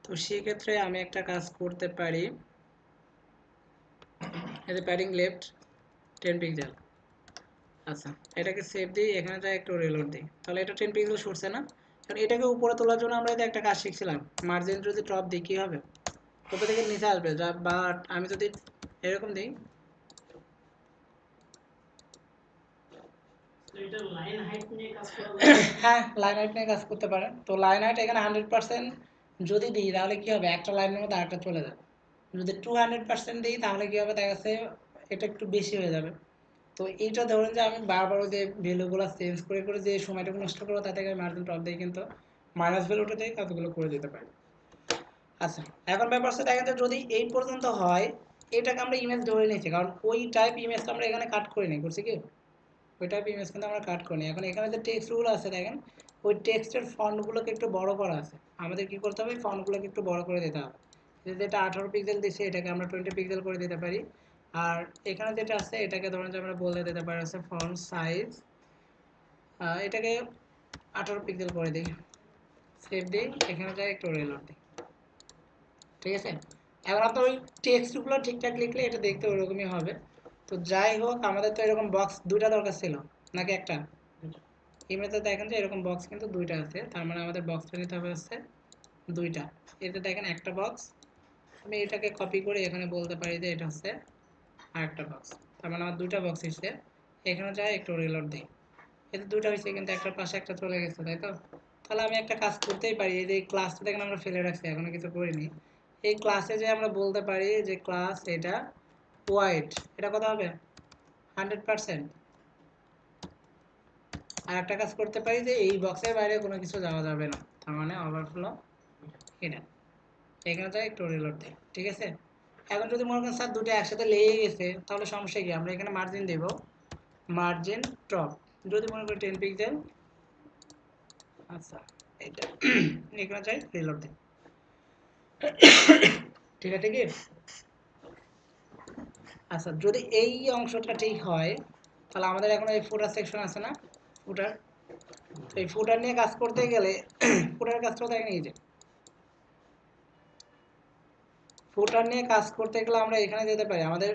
তো সেক্ষেত্রে আমি একটা কাজ করতে পারি, এই যে প্যাডিং লেফট 10 পিক্সেল। আচ্ছা এটাকে সেভ দিই, এখানে যায় একটু রিলোড দিই, তাহলে এটা 10 পিক্সেল সরছে না? কারণ এটাকে উপরে তোলার জন্য আমরা একটা কাজ শিখছিলাম, মার্জিন যদি টপ দিই কী হবে, উপর থেকে নিচে আসবে যা। বাট আমি যদি এরকম দিই, এটা লাইন হাইট নিয়ে কাজ করা যায়। হ্যাঁ লাইন হাইট নিয়ে কাজ করতে পারেন। তো লাইন হাইট এখানে 100% যদি দিই তাহলে কি হবে, একটা লাইনের মধ্যে আরেকটা চলে যাবে। যদি 200% দিই তাহলে কি হবে, দেখা যাচ্ছে এটা একটু বেশি হয়ে যাবে। তো এইটা ধরুন যে আমি বারবার যে ভ্যালুগুলো চেঞ্জ করে করে যে সময়টুকু নষ্ট করবো, তাতে মার্জিন টপ দিয়ে কিন্তু মাইনাস ভ্যালুটা দিয়ে কাজগুলো করে দিতে পারি। আচ্ছা এখন ব্যাপার হচ্ছে দেখেন যে যদি এই পর্যন্ত হয়, এটাকে আমরা ইমেজ ধরে নিয়েছি, কারণ ওই টাইপ ইমেজটা আমরা এখানে কাট করে নিই, করছি কি ওই টাইপ ইমেজ কিন্তু আমরা কাট করি। এখন এখানে যে টেক্সটগুলো আছে দেখেন, ওই টেক্সটের ফন্টগুলোকে একটু বড় করা আছে, আমাদের কি করতে হবে, ফন্টগুলোকে একটু বড় করে দিতে হবে। যেটা 18 পিক্সেল দিচ্ছে এটাকে আমরা 20 পিক্সেল করে দিতে পারি। আর এখানে যেটা আছে এটাকে ধরুন যে আমরা বলে দিতে পারি হচ্ছে ফন্ট সাইজ, এটাকে 18 পিক্সেল করে দিই, সেভ দিই, এখানে যাই একটু রিলোড দিই। ঠিক আছে, এবার আপনার ওই টেক্সটগুলো ঠিকঠাক লিখলে এটা দেখতে ওরকমই হবে। তো যাই হোক, আমাদের তো এরকম বক্স দুইটা দরকার ছিল নাকি একটা? ইমেজে দেখেন যে এরকম বক্স কিন্তু দুইটা আছে, তার মানে আমাদের বক্সটা নিতে হবে হচ্ছে দুইটা। এতে দেখেন একটা বক্স, আমি এটাকে কপি করে এখানে বলতে পারি যে এটা হচ্ছে আরেকটা বক্স, তার মানে আমার দুইটা বক্স এসেছে। এখানে যাই একটু রিলোড দিই, এতে দুইটা হয়েছে কিন্তু একটার পাশে একটা চলে গেছে, তাই তো? তাহলে আমি একটা কাজ করতেই পারি, এই যে ক্লাসটা দেখেন আমরা ফেলে রাখছি এখনো কিছু করিনি। এই ক্লাসে যে আমরা বলতে পারি যে ক্লাস এটা হোয়াইট, এটা কত হবে, 100%। আর একটা কাজ করতে পারি যে এই বক্সের বাইরে কোনো কিছু যাওয়া যাবে না, তার মানে ওভারফ্লো এটা। এখানে যাই একটু রিলোড দিই, ঠিক আছে। এখন যদি মনে করেন স্যার দুটো একসাথে লেগে গেছে, তাহলে সমস্যা কি, আমরা এখানে মার্জিন দেব, মার্জিন টপ, যদি মনে করি 10 পিক্সেল। আচ্ছা এটা এখানে যাই রিলোড দিই, ঠিক আছে কি? আচ্ছা যদি এই অংশটা ঠিক হয়, তাহলে আমাদের এখন এই ফুটার সেকশন আছে না, ফুটার, তো এই ফুটার নিয়ে কাজ করতে গেলে ফুটার কাজটাও দেখেন, এই যে ফুটার নিয়ে কাজ করতে গেলে আমরা এখানে যেতে পারি, আমাদের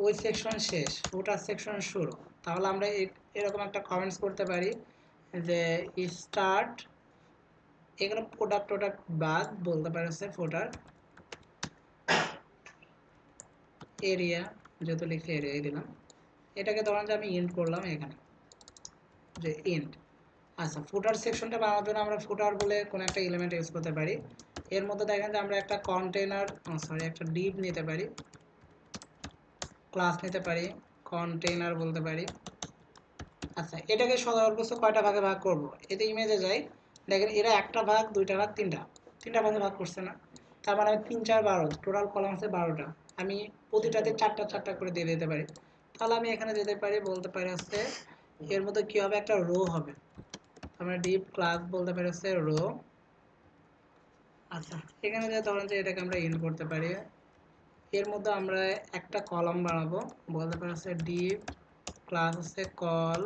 ওই সেকশন শেষ, ফুটার সেকশন শুরু। তাহলে আমরা এরকম একটা কমেন্টস করতে পারি যে স্টার্ট, এখানে প্রোডাক্ট টোডাক্ট বাদ বলতে পারি হচ্ছে ফুটার এরিয়া, যেহেতু লিখে এরিয়াই দিলাম, এটাকে ধরেন যে আমি ইন্ট করলাম এখানে যে ইন্ট। আচ্ছা ফুটার সেকশনটা বানানোর জন্য আমরা ফুটার বলে কোনো একটা এলিমেন্ট ইউজ করতে পারি। এর মধ্যে দেখেন যে আমরা একটা কন্টেনার, সরি একটা ডিভ নিতে পারি, ক্লাস নিতে পারি, কন্টেইনার বলতে পারি। আচ্ছা এটাকে সর্বোচ্চ কয়টা ভাগে ভাগ করব, এতে ইমেজে যাই, দেখেন এরা একটা ভাগ দুইটা ভাগ তিনটা ভাগে ভাগ করছে না, তার মানে 3 4 12, টোটাল কলাম আছে 12টা, আমি প্রতিটাতে চারটা চারটা করে দিয়ে দিতে পারি। তাহলে আমি এখানে যেতে পারি, বলতে পারি হচ্ছে এর মধ্যে কি হবে, একটা রো হবে, আমরা ডিপ ক্লাস বলতে পারি হচ্ছে রো। আচ্ছা এখানে যে ধরেন যে এটাকে আমরা ইন করতে পারি, এর মধ্যে আমরা একটা কলাম বানাবো, বলতে পারি হচ্ছে ডিপ ক্লাস হচ্ছে কল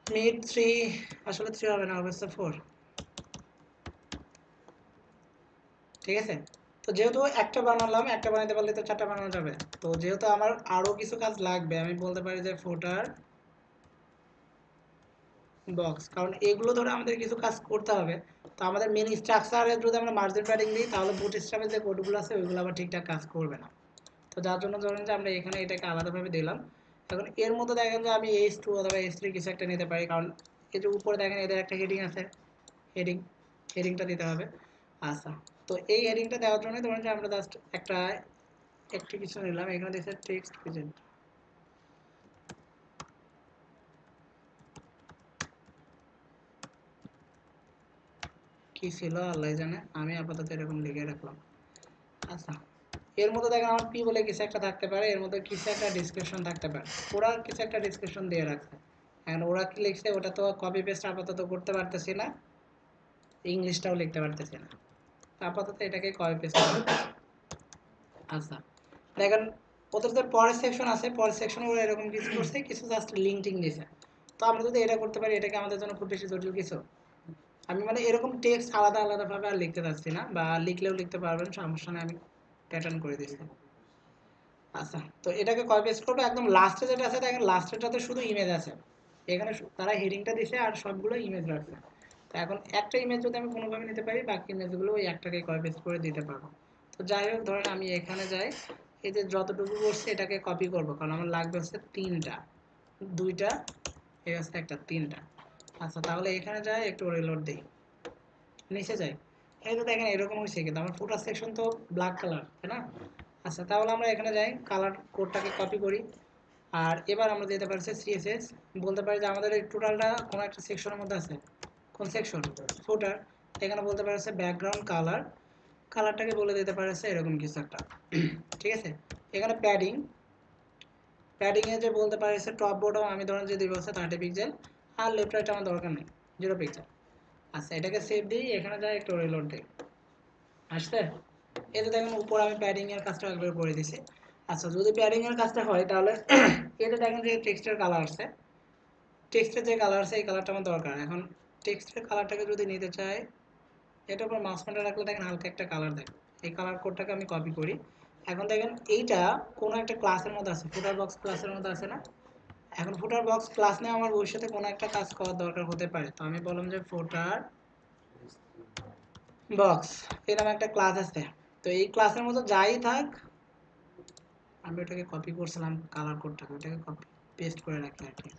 মিড 3, আসলে 3 হবে না, হবে 4, ঠিক আছে। তো যেহেতু একটা বানালাম, একটা বানাতে পারলে তো চারটা বানানো যাবে। তো যেহেতু আমার আরো কিছু কাজ লাগবে, আমি বলতে পারি যে ফুটার বক্স, কারণ এগুলো ধরে আমাদের কিছু কাজ করতে হবে। তো আমাদের মেন স্ট্রাকচারে যদি আমরা মার্জিন প্যাডিং দিই, তাহলে বুটস্ট্র্যাপের যে কোডগুলো আছে ওইগুলো আবার ঠিকঠাক কাজ করবে না। তো যার জন্য ধরেন যে আমরা এখানে এটাকে আলাদাভাবে দিলাম। এখন এর মধ্যে দেখেন যে আমি H2 অথবা H3 কিছু একটা নিতে পারি, কারণ এই যে উপরে দেখেন এদের একটা হেডিং আছে, হেডিং, হেডিংটা দিতে হবে। আচ্ছা তো এই হেডিংটা দেওয়ার জন্য ধরেন যে আমরা জাস্ট একটা কিছু নিলাম, এখানে দিচ্ছে টেক্সট প্রেজেন্ট, কি ছিল আল্লাহ জানে, আমি আপাতত এরকম লিখে রাখলাম। আচ্ছা এর মধ্যে দেখেন আমার পি বলে কিছু একটা থাকতে পারে, এর মধ্যে কিছু একটা ডিসক্রিপশন থাকতে পারে, ওরা কিছু একটা ডিসক্রিপশন দিয়ে রাখছে। এখন ওরা কি লিখছে ওটা তো কপি পেস্ট আপাতত করতে পারতেছি না, ইংলিশটাও লিখতে পারতেছি না, আপাতত এটাকে কপি পেস্ট করব। আচ্ছা দেখেন ওদের যে পরের সেকশন আছে, পরের সেকশনে ওরা এরকম কিছু করছে, কিছু জাস্ট লিঙ্কিং দিয়েছে। তো আমরা যদি এটা করতে পারি, এটাকে আমাদের জন্য খুব বেশি জটিল কিছু। আমি মানে এরকম টেক্সট আলাদা আলাদাভাবে আর লিখতে চাচ্ছি না, বা লিখলেও লিখতে পারবেন, সমস্যা নেই, আমি প্যাটার্ন করে দিচ্ছি। আচ্ছা, তো এটাকে কপি পেস্ট করবো। একদম লাস্টে যেটা আছে দেখেন, লাস্টেরটাতে শুধু ইমেজ আছে, এখানে তারা হেডিংটা দিছে আর সবগুলো ইমেজ রাখছে। তো এখন একটা ইমেজ যদি আমি কোনোভাবে নিতে পারি, বাকি ইমেজগুলো ওই একটাকে কপি পেস্ট করে দিতে পারবো। তো যাই হোক, ধরেন আমি এখানে যাই, এই যে যতটুকু করছে এটাকে কপি করব, কারণ আমার লাগবে হচ্ছে 3টা, 2টা, এই হচ্ছে একটা, 3টা। আচ্ছা, তাহলে এখানে যাই, একটু রিলোড দিই, নিচে যাই। এই তো দেখেন এরকম হয়েছে, কিন্তু আমার ফুটার সেকশন তো ব্ল্যাক কালার, তাই না? আচ্ছা, তাহলে আমরা এখানে যাই, কালার কোডটাকে কপি করি। আর এবার আমরা যেতে পারছি সিএসএস, বলতে পারি যে আমাদের এই টোটালটা কোনো একটা সেকশনের মধ্যে আছে। কোন সেকশন? ফুটার। এখানে বলতে পারছে ব্যাকগ্রাউন্ড কালার, কালারটাকে বলে দিতে পারছে এরকম কিছু একটা। ঠিক আছে, এখানে প্যাডিং, প্যাডিংয়ে যে বলতে পারছে টপ বটম আমি ধরেন যে দিব হচ্ছে 30 পিক্সেল, আর লেফট রাইট আমার দরকার নেই, 0 পিক্সেল। আচ্ছা, এটাকে সেভ দিই, এখানে যাই, একটু রিলোড দিই, আসছে। এই যে দেখেন উপর আমি প্যাডিং এর কাজটা একবার করে দিছি। আচ্ছা, যদি প্যাডিং এর কাজটা হয় তাহলে এতে দেখেন যে টেক্সটের কালার আছে, টেক্সটের যে কালার আছে এই কালারটা আমার দরকার। এখন টেক্সটের কালারটাকে যদি নিতে চাই, এটার উপর মাউস পয়েন্টার রাখলে দেখেন হালকা একটা কালার দেখেন, এই কালার কোডটাকে আমি কপি করি। এখন দেখেন এইটা কোনো একটা ক্লাসের মধ্যে আছে, ফুটার বক্স ক্লাসের মধ্যে আছে না? এখন ফুটার বক্স ক্লাস নিয়ে আমার ভবিষ্যতে কোনো একটা কাজ করার দরকার হতে পারে, তো আমি বললাম যে ফুটার বক্স এরকম একটা ক্লাস আছে। তো এই ক্লাসের মধ্যে যাই থাক, আমি ওটাকে কপি করছিলাম কালার কোডটাকে, ওটাকে কপি পেস্ট করে রাখি আর কি।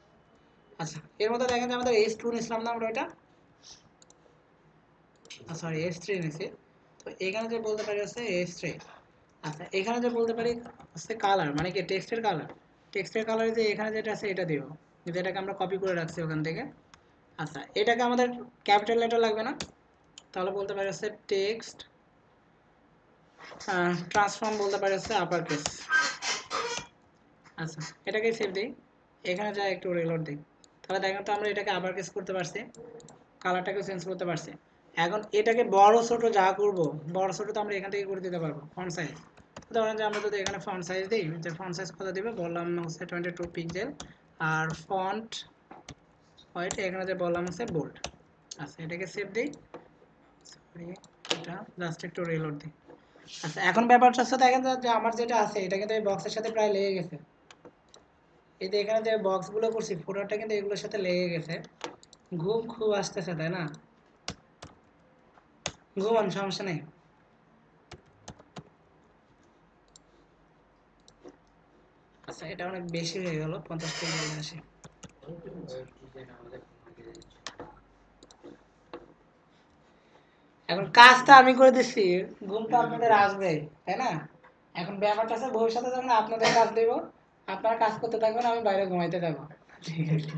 আচ্ছা, এর মধ্যে দেখেন যে আমাদের S2 নিছিলাম না আমরা, ওইটা সরি S3 নিছি। তো এখানে যে বলতে পারি হচ্ছে S3। আচ্ছা, এখানে যে বলতে পারি হচ্ছে কালার, মানে কি টেক্সটের কালার, টেক্সটের কালারে যে এখানে যেটা আছে এটা দিব, যেটাকে আমরা কপি করে রাখছি ওখান থেকে। আচ্ছা, এটাকে আমাদের ক্যাপিটাল লেটার লাগবে না, তাহলে বলতে পারি হচ্ছে টেক্সট ট্রান্সফর্ম, বলতে পারি হচ্ছে আপার কেস। আচ্ছা, এটাকে সেভ দিই, এখানে যা একটু রিলোড দিই, তাহলে দেখেন তো আমরা এটাকে আবার কেস করতে পারছি, কালারটাকে চেঞ্জ করতে পারছি। এখন এটাকে বড় ছোট যা করব, বড় ছোট তো আমরা এখান থেকে করে দিতে পারবো। ফন্ট সাইজ, ধরেন যে আমরা যদি এখানে ফন্ট সাইজ দিই, যে ফন্ট সাইজ কত দিবে বললাম হচ্ছে 22 পিক্সেল, আর ফন্ট হোয়াইট, এখানে যে বললাম হচ্ছে বোল্ড। আচ্ছা, এটাকে সেভ দিই, সরি এটা জাস্ট একটু রিলোড দিই। আচ্ছা, এখন ব্যাপারটা হচ্ছে দেখেন যে আমার যেটা আছে এটা কিন্তু এই বক্সের সাথে প্রায় লেগে গেছে। এই যে এখানে যে বক্সগুলো করছি ফোটারটা কিন্তু এগুলোর সাথে লেগে গেছে। ঘুম খুব আসতেছে, তাই না? ঘুমান, সমস্যা নেই। আচ্ছা, এটা অনেক বেশি হয়ে গেল, 50 থেকে আসে। এখন কাজটা আমি করে দিচ্ছি, ঘুম তো আপনাদের আসবে, তাই না? এখন ব্যাপারটা আছে ভবিষ্যতে যখন আপনাদের কাজ দেবো, আপনারা কাজ করতে থাকবেন, আমি বাইরে ঘুমাইতে থাকবো। ঠিক আছে,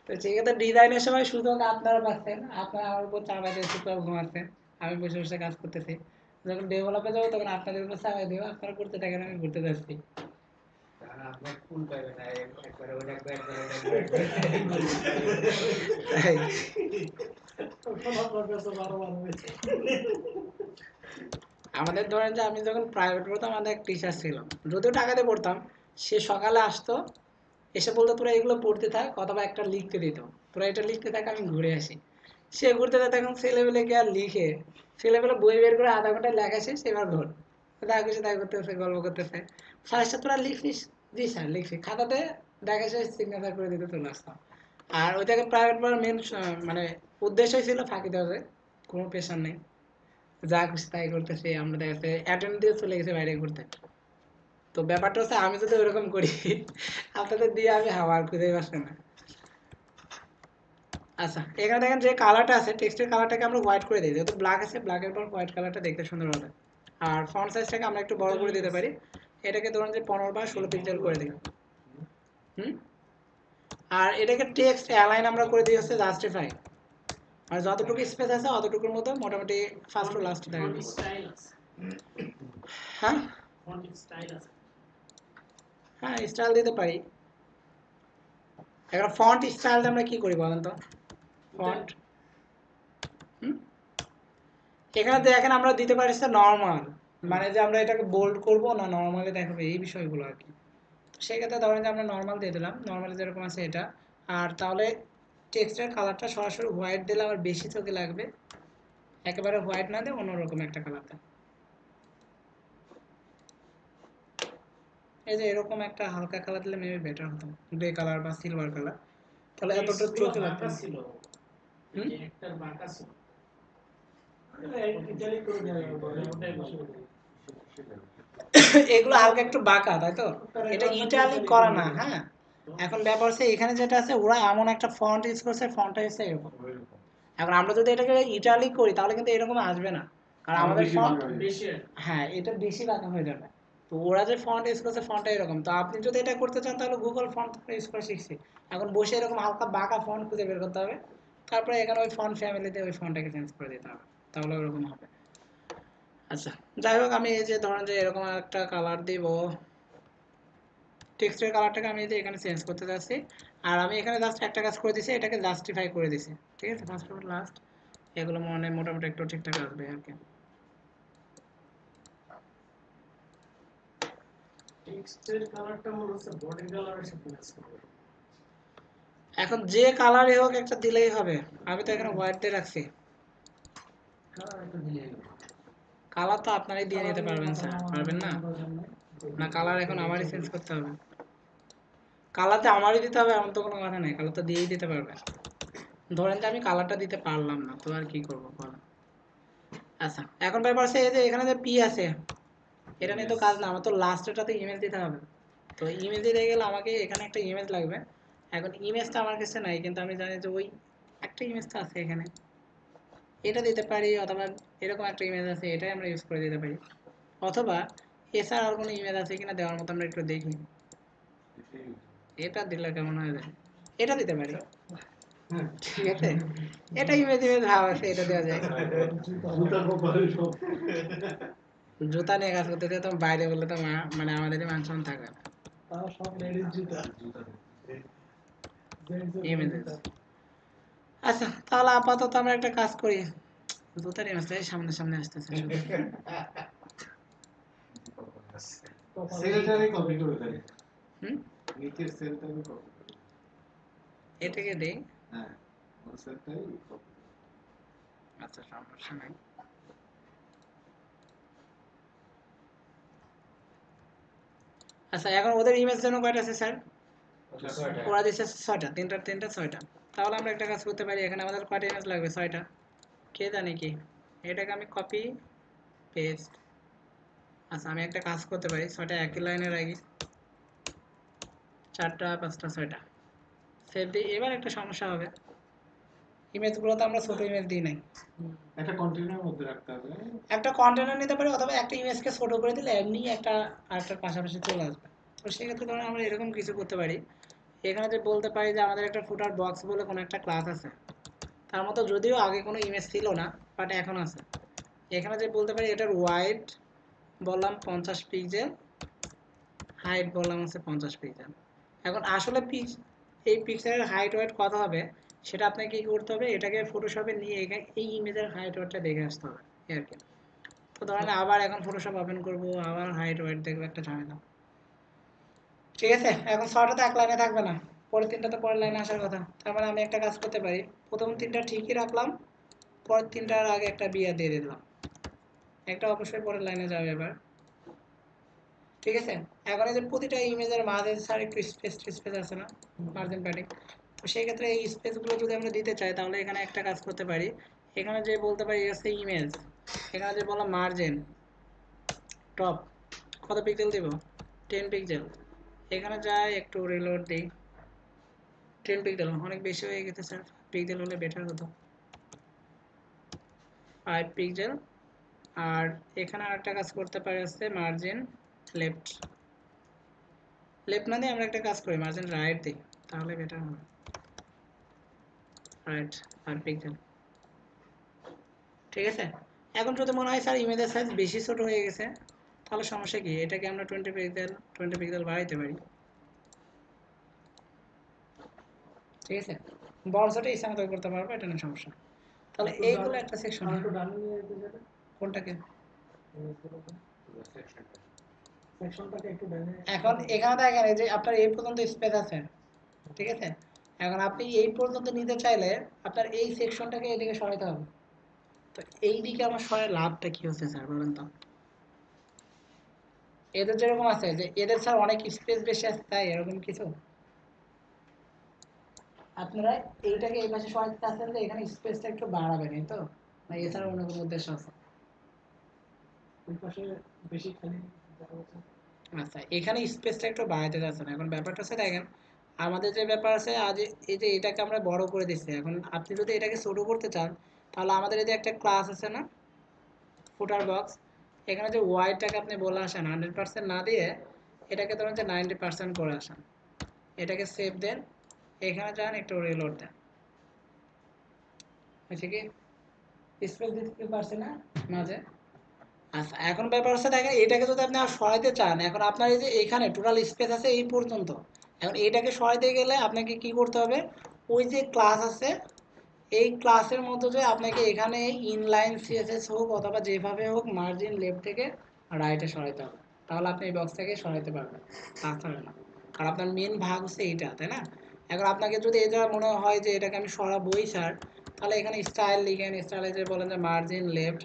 তো সেক্ষেত্রে ডিজাইনের সময় সুযোগ আপনারা পাচ্ছেন, আপনারা আমার উপর চাপাই দিয়ে চুপচাপ ঘুমাচ্ছেন, আমি বসে বসে কাজ করতেছি। যখন ডেভেলপে যাবো তখন আপনাদের উপর চাপাই দেবো, আপনারা করতে থাকেন, আমি ঘুরতে যাচ্ছি। তাই আমাদের ধরেন যে আমি যখন প্রাইভেট পড়তাম, আমাদের এক টিচার ছিল, যদিও টাকাতে পড়তাম, সে সকালে আসতো, এসে বলতো তোরা এগুলো পড়তে থাক, অথবা একটা লিখতে দিত, তোরা এটা লিখতে থাক, আমি ঘুরে আসি। সে ঘুরতে থাকে, এখন ছেলেবেলে কে আর লিখে, ছেলেবেলে বই বের করে আধা ঘন্টায় লেখা শেষ, এবার ঘর দেখা কিছু তাই করতেছে, গল্প করতেছে। স্যার তোরা লিখছিস? জি স্যার লিখছি, খাতাতে দেখা শেষ, সিগনেচার করে দিতে চলে আসতাম। আর ওইটাকে প্রাইভেট পড়ার মেন মানে উদ্দেশ্যই ছিল ফাঁকি দেওয়া, যায় কোনো প্রেশার নেই, যা খুশি তাই করতেছি, আমরা দেখা যাচ্ছে অ্যাটেন্ড দিয়ে চলে গেছে বাইরে ঘুরতে। তো ব্যাপারটা হচ্ছে আমি যদি ওইরকম করি, আপনাদের দিয়ে আমি হাওয়া আর খুঁজেই পাচ্ছি না। আচ্ছা, এখানে দেখেন যে কালারটা আছে, টেক্সটের কালারটাকে আমরা হোয়াইট করে দিই, যেহেতু ব্ল্যাক আছে, ব্ল্যাকের পর হোয়াইট কালারটা দেখতে সুন্দর হবে। আর ফন্ট সাইজটাকে আমরা একটু বড় করে দিতে পারি, এটাকে ধরুন যে 15 বা 16 পিক্সেল করে দিই। হুম, আর এটাকে টেক্সট অ্যালাইন আমরা করে দিই হচ্ছে জাস্টিফাই, আর যতটুকু স্পেস আছে অতটুকুর মধ্যে মোটামুটি ফার্স্ট টু লাস্ট দেখেন। হ্যাঁ হ্যাঁ, স্টাইল দিতে পারি। এখন ফন্ট স্টাইল আমরা কি করি বলেন তো? ফন্ট এখানে দেখেন আমরা দিতে পারি নরমাল, মানে যে আমরা এটাকে বোল্ড করব না নর্মালি দেখাবো এই বিষয়গুলো আর কি। তো সেক্ষেত্রে ধরেন যে আমরা নর্মাল দিয়ে দিলাম, নর্মালি যেরকম আছে এটা। আর তাহলে টেক্সটের কালারটা সরাসরি হোয়াইট দিলে আবার বেশি চোখে লাগবে, একেবারে হোয়াইট না দিয়ে অন্যরকম একটা কালার দেয়। এই যে এরকম একটা হালকা কালার দিলে মেবি বেটার হতো, গ্রে কালার বা সিলভার কালার, তাহলে এতটা চোখে লাগতো না। ছিল হুম? একটা বাঁকা ছিল ইটালি করে দেওয়া হবে ওটাই বসে এগুলো হালকা একটু বাঁকা, তাই তো? এটা ইটালিক করা না, হ্যাঁ। এখন ব্যাপার হচ্ছে এখানে যেটা আছে ওরা এমন একটা ফন্ট ইউজ করছে, ফন্টটা হচ্ছে এরকম। এখন আমরা যদি এটাকে ইটালিক করি তাহলে কিন্তু এরকম আসবে না, কারণ আমাদের ফন্ট বেশি হ্যাঁ এটা বেশি বাঁকা হয়ে যাবে। তো ওরা যে ফন্ট ইউজ করছে ফন্টটা এরকম, তো আপনি যদি এটা করতে চান তাহলে গুগল ফন্ট ইউজ করে শিখছি। এখন বসে এরকম হালকা বাঁকা ফন্ট খুঁজে বের করতে হবে, তারপরে এখানে ওই ফন্ট ফ্যামিলিতে ওই ফন্টটাকে চেঞ্জ করে দিতে হবে, তাহলে ওরকম হবে। আচ্ছা, যাই হোক, আমি এই যে ধরেন যে এরকম একটা কালার দিব, টেক্সটের কালারটাকে আমি এই যে এখানে চেঞ্জ করতে যাচ্ছি। আর আমি এখানে জাস্ট একটা কাজ করে দিছি, এটাকে জাস্টিফাই করে দিছি, ঠিক আছে, ফার্স্ট অফ লাস্ট এগুলো মনে মোটামুটি একটু ঠিকঠাক আসবে আর কি। টেক্সটের কালারটা মনে হচ্ছে বডি কালারের সাথে ম্যাচ করবে এখন যে কালারই হোক একটা দিলেই হবে, আমি তো এখানে হোয়াইট দিয়ে রাখছি। কালারটা দিলেই হবে। কালার তো আপনারাই দিয়ে নিতে পারবেন স্যার, পারবেন না? না কালার এখন আমারই চেঞ্জ করতে হবে? কালারটা আমারই দিতে হবে এমন তো কোনো কথা নেই, কালার তো দিয়েই দিতে পারবে। ধরেন যে আমি কালারটা দিতে পারলাম না, তো আর কি করবো বলেন? আচ্ছা, এখন ব্যাপার হচ্ছে এই যে এখানে যে পি আছে, এটা নিয়ে তো কাজ না, আমার তো লাস্টটাতে ইমেজ দিতে হবে। তো ইমেজ দিতে গেলে আমাকে এখানে একটা ইমেজ লাগবে। এখন ইমেজটা আমার কাছে নাই, কিন্তু আমি জানি যে ওই একটা ইমেজ তো আছে এখানে, এটা দিতে পারি, অথবা এরকম একটা ইমেজ আছে এটাই আমরা ইউজ করে দিতে পারি, অথবা এছাড়া আর কোনো ইমেজ আছে কিনা দেওয়ার মতো আমরা একটু দেখি। এটা দিলে কেমন হয়ে যায়, এটা দিতে পারি, ঠিক আছে, এটা ইমেজ ইমেজ ভাব আছে, এটা দেওয়া যায়। জুতা নিয়ে কাজ করতে দিলে তো বাইরে বললে তো মানে আমাদেরই মান সম্মান থাকবে না। তাও সব লেডিস জুতা ইমেজেস। আচ্ছা, তাহলে আপাতত আমরা একটা কাজ করি, জুতার ইমেজটাই সামনে সামনে আসতেছে শুধু। সেলটারে কপি করে দেন, হুম, নিচের সেলটারে কপি করে দেন। এটাকে দেই। হ্যাঁ, ওই সেলটাই কপি। আচ্ছা, সমস্যা নাই। আচ্ছা, এখন ওদের ইমেজ জন্য কয়টা আছে স্যার? ওরা দিচ্ছে 6টা, তিনটা 6টা। তাহলে আমরা একটা কাজ করতে পারি, এখানে আমাদের কয়টা ইমেজ লাগবে? 6টা। কে জানে কি, এটাকে আমি কপি পেস্ট। আচ্ছা, আমি একটা কাজ করতে পারি, 6টা একই লাইনে রাখি, 4টা 5টা 6টা সেভ দিই। এবার একটা সমস্যা হবে, ইমেজগুলো তো আমরা ছোট ইমেজ দিই নাই। একটা কন্টেনারের মধ্যে রাখতে হবে। একটা কন্টেনার নিতে পারি, অথবা একটা ইমেজকে ছোট করে দিলে এমনি একটা আরেকটার পাশাপাশি চলে আসবে। তো সেক্ষেত্রে ধরুন আমরা এরকম কিছু করতে পারি, এখানে যে বলতে পারি যে আমাদের একটা ফুটার বক্স বলে কোনো একটা ক্লাস আছে, তার মতো যদিও আগে কোনো ইমেজ ছিল না, বাট এখন আছে। এখানে যে বলতে পারি এটার ওয়াইড বললাম 50 পিক্সেল, হাইট বললাম হচ্ছে 50 পিক্সেল। এখন আসলে এই পিক্সেলের হাইট ওয়েট কত হবে সেটা আপনাকে কি করতে হবে, এটাকে ফটোশপে নিয়ে এই ইমেজের হাইট ওয়েটটা দেখে আসতে হবে আর কি। তো ধরেন আবার এখন ফটোশপ ওপেন করব, আবার হাইট ওয়েট দেখবো, একটা ঝামেলা। ঠিক আছে, এখন 6টা তো এক লাইনে থাকবে না, পরের 3টা তো পরের লাইনে আসার কথা। তার মানে আমি একটা কাজ করতে পারি, প্রথম 3টা ঠিকই রাখলাম, পরের 3টার আগে একটা বিয়া দিয়ে দিলাম, একটা অবশ্যই পরের লাইনে যাবে এবার। ঠিক আছে, এখন এই যে প্রতিটা ইমেজের মাঝে স্যার একটু স্পেস আছে না, মার্জিন প্যাডিং। তো সেই ক্ষেত্রে এই স্পেসগুলো যদি আমরা দিতে চাই তাহলে এখানে একটা কাজ করতে পারি, এখানে যে বলতে পারি আছে ইমেজ, এখানে যে বললাম মার্জিন টপ কত পিক্সেল দিব, 10 পিক্সেল। এখানে যাই একটু রিলোড দিই, 10 পিক্সেল অনেক বেশি হয়ে গেছে স্যার, পিক্সেল হলে বেটার হতো, 5 পিক্সেল। আর এখানে আরেকটা কাজ করতে পারি হচ্ছে মার্জিন লেফট, লেফট না দিয়ে আমরা একটা কাজ করি মার্জিন রাইট দিই, তাহলে বেটার হবে, রাইট আর পিক্সেল। ঠিক আছে, এখন যদি মনে হয় স্যার ইমেজের সাইজ বেশি ছোট হয়ে গেছে, তাহলে সমস্যা কি, এটাকে আমরা 20 পিক্সেল বাড়াইতে পারি। ঠিক আছে, বড় ছোট ইচ্ছা মতো করতে পারবো, এটা না সমস্যা। তাহলে এইগুলো একটা সেকশন, কোনটাকে সেকশনটাকে একটু ডাইনে এখন এখানে দেখেন এই যে আপনার এই পর্যন্ত স্পেস আছে, ঠিক আছে? এখন আপনি এই পর্যন্ত নিতে চাইলে আপনার এই সেকশনটাকে এদিকে সরাইতে হবে। তো এই দিকে আমার সরাই লাভটা কি হচ্ছে স্যার বলেন তো? এদের যেরকম আছে যে এদের স্যার অনেক স্পেস বেশি আছে তাই এরকম কিছু? আপনারা এইটাকে এই পাশে সরাইতে চাচ্ছেন যে এখানে স্পেসটা একটু বাড়াবেন, এই তো? না এছাড়া অন্য কোনো উদ্দেশ্য আছে? ওই পাশে বেশি খালি জায়গা আছে। আচ্ছা, এখানে স্পেসটা একটু বাড়াইতে যাচ্ছেন। এখন ব্যাপারটা হচ্ছে দেখেন আমাদের যে ব্যাপার আছে আজ এই যে এটাকে আমরা বড় করে দিচ্ছি, এখন আপনি যদি এটাকে ছোট করতে চান তাহলে আমাদের এই যে একটা ক্লাস আছে না, ফুটার বক্স, এখানে যে ওয়াইডটাকে আপনি বলে আসেন 100% না দিয়ে এটাকে ধরুন যে 90% করে আসেন, এটাকে সেভ দেন, এখানে যান একটু রিলোড দেন, হয়েছে কি? স্পেস দিতে পারছে না মাঝে? আচ্ছা, এখন ব্যাপার হচ্ছে দেখেন এটাকে যদি আপনি আর সরাইতে চান, এখন আপনার এই যে এখানে টোটাল স্পেস আছে এই পর্যন্ত, এখন এইটাকে সরাইতে গেলে আপনাকে কি করতে হবে? ওই যে ক্লাস আছে এই ক্লাসের মধ্যে যে আপনাকে এখানে ইনলাইন সিএসএস হোক অথবা যেভাবে হোক মার্জিন লেফট থেকে রাইটে সরাইতে হবে, তাহলে আপনি এই বক্সটাকে সরাইতে পারবেন, তাছাড়া না। আর আপনার মেন ভাগ হচ্ছে এইটা, তাই না? এখন আপনাকে যদি এটা মনে হয় যে এটাকে আমি সরাবোই স্যার, তাহলে এখানে স্টাইল লিখেন, স্টাইলে যে বলেন যে মার্জিন লেফট,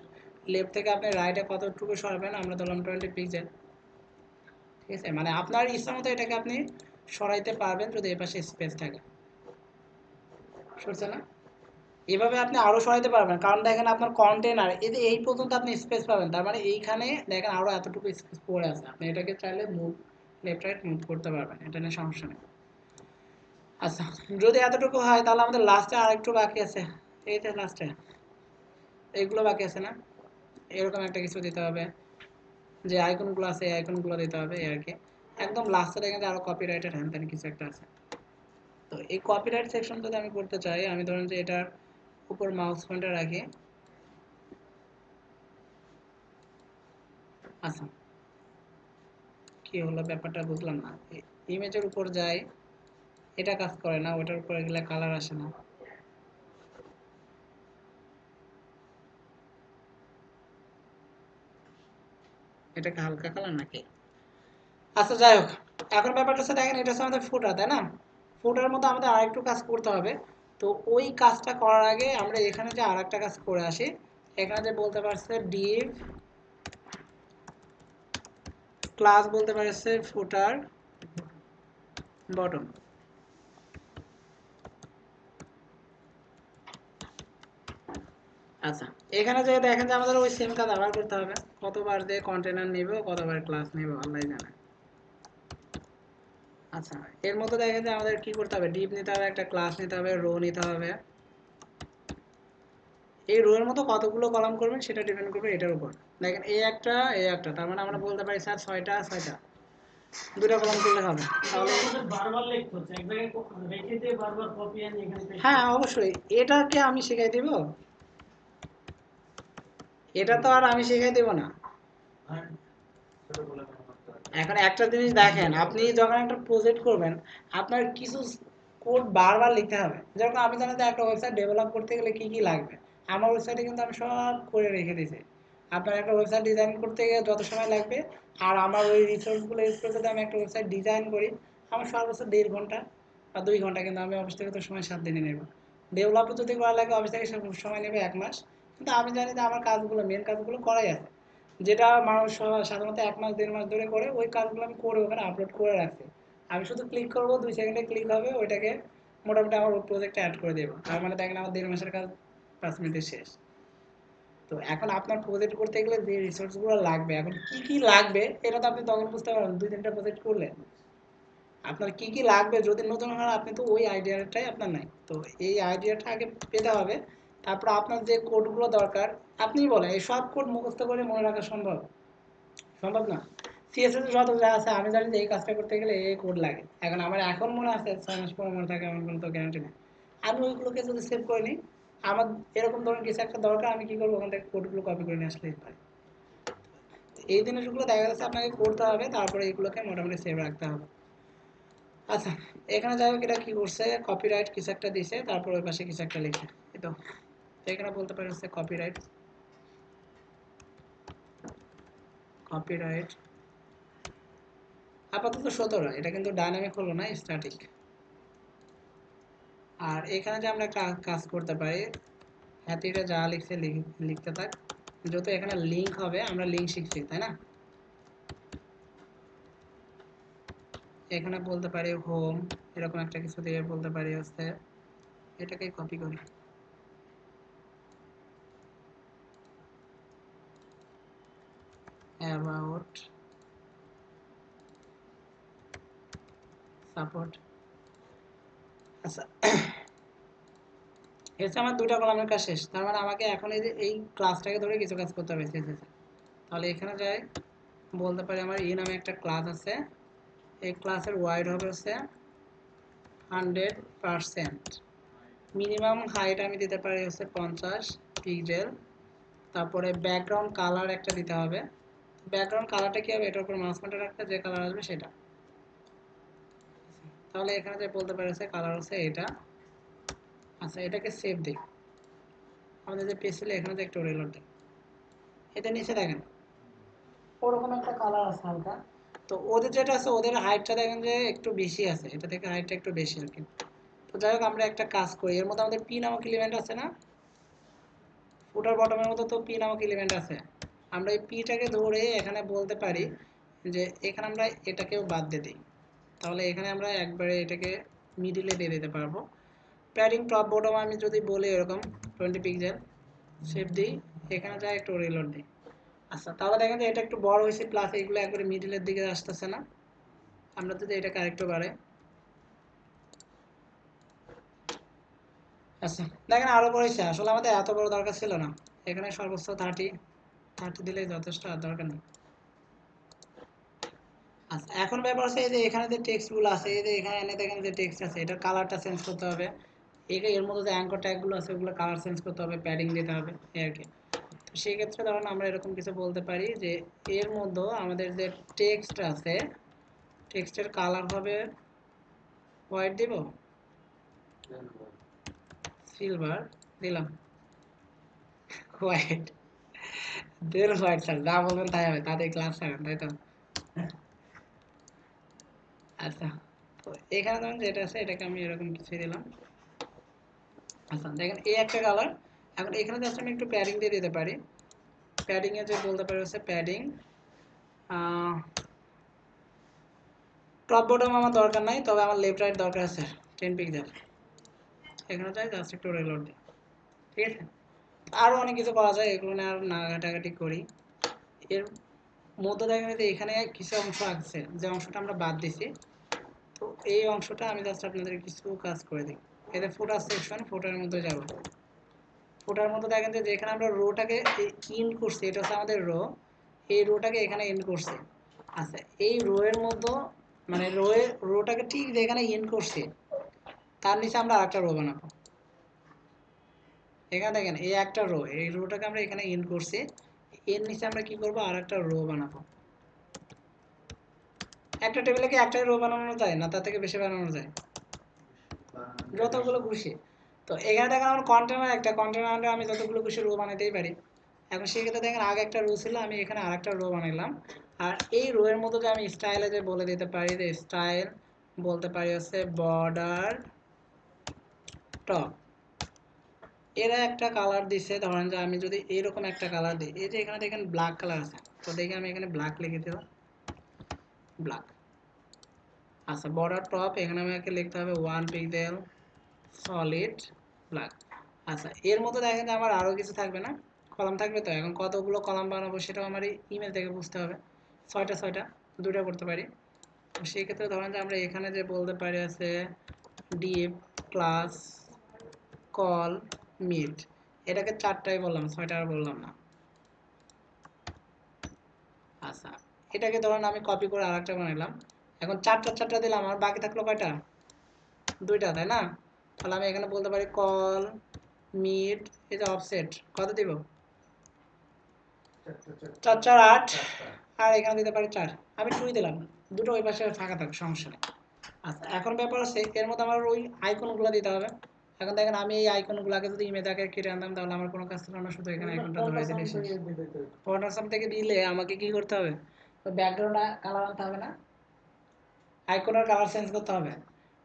লেফট থেকে আপনি রাইটে কতটুকু সরাবেন, আমরা ধরলাম 20 পিক্সেল, ঠিক আছে? মানে আপনার ইচ্ছা মতো এটাকে আপনি সরাইতে পারবেন যদি এই পাশে স্পেস থাকে, সরছে না? এভাবে আপনি আরো সরাইতে পারবেন, কারণ দেখেন আপনার কন্টেনার এই যে এই পর্যন্ত আপনি স্পেস পাবেন, তার মানে এইখানে দেখেন আরো এতটুকু স্পেস পড়ে আছে, আপনি এটাকে চাইলে মুভ লেফট রাইট মুভ করতে পারবেন, এটা নিয়ে সমস্যা নেই। আচ্ছা, যদি এতটুকু হয় তাহলে আমাদের লাস্টে আরেকটু বাকি আছে, এই যে লাস্টে এইগুলো বাকি আছে না, এরকম একটা কিছু দিতে হবে, যে আইকনগুলো আছে এই আইকনগুলো দিতে হবে, এই আর কি। একদম লাস্টে দেখেন যে আরো কপিরাইটেড হ্যান ত্যান কিছু একটা আছে। তো এই কপিরাইট সেকশন যদি আমি করতে চাই, আমি ধরুন যে এটার উপর মাউস পয়েন্টার রাখি, আচ্ছা কি হলো ব্যাপারটা বুঝলাম না, ইমেজের উপর যাই, এটা কাজ করে না, ওটার উপরে গেলে কালার আসে না, এটাকে হালকা কালার নাকি? আচ্ছা যাই হোক, এখন ব্যাপারটা হচ্ছে দেখেন এটা হচ্ছে আমাদের ফুটার, তাই না? ফুটার মধ্যে আমাদের আরেকটু কাজ করতে হবে। তো ওই কাজটা করার আগে আমরা এখানে যে আরেকটা কাজ করে আসি, এখানে যে বলতে পারছে ডিভ ক্লাস, বলতে পারছে ফুটার বটম। আচ্ছা, এখানে যে দেখেন যে আমাদের ওই সেম কাজ আবার করতে হবে, কতবার যে কন্টেনার নিব কতবার ক্লাস নিব আল্লাহ জানে। আচ্ছা, এর মধ্যে দেখেন যে আমাদের কি করতে হবে, ডিপ নিতে হবে, একটা ক্লাস নিতে হবে, রো নিতে হবে। এই রো এর মতো কতগুলো কলাম করবেন সেটা ডিপেন্ড করবে এটার উপর। দেখেন এই একটা এই একটা, তার মানে আমরা বলতে পারি স্যার 6টা 6টা, দুটো কলাম করলে হবে তাহলে। আমাদের বারবার লিখতে হচ্ছে, এক জায়গায় রেখে দিয়ে বারবার কপি আনি এখানে paste হ্যাঁ করতে। অবশ্যই, এটাকে আমি শিখাই দিব, এটা তো আর আমি শিখাই দেব না। এখন একটা জিনিস দেখেন, আপনি যখন একটা প্রজেক্ট করবেন আপনার কিছু কোড বারবার লিখতে হবে, যেরকম আমি জানি যে একটা ওয়েবসাইট ডেভেলপ করতে গেলে কি কি লাগবে, আমার ওয়েবসাইটে কিন্তু আমি সব করে রেখে দিয়েছি। আপনার একটা ওয়েবসাইট ডিজাইন করতে গেলে যত সময় লাগবে, আর আমার ওই রিসোর্সগুলো ইউজ করে যদি আমি একটা ওয়েবসাইট ডিজাইন করি, আমার সর্বোচ্চ 1.5 ঘন্টা বা 2 ঘন্টা, কিন্তু আমি অফিস থেকে তো সময় 7 দিনে নেব। ডেভেলপ যদি করা লাগে অফিস থেকে সময় নেবে 1 মাস, কিন্তু আমি জানি যে আমার কাজগুলো মেন কাজগুলো করাই আছে, যেটা মানুষ সাধারণত 1 মাস 1.5 মাস ধরে করে, ওই কাজগুলো আমি করে ওখানে আপলোড করে রাখছি। আমি শুধু ক্লিক করব, 2 সেকেন্ডে ক্লিক হবে, ওইটাকে মোটামুটি আমার প্রজেক্টে অ্যাড করে দেবো, তার মানে দেখেন আমার 1.5 মাসের কাজ 5 মিনিটে শেষ। তো এখন আপনার প্রজেক্ট করতে গেলে যে রিসোর্সগুলো লাগবে, এখন কি কি লাগবে এটা তো আপনি তখন বুঝতে পারবেন 2-3টা প্রজেক্ট করলে আপনার কি কি লাগবে। যদি নতুন হন আপনি তো ওই আইডিয়াটাই আপনার নাই, তো এই আইডিয়াটা আগে পেতে হবে। তারপর আপনার যে কোডগুলো দরকার, আপনি বলেন এই সব কোড মুখস্থ করে মনে রাখা সম্ভব? সম্ভব না। সিএসএস যত যা আছে আমি জানি যে এই কাজটা করতে গেলে এই কোড লাগে, এখন আমার এখন মনে আছে 6 মাস পর মনে থাকে এমন কোনো তো গ্যারান্টি নেই। আমি ওইগুলোকে যদি সেভ করে নিই, আমার এরকম ধরনের কিছু একটা দরকার, আমি কি করবো ওখান থেকে কোডগুলো কপি করে নিয়ে আসলেই পারি। এই জিনিসগুলো দেখা যাচ্ছে আপনাকে করতে হবে, তারপরে এগুলোকে মোটামুটি সেভ রাখতে হবে। আচ্ছা, এখানে যাই হোক এটা কি করছে, কপিরাইট কিছু একটা দিছে, তারপর ওই পাশে কিছু একটা লিখে, এই তো এখানে বলতে পারি হচ্ছে কপিরাইট। কপিরাইট আপাতত 17, এটা কিন্তু ডাইনামিক হলো না, স্ট্যাটিক। আর এখানে যে আমরা কাজ করতে পারি, হ্যাপিটা যা লিখছে লিখতে থাক, যত এখানে লিঙ্ক হবে, আমরা লিঙ্ক শিখছি তাই না? এখানে বলতে পারি হোম, এরকম একটা কিছু দিয়ে বলতে পারি হচ্ছে, এটাকে কপি করি, অ্যাবাউট সাপোর্ট। আচ্ছা, এসে আমার দুটা কলামের কাজ শেষ। তার মানে আমাকে এখন এই ক্লাসটাকে ধরে কিছু কাজ করতে হবে। তাহলে এখানে যাই, বলতে পারি আমার ই নামে একটা ক্লাস আছে, এই ক্লাসের ওয়াইড হবে হচ্ছে 100%। মিনিমাম হাইট আমি দিতে পারি হচ্ছে 50 পিক্সেল। তারপরে ব্যাকগ্রাউন্ড কালার একটা দিতে হবে। ব্যাকগ্রাউন্ড কালারটা কি হবে, এটার উপর মাউস পয়েন্টার রাখতে যে কালার আসবে সেটা। তাহলে এখানে যে বলতে পারি হচ্ছে কালার হচ্ছে এটা। আচ্ছা, এটাকে সেভ দিই। আমাদের যে পেজ ছিল এখানে যে একটু রিলোড দিই, এটা নিচে দেখেন ওরকম একটা কালার আছে হালকা। তো ওদের যেটা আছে, ওদের হাইটটা দেখেন যে একটু বেশি আছে, এটা থেকে হাইটটা একটু বেশি আর কি। তো যাই হোক, আমরা একটা কাজ করি, এর মধ্যে আমাদের পি নামক এলিমেন্ট আছে না, ফুটার বটমের মধ্যে তো পি নামক এলিমেন্ট আছে। আমরা এই পিটাকে ধরে এখানে বলতে পারি যে এখানে আমরা এটাকেও বাদ দিয়ে দিই। তাহলে এখানে আমরা একবারে এটাকে মিডিলে দিয়ে দিতে পারবো। প্যাডিং টপ বটম আমি যদি বলি এরকম 20 পিক্সেল, সেভ দিই, এখানে যাই একটু রিলোড দিই। আচ্ছা, তাহলে দেখেন যে এটা একটু বড় হয়েছে, প্লাস এইগুলো একবারে মিডিলের দিকে আসতেছে না। আমরা যদি এটাকে আরেকটু বাড়াই, আচ্ছা দেখেন আরো বড় হয়েছে। আসলে আমাদের এত বড় দরকার ছিল না, এখানে সর্বোচ্চ 30 দিলেই যথেষ্ট, আর দরকার নেই। আচ্ছা, এখন ব্যাপার হচ্ছে এই যে এখানে যে টেক্সটগুলো আছে, এই যে এখানে এনে দেখেন যে টেক্সট আছে, এটার কালারটা চেঞ্জ করতে হবে। এর মধ্যে যে অ্যাঙ্কর ট্যাগগুলো আছে ওগুলো কালার চেঞ্জ করতে হবে, প্যাডিং দিতে হবে, এই আর কি। তো সেই ক্ষেত্রে ধরুন আমরা এরকম কিছু বলতে পারি যে এর মধ্যে আমাদের যে টেক্সট আছে, টেক্সটের কালার হবে হোয়াইট, দিব সিলভার, দিলাম হোয়াইট, দেন হোয়াইট। স্যার যা বলবেন তাই হবে, তাতে ক্লাস ছাড়েন তাই তো? আচ্ছা, তো এখানে ধরুন যেটা আছে এটাকে আমি এরকম কিছু দিলাম। আচ্ছা দেখেন এই একটা কালার। এখন এখানে জাস্ট আমি একটু প্যাডিং দিয়ে দিতে পারি। প্যাডিং এ যে বলতে পারি হচ্ছে প্যাডিং টপ বটম আমার দরকার নাই, তবে আমার লেফট রাইট দরকার আছে 10 পিক্সেল। এখানে যাই, জাস্ট একটু রিলোড দিই, ঠিক আছে? আরও অনেক কিছু করা যায়, এগুলো নিয়ে আর না ঘাটাঘাটি করি। এর মধ্যে দেখেন যে এখানে কিছু অংশ আছে, যে অংশটা আমরা বাদ দিছি। তো এই অংশটা আমি জাস্ট আপনাদের কিছু কাজ করে দিই। এতে ফুটার সেকশন, ফুটার মধ্যে যাব। ফুটার মধ্যে দেখেন যে যেখানে আমরা রোটাকে ইন করছি, এটা হচ্ছে আমাদের রো, এই রোটাকে এখানে ইন করছি। আচ্ছা, এই রো এর মধ্যে মানে রোটাকে ঠিক যেখানে ইন করছি তার নিচে আমরা আরেকটা রো বানাবো। এখানে দেখেন এই একটা রো, এই রোটাকে আমরা এখানে ইন করছি, এর নিচে আমরা কি করব, আরেকটা রো বানাবো। একটা টেবিলে কি একটাই রো বানানো যায় না, তার থেকে বেশি বানানো যায়? যতগুলো খুশি। তো এখানে দেখেন আমার কন্টেনার, একটা কন্টেনারে আমি যতগুলো খুশি রো বানাতেই পারি। এখন সেক্ষেত্রে দেখেন আগে একটা রো ছিল, আমি এখানে আরেকটা রো বানাইলাম। আর এই রো এর মধ্যে যে আমি স্টাইলে যে বলে দিতে পারি, যে স্টাইল বলতে পারি হচ্ছে বর্ডার টপ। এরা একটা কালার দিছে, ধরেন যে আমি যদি এইরকম একটা কালার দিই, এই যে এখানে দেখেন ব্ল্যাক কালার আছে, তো দেখি আমি এখানে ব্ল্যাক লিখে দিলাম, ব্ল্যাক। আচ্ছা, বর্ডার টপ এখানে আমাকে লিখতে হবে 1 পিক্সেল সলিড ব্ল্যাক। আচ্ছা, এর মধ্যে দেখেন যে আমার আরও কিছু থাকবে না, কলাম থাকবে। তো এখন কতগুলো কলাম বানাবো সেটাও আমার এই ইমেল থেকে বুঝতে হবে। 6টা, 2টা করতে পারি। তো সেই ক্ষেত্রে ধরেন যে আমরা এখানে যে বলতে পারি আছে ডিপ ক্লাস কল মিট, এটাকে 4টাই বললাম, 6টা আর বললাম না। আচ্ছা, এটাকে ধরেন আমি কপি করে আরেকটা বানাইলাম। এখন 4টা দিলাম, আর বাকি থাকলো কয়টা? 2টা, তাই না? তাহলে আমি এখানে বলতে পারি কল মিট, এই যে অফসেট কত দিব? 4 4 8, আর এখানে দিতে পারি 4, আমি 2 দিলাম, দুটো ওই পাশে ফাঁকা থাক, সমস্যা নেই। আচ্ছা, এখন ব্যাপার হচ্ছে এর মধ্যে আমার ওই আইকনগুলো দিতে হবে। এখন দেখেন আমি এই আইকনগুলোকে যদি ইমেজ আগে কেটে আনতাম তাহলে আমার কোনো কাজ ছিল না, শুধু এখানে আইকনটা ধরে দিলে শেষ। ফটোসাম থেকে দিলে আমাকে কি করতে হবে, তো ব্যাকগ্রাউন্ডে কালার আনতে হবে না, আইকনের কালার চেঞ্জ করতে হবে,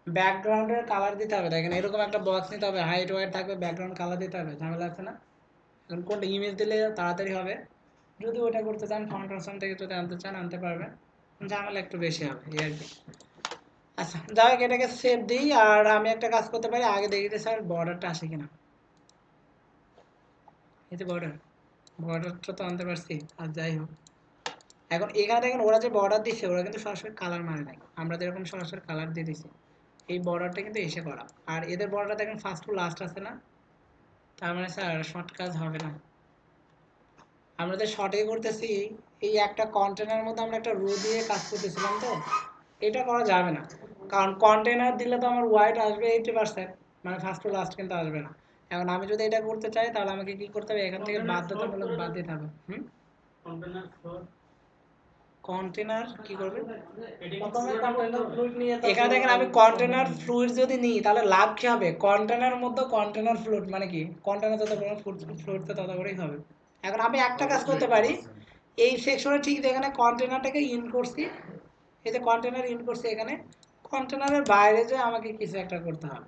ব্যাকগ্রাউন্ডের কালার দিতে হবে। দেখেন এরকম একটা বক্স নিতে হবে, হাইট ওয়াইট থাকবে, ব্যাকগ্রাউন্ড কালার দিতে হবে, ঝামেলা আছে না? এখন কোনটা ইমেজ দিলে তাড়াতাড়ি হবে, যদি ওটা করতে চান ফটোসাম থেকে যদি আনতে চান আনতে পারবেন, ঝামেলা একটু বেশি হবে এই আর কি। আচ্ছা যাই হোক, এটাকে সেভ দিই। আর আমি একটা কাজ করতে পারি, আগে দেখি যে স্যার বর্ডারটা আসে কিনা। এই যে বর্ডারটা তো আনতে পারছি। আর যাই হোক, এখন এখানে দেখেন ওরা যে বর্ডার দিচ্ছে ওরা কিন্তু সরাসরি কালার মানে নাই, আমরা যেরকম সরাসরি কালার দিয়ে দিছি, এই বর্ডারটা কিন্তু এসে করা। আর এদের বর্ডারটা দেখেন ফার্স্ট টু লাস্ট আছে না, তার মানে স্যার শর্ট কাজ হবে না। আমরা যে শর্টে করতেছি, এই একটা কন্টেনারের মধ্যে আমরা একটা রো দিয়ে কাজ করতেছিলাম, তো এটা করা যাবে না, কারণ কন্টেনার দিলে তো আমার হোয়াইট আসবে 80%, মানে ফার্স্ট টু লাস্ট কিন্তু আসবে না। এখন আমি যদি এটা করতে চাই তাহলে আমাকে কি করতে হবে, এখান থেকে বাধ্যতামূলক বাদ দিতে হবে। কন্টেনার কি করবে, এখানে দেখেন আমি কন্টেনার ফ্লুইড যদি নিই তাহলে লাভ কি হবে, কন্টেনার মধ্যে কন্টেনার ফ্লুইড মানে কি, কন্টেনার যত বড় ফ্লুইড তো তত বড়ই হবে। এখন আমি একটা কাজ করতে পারি, এই সেকশনে ঠিক যেখানে কন্টেনারটাকে ইন করছি, এই যে কন্টেনার ইন করছি, এখানে কন্টেনারের বাইরে যে আমাকে কিছু একটা করতে হবে।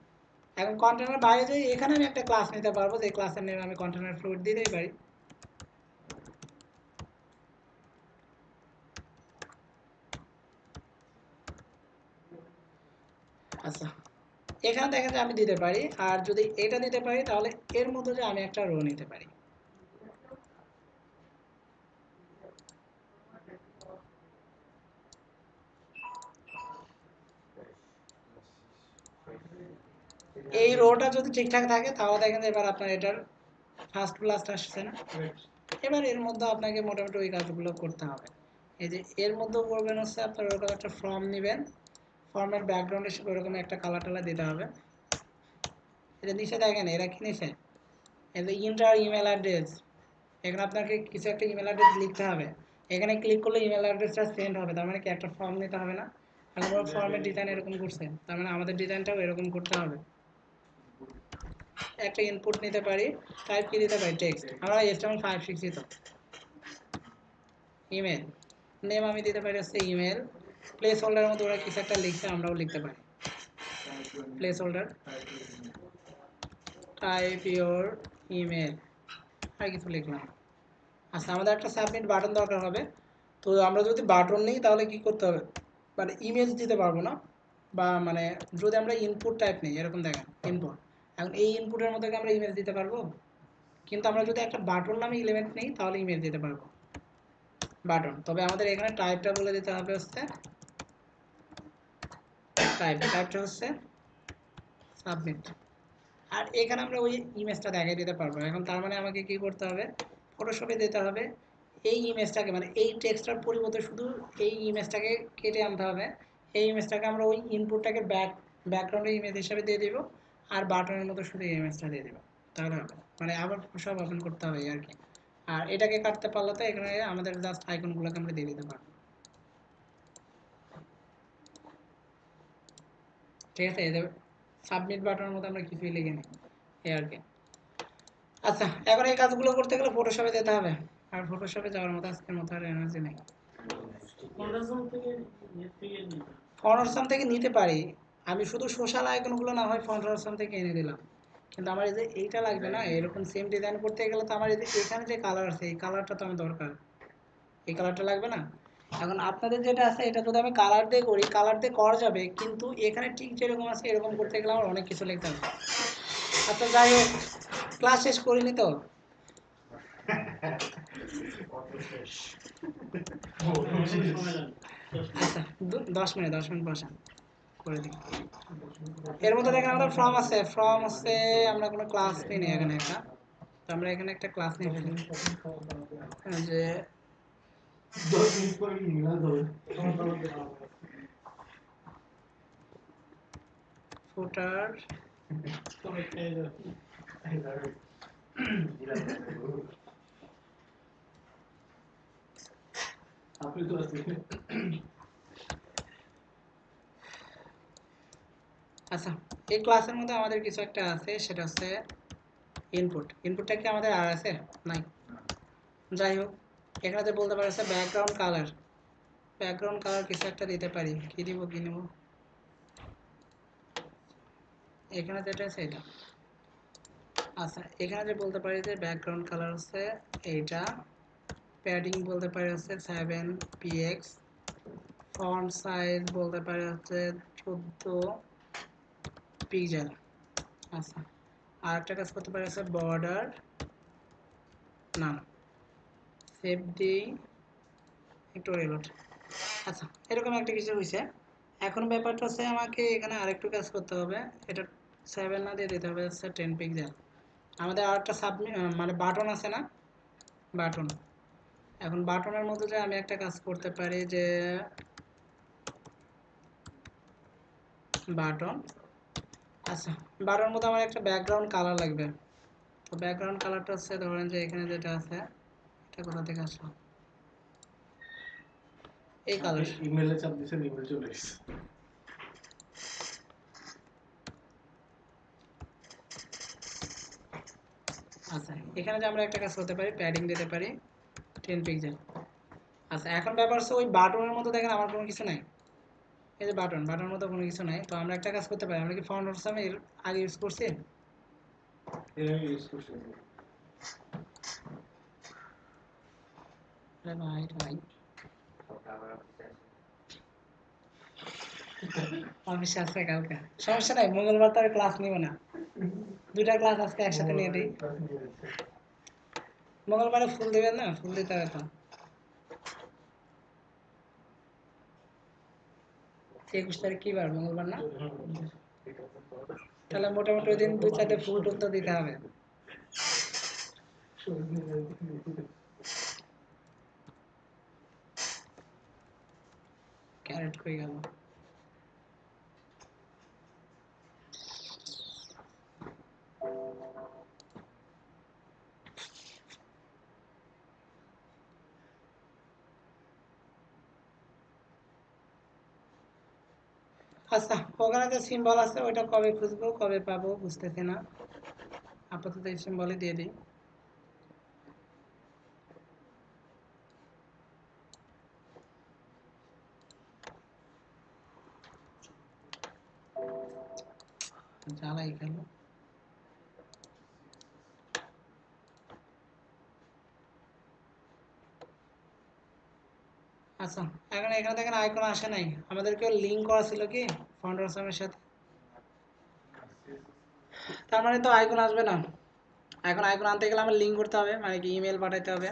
এখন কন্টেনার বাইরে যে এখানে আমি একটা ক্লাস নিতে পারবো, যে ক্লাসের নেম আমি কন্টেনার ফ্লুইড দিতেই পারি। আচ্ছা এখানে দেখেন যে আমি দিতে পারি, আর যদি এটা দিতে পারি তাহলে এর মধ্যে যে আমি একটা রো নিতে পারি। এই রোটা যদি ঠিকঠাক থাকে তাহলে দেখেন এবার আপনার এটার ফার্স্ট লাস্ট আসছে না। এবার এর মধ্যে আপনাকে মোটামুটি ওই কাজগুলো করতে হবে। এই যে এর মধ্যে করবেন হচ্ছে আপনার ওরকম একটা ফর্ম নেবেন, ফর্মের ব্যাকগ্রাউন্ড হিসেবে ওরকম একটা কালার টালার দিতে হবে। এটা নিচে দেখেন এরা কি নিচে, এই যে ইন্টার ইমেল অ্যাড্রেস, এখানে আপনাকে কিছু একটা ইমেল অ্যাড্রেস লিখতে হবে, এখানে ক্লিক করলে ইমেল অ্যাড্রেসটা সেন্ড হবে, তার মানে কি একটা ফর্ম নিতে হবে না। আমরা ফর্মের ডিজাইন এরকম করছে, তার মানে আমাদের ডিজাইনটাও এরকম করতে হবে। একটা ইনপুট নিতে পারি, টাইপ কি দিতে পারি, টেক্সট, আমরা HTML5 শিখছি তো। ইমেল নেম আমি দিতে পারি হচ্ছে ইমেল, প্লেস হোল্ডারের মধ্যে ওরা কিছু একটা লিখছে আমরাও লিখতে পারি, place holder, type your email, আর কিছু লিখলাম। আচ্ছা আমাদের একটা সাবমিট বাটন দরকার হবে, তো আমরা যদি বাটন নিই তাহলে কি করতে হবে, মানে ইমেজ দিতে পারবো না, বা মানে যদি আমরা ইনপুট টাইপ নিই এরকম দেখেন ইনপুট, এখন এই ইনপুটের মধ্যে আমরা ইমেজ দিতে পারবো, কিন্তু আমরা যদি একটা বাটন নামে এলিমেন্ট নিই তাহলে ইমেজ দিতে পারবো বাটন। তবে আমাদের এখানে টাইপটা বলে দিতে হবে হচ্ছে টাইপটা হচ্ছে সাবমিট, আর এখানে আমরা ওই ইমেজটা দেখাই দিতে পারবো। এখন তার মানে আমাকে কি করতে হবে, ফটোশপে দিতে হবে এই ইমেজটাকে, মানে এই টেক্সটার পরিবর্তে শুধু এই ইমেজটাকে কেটে আনতে হবে, এই ইমেজটাকে আমরা ওই ইনপুটটাকে ব্যাকগ্রাউন্ডের ইমেজ হিসাবে দিয়ে দিব, আর বাটনের মতো শুধু এই ইমেজটা দিয়ে দিব, তাহলে হবে। মানে আবার সব ওপেন করতে হবে আর কি। আর এটাকে কাটতে পারলে তো এখানে আমাদের জাস্ট আইকনগুলোকে আমরা দিয়ে দিতে পারবো, ঠিক আছে। এই সাবমিট বাটনের মধ্যে আমরা কিছুই লিখে নিই এই আর কি। আচ্ছা এখন এই কাজগুলো করতে গেলে ফটোশপে যেতে হবে, আর ফটোশপে যাওয়ার মতো আজকের মতো আর এনার্জি নেই। ফন্টসাম থেকে নিতে পারি, আমি শুধু সোশ্যাল আইকনগুলো না হয় ফন্টসাম থেকে এনে দিলাম, কিন্তু আমার এই যে এইটা লাগবে না, এরকম সেম ডিজাইন করতে গেলে তো আমার এই যে এখানে যে কালার আছে এই কালারটা তো আমার দরকার, এই কালারটা লাগবে না। এখন আপনাদের যেটা আছে এটা যদি আমি কালার দিয়ে করি, কালার দিয়ে করা যাবে, কিন্তু এখানে ঠিক যেরকম আছে এরকম করতে গেলে আমার অনেক কিছু লিখতে হবে। আচ্ছা যাই হোক, ক্লাস শেষ করিনি তো, আচ্ছা 10 মিনিট বসেন করে দিই। এর মধ্যে দেখেন আমাদের ফর্ম আছে, ফর্ম আছে, আমরা কোনো ক্লাস নিই এখানে একটা, তো আমরা এখানে একটা ক্লাস নিয়ে ফেলি যে 10 মিনিট পরে কি মিলাদ হবে? ফুটার আপনি তো আছেন। আচ্ছা, এই ক্লাসের মধ্যে আমাদের কিছু একটা আছে, সেটা হচ্ছে ইনপুট। ইনপুটটা কি আমাদের আর আছে? নাই। যাই হোক, এখানে যে বলতে পারি হচ্ছে ব্যাকগ্রাউন্ড কালার। ব্যাকগ্রাউন্ড কালার কিছু একটা দিতে পারি। কি দিব, কি নেব? এখানে যেটা আছে এটা। আচ্ছা, এখানে যে বলতে পারি যে ব্যাকগ্রাউন্ড কালার হচ্ছে এইটা। প্যাডিং বলতে পারি হচ্ছে 7px। ফন্ট সাইজ বলতে পারি হচ্ছে 14 পিক্সেল। আচ্ছা, আর একটা কাজ করতে পারি হচ্ছে বর্ডার না, সেভ দিই, একটু রিলোড। আচ্ছা, এরকম একটা কিছু হয়েছে। এখন ব্যাপারটা হচ্ছে আমাকে এখানে আরেকটু কাজ করতে হবে। এটা 7 না দিয়ে দিতে হবে হচ্ছে 10 পিক্সেল। আমাদের আরেকটা সাবমিট মানে বাটন আছে না, বাটন। এখন বাটনের মধ্যে যে আমি একটা কাজ করতে পারি যে বাটন। আচ্ছা, বাটনের মধ্যে আমার একটা ব্যাকগ্রাউন্ড কালার লাগবে। তো ব্যাকগ্রাউন্ড কালারটা হচ্ছে ধরেন যে এখানে যেটা আছে, এটা কোথা থেকে আসলো, এই কালার। ইমেলে চাপ দিছেন, ইমেল চলে এসেছে। আচ্ছা, এখানে যে আমরা একটা কাজ করতে পারি, প্যাডিং দিতে পারি 10 পিক্সেল। আচ্ছা, এখন ব্যাপার হচ্ছে ওই বাটনের মধ্যে দেখেন আমার কোনো কিছু নাই। এই যে বাটনের মধ্যে কোনো কিছু নাই। তো আমরা একটা কাজ করতে পারি, আমরা কি ফন্ট নোটস আমি এর আগে ইউজ করছি? এর আগে ইউজ করছেন? আরে ভাই ভাই, অফিসে আছে কালকে, সমস্যা নাই, মঙ্গলবার তো আর ক্লাস নিব না। দুইটা ক্লাস আজকে একসাথে নিয়ে দিই। মঙ্গলবারে ফুল দিবেন না? ফুল দিতে হবে তো। 21 তারিখ কি বার? মঙ্গলবার না? তাহলে মোটামুটি ওই দিন 2-4টে ফুল টুল তো দিতে হবে। ক্যারেট কই গেল? আচ্ছা, ওখানে যে সিম্বল আছে ওইটা কবে খুঁজবো, কবে পাবো বুঝতেছি না। আপাতত এই সিম্বলই দিয়ে দিই। জ্বালাই গেল। আচ্ছা, এখন এখানে দেখেন আইকন আসে নাই। আমাদেরকে লিঙ্ক করা ছিল কি ফাউন্ডারসামের সাথে? তার মানে তো আইকন আসবে না। এখন আইকন আনতে গেলে আমার লিঙ্ক করতে হবে, মানে কি ইমেল পাঠাইতে হবে।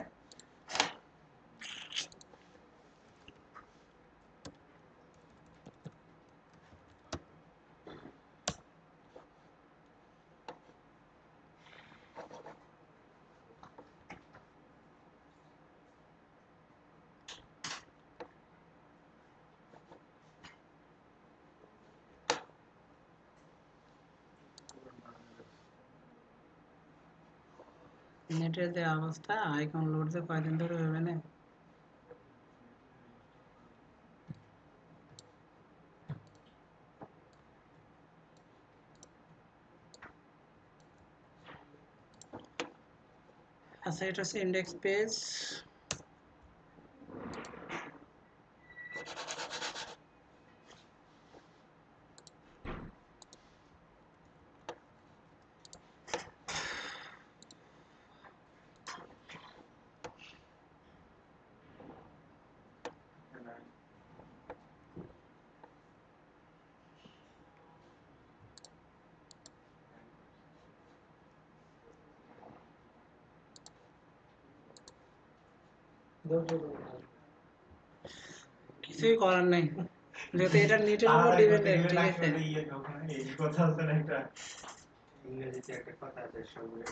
নেটের যে অবস্থা, আইকন লোড যে কয়দিন ধরে হবে না। আচ্ছা, এটা হচ্ছে ইন্ডেক্স পেজ। কিছুই করার নাই, যেহেতু এটা নেটের উপর ডিপেন্ডেন্ট। ঠিক আছে, ইংরেজিতে একটা কথা আছে, সবগুলো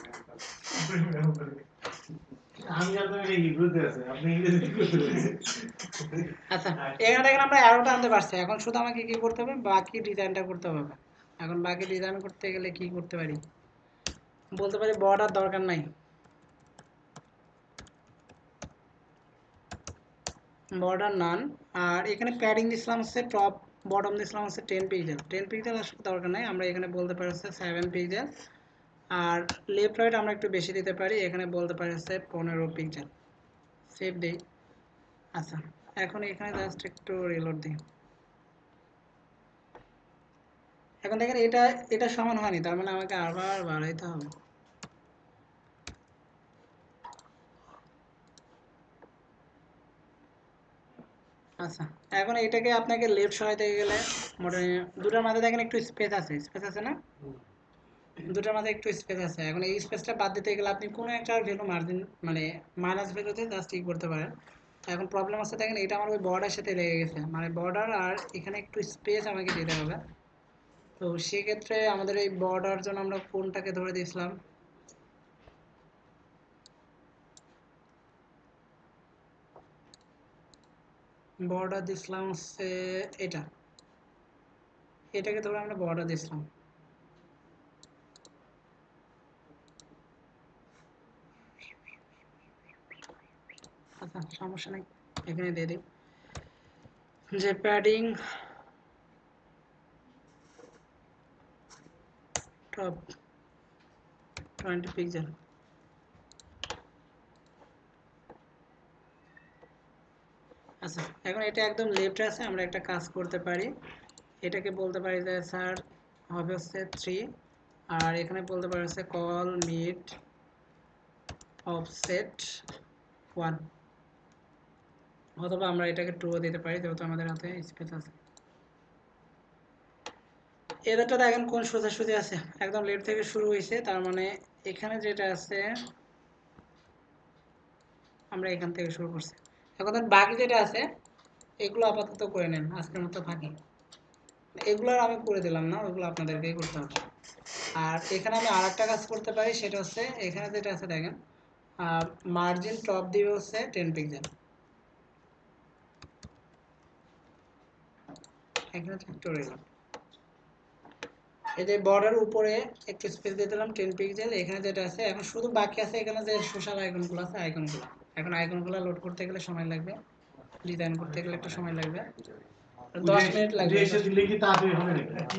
আমি আর তুমি ইংরেজিতে আছে, আপনি ইংরেজিতে করতে পারছেন। আচ্ছা, এখানে দেখেন আমরা অ্যারোটা আনতে পারছি। এখন শুধু আমাকে কি করতে হবে, বাকি ডিজাইনটা করতে হবে। এখন বাকি ডিজাইন করতে গেলে কি করতে পারি, বলতে পারি বর্ডার দরকার নাই, বর্ডার নান। আর এখানে প্যাডিং দিছিলাম হচ্ছে টপ বটম দিছিলাম হচ্ছে 10 পিক্সেল। 10 পিক্সেল আসলে দরকার নাই, আমরা এখানে বলতে পারি হচ্ছে 7 পিক্সেল। আর লেফট রাইট আমরা একটু বেশি দিতে পারি, এখানে বলতে পারি হচ্ছে 15 পিক্সেল। সেভ দিই। আচ্ছা, এখন এখানে জাস্ট একটু রিলোড দিই। এখন দেখেন এটা এটা সমান হয়নি, তার মানে আমাকে আবার বাড়াইতে হবে। আচ্ছা, এখন এটাকে আপনাকে লেফট সরাইতে গেলে মোটামুটি দুটার মাঝে দেখেন একটু স্পেস আছে, স্পেস আছে না? দুটার মাঝে একটু স্পেস আছে। এখন এই স্পেসটা বাদ দিতে গেলে আপনি কোনো একটা ভ্যালু মার্জিন মানে মাইনাস ভ্যালুতে জাস্ট ই করতে পারেন। এখন প্রবলেম আছে দেখেন, এটা আমার ওই বর্ডার সাথে লেগে গেছে, মানে বর্ডার আর এখানে একটু স্পেস আমাকে দিতে হবে। তো সেক্ষেত্রে আমাদের এই বর্ডার জন্য আমরা কোনটাকে ধরে দিয়েছিলাম, বর্ডার দিছিলাম হচ্ছে এটাকে ধরে আমরা বর্ডার দিছিলাম। আচ্ছা, সমস্যা নেই, এখানে দিয়ে দিই যে প্যাডিং টপ 20 পিক্সেল। আচ্ছা, এখন এটা একদম লেফটে আছে, আমরা একটা কাজ করতে পারি, এটাকে বলতে পারি যে স্যার হবে হচ্ছে 3, আর এখানে বলতে পারি হচ্ছে কল মিড অফসেট 1, অথবা আমরা এটাকে 2 দিতে পারি যেহেতু আমাদের হাতে স্পেস আছে। এদেরটা দেখেন কোন সোজাসুজি আছে, একদম লেফট থেকে শুরু হয়েছে, তার মানে এখানে যেটা আছে আমরা এখান থেকে শুরু করছি। এখন বাকি যেটা আছে এগুলো আপাতত করে নেন, আজকের মতো ফাঁকি। এগুলো আর আমি করে দিলাম না, ওইগুলো আপনাদেরকেই করতে হবে। আর এখানে আমি আর একটা কাজ করতে পারি, সেটা হচ্ছে এখানে যেটা আছে দেখেন মার্জিন টপ দিবে হচ্ছে 10 পিক্সেল। এখানে একটু রইলাম, এই যে বর্ডার উপরে একটু স্পেস দিয়ে দিলাম 10 পিক্সেল। এখানে যেটা আছে এখন শুধু বাকি আছে এখানে যে সোশ্যাল আইকনগুলো আছে, আইকনগুলো এখন আইকনগুলো লোড করতে গেলে সময় লাগবে, ডিজাইন করতে গেলে একটু সময় লাগবে, 10 মিনিট লাগবে। এসে দিলে কি তাড়াতাড়ি হবে নাকি?